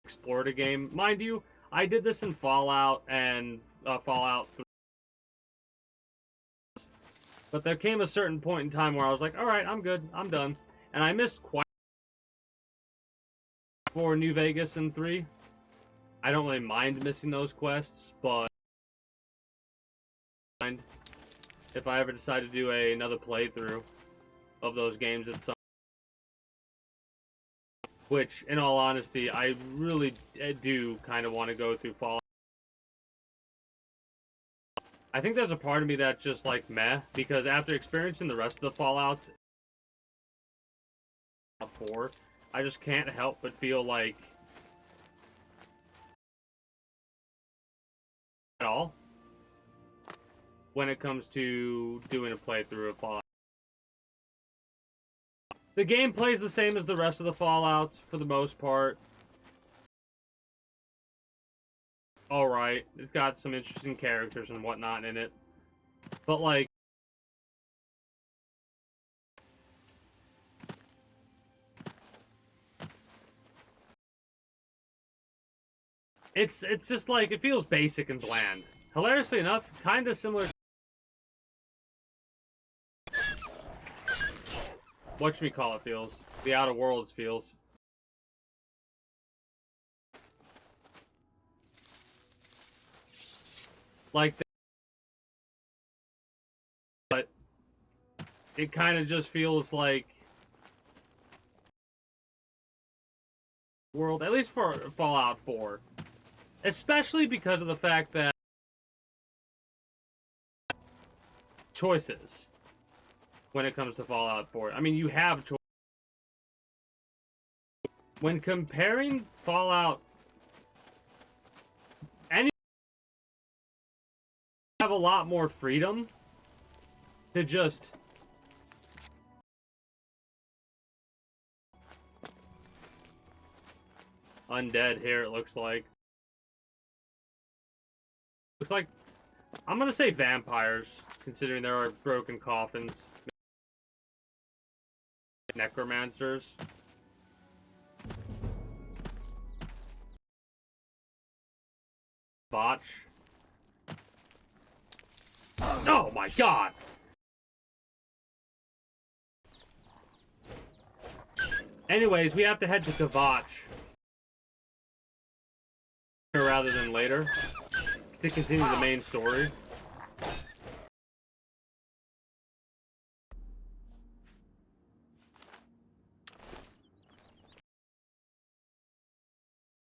[SPEAKER 1] explore the game. Mind you, I did this in Fallout and Fallout 3. But there came a certain point in time where I was like, alright, I'm good, I'm done. And I missed quite for New Vegas and 3. I don't really mind missing those quests, but if I ever decide to do another playthrough of those games at some, which, in all honesty, I really do kind of want to go through Fallout. I think there's a part of me that's just like meh, because after experiencing the rest of the Fallouts 4, I just can't help but feel like at all when it comes to doing a playthrough of Fallout. The game plays the same as the rest of the Fallouts for the most part. Alright, it's got some interesting characters and whatnot in it. But like, it's just like, it feels basic and bland. Hilariously enough, kind of similar to whatchamacallit feels. The Outer Worlds feels. Like that. But it kind of just feels like world, at least for Fallout 4. Especially because of the fact that choices when it comes to Fallout 4. I mean, you have choices. When comparing Fallout, any have a lot more freedom to just undead here, it looks like. Looks like, I'm gonna say vampires, considering there are broken coffins. Necromancers. Botch. Oh my god! Anyways, we have to head to Kvatch rather than later to continue the main story.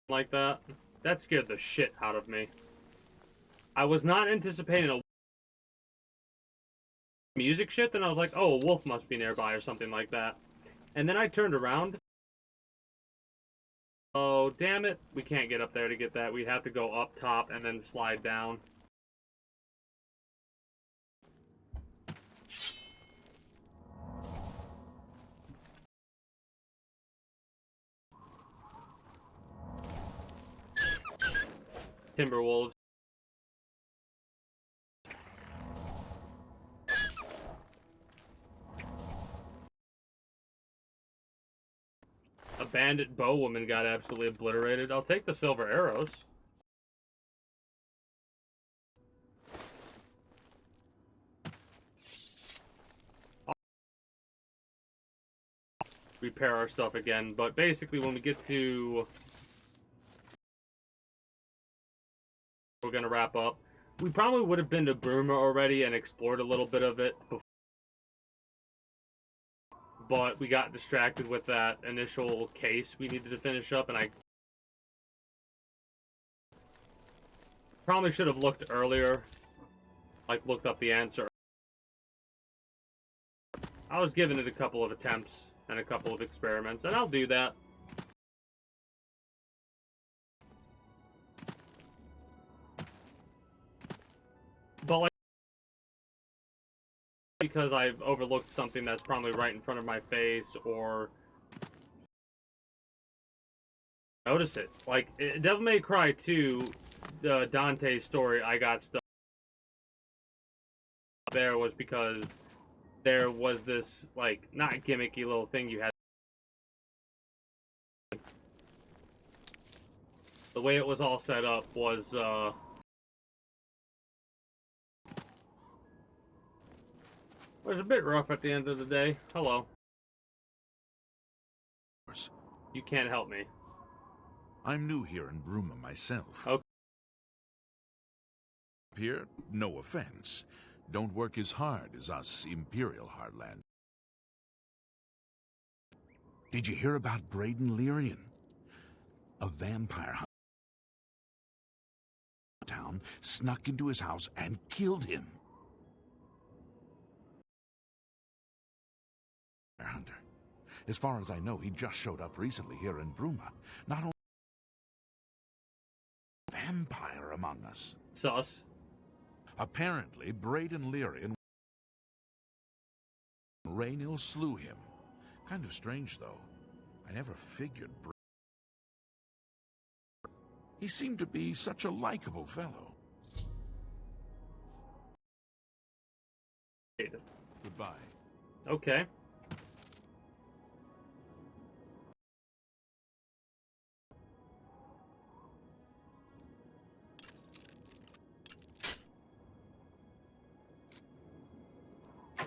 [SPEAKER 1] Like that. That scared the shit out of me. I was not anticipating a music shit, then I was like, oh, a wolf must be nearby or something like that. And then I turned around. Oh, damn it. We can't get up there to get that. We'd have to go up top and then slide down. Timberwolves. A bandit bowwoman got absolutely obliterated. I'll take the silver arrows. Repair our stuff again, but basically when we get to... We're gonna wrap up. We probably would have been to Bruma already and explored a little bit of it before, but we got distracted with that initial case we needed to finish up, and I probably should have looked earlier, like looked up the answer. I was giving it a couple of attempts and a couple of experiments, and I'll do that. But like, because I've overlooked something that's probably right in front of my face, or notice it. Like, Devil May Cry 2, the Dante story, I got stuck there was because there was this, like, not gimmicky little thing you had. the way it was all set up was a bit rough at the end of the day. Hello. You can't help me.
[SPEAKER 3] I'm new here in Bruma myself.
[SPEAKER 1] Okay.
[SPEAKER 3] Here, no offense, don't work as hard as us Imperial Heartland. Did you hear about Braden Lyrian? A vampire town snuck into his house and killed him. Hunter. As far as I know, he just showed up recently here in Bruma. Not only a vampire among us.
[SPEAKER 1] Sus.
[SPEAKER 3] Apparently, Braden Lyrian Raynil slew him. Kind of strange, though. I never figured he seemed to be such a likable fellow. Goodbye.
[SPEAKER 1] Okay.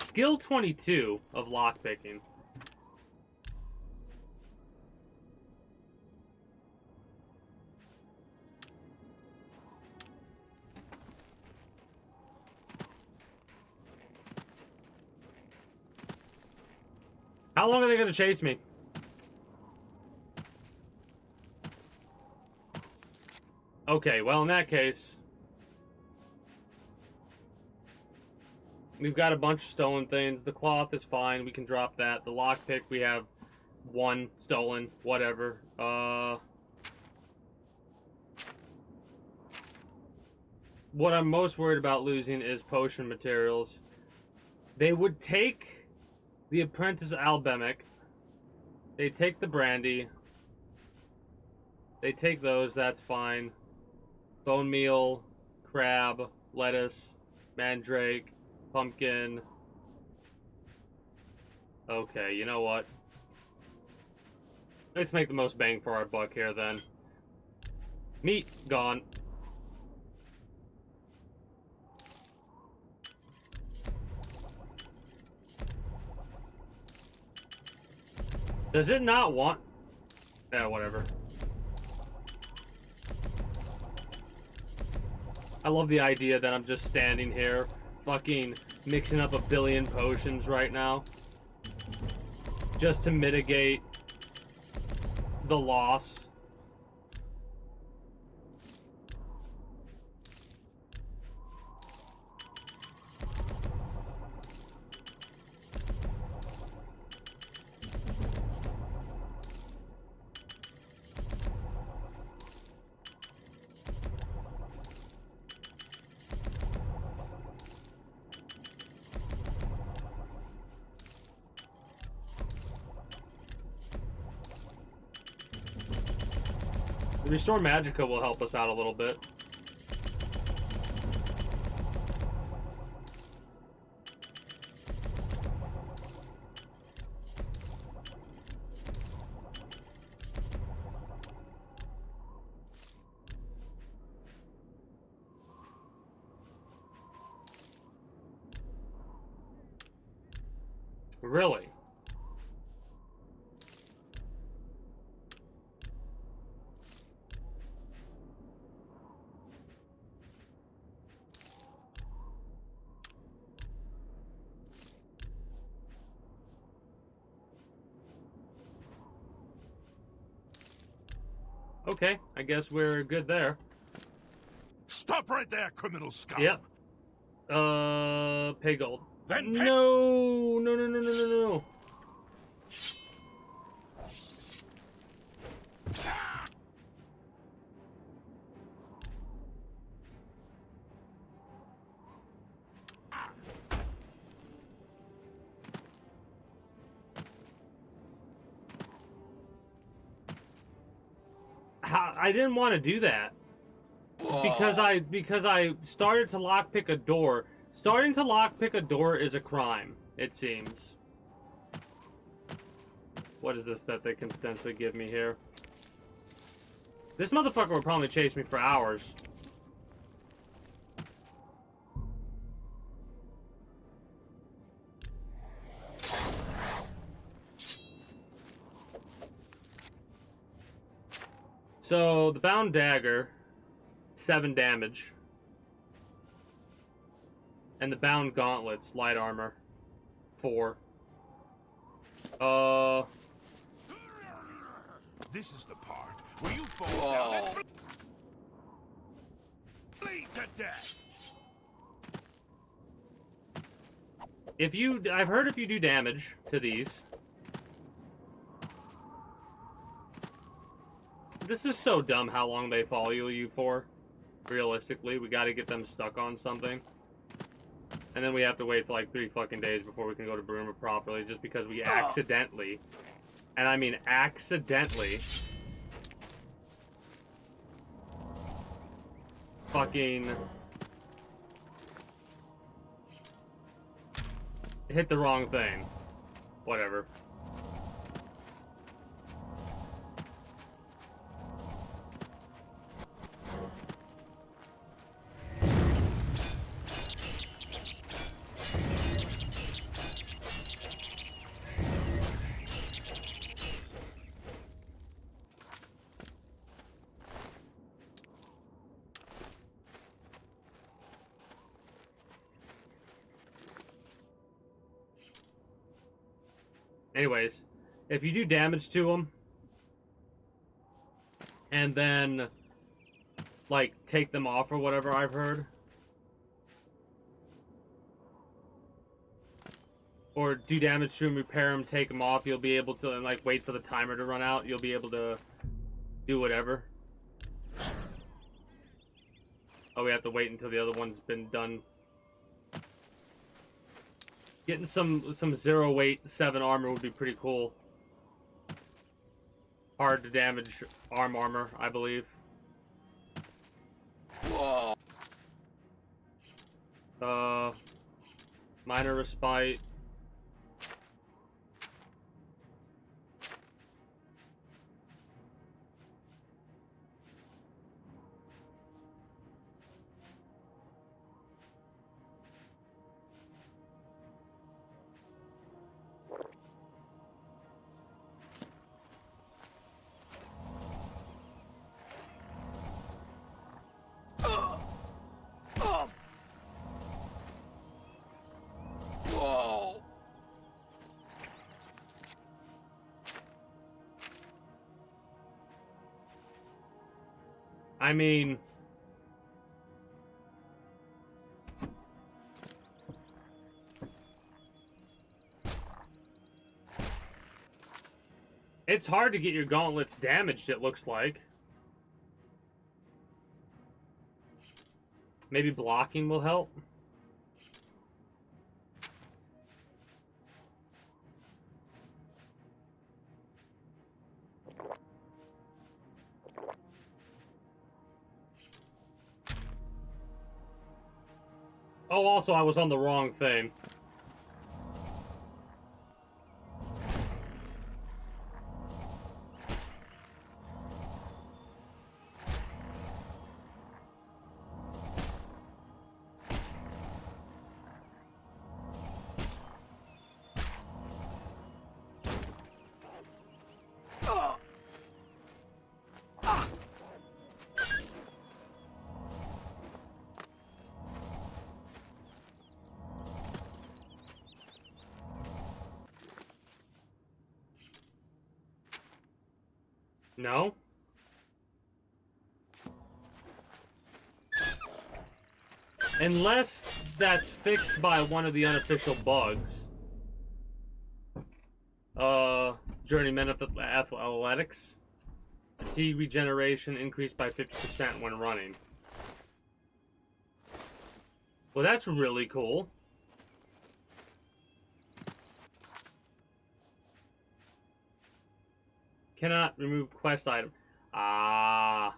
[SPEAKER 1] Skill 22 of lockpicking. How long are they going to chase me? Okay, well, in that case, we've got a bunch of stolen things. The cloth is fine. We can drop that. The lockpick, we have one stolen. Whatever. What I'm most worried about losing is potion materials. They would take the Apprentice Albemic. They take the brandy. They take those, that's fine. Bone meal, crab, lettuce, mandrake, pumpkin. Okay, you know what? Let's make the most bang for our buck here then. Meat, gone. Does it not want... Yeah, whatever. I love the idea that I'm just standing here, fucking mixing up a billion potions right now. Just to mitigate the loss. The Restore Magica will help us out a little bit. Really? Okay, I guess we're good there.
[SPEAKER 3] Stop right there, criminal scum!
[SPEAKER 1] Yep. Pay gold.
[SPEAKER 3] Then pay...
[SPEAKER 1] No, no, no, no, no, no, no. I didn't want to do that. Because I started to lockpick a door. Starting to lockpick a door is a crime, it seems. What is this that they can potentially give me here? This motherfucker will probably chase me for hours. So, the bound dagger, 7 damage. And the bound gauntlets, light armor, 4.
[SPEAKER 3] This is the part where you fall down and bleed to death.
[SPEAKER 1] I've heard if you do damage to these. This is so dumb how long they follow you for. Realistically, we gotta get them stuck on something. And then we have to wait for like 3 fucking days before we can go to Bruma properly, just because we accidentally, and I mean accidentally, fucking hit the wrong thing. Whatever. Anyways, if you do damage to them, and then, like, take them off or whatever I've heard, or do damage to them, repair them, take them off, you'll be able to, and, like, wait for the timer to run out, you'll be able to do whatever. Oh, we have to wait until the other one's been done. Getting some 0 weight 7 armor would be pretty cool. Hard to damage armor, I believe.
[SPEAKER 7] Whoa.
[SPEAKER 1] Minor respite.
[SPEAKER 7] Whoa.
[SPEAKER 1] I mean, it's hard to get your gauntlets damaged, it looks like. Maybe blocking will help. Oh, also, I was on the wrong thing. No? Unless that's fixed by one of the unofficial bugs. Journeyman of Athletics. Fatigue regeneration increased by 50% when running. Well, that's really cool. Cannot remove quest item. Ah.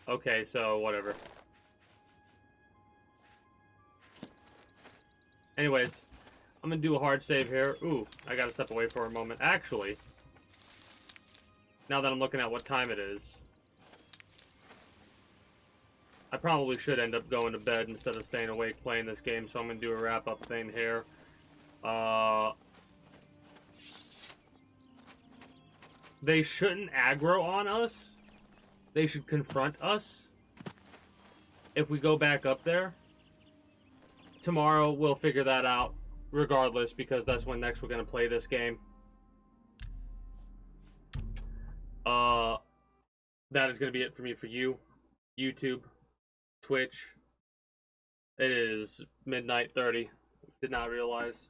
[SPEAKER 1] Okay, so whatever. Anyways, I'm gonna do a hard save here. Ooh, I gotta step away for a moment. Actually, Now that I'm looking at what time it is. I probably should end up going to bed instead of staying awake playing this game, so I'm going to do a wrap-up thing here. They shouldn't aggro on us. They should confront us. If we go back up there. Tomorrow, we'll figure that out, regardless, because that's when next we're going to play this game. That is going to be it for me for you. YouTube. Twitch. It is midnight 30. Did not realize.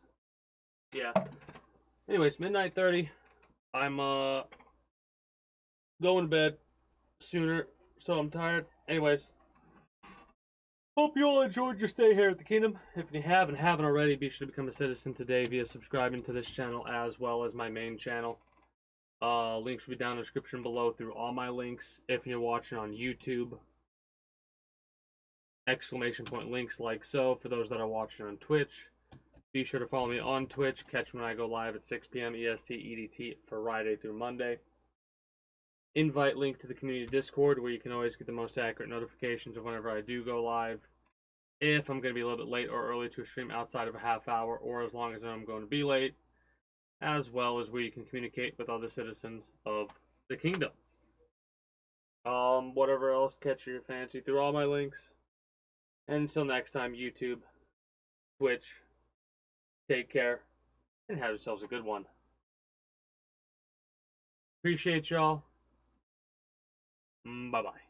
[SPEAKER 1] Yeah. Anyways, midnight 30. I'm going to bed sooner, so I'm tired. Anyways, hope you all enjoyed your stay here at the Kingdom. If you haven't already, be sure to become a citizen today via subscribing to this channel as well as my main channel. Links will be down in the description below through all my links. If you're watching on YouTube, exclamation point links like so. For those that are watching on Twitch, be sure to follow me on Twitch. Catch me when I go live at 6 p.m. EST EDT for Friday through Monday. Invite link to the community Discord, where you can always get the most accurate notifications of whenever I do go live. If I'm going to be a little bit late or early to a stream outside of a half hour, or as long as I'm going to be late, as well as where you can communicate with other citizens of the Kingdom. Whatever else catch your fancy through all my links. And until next time, YouTube, Twitch, take care, and have yourselves a good one. Appreciate y'all. Bye-bye.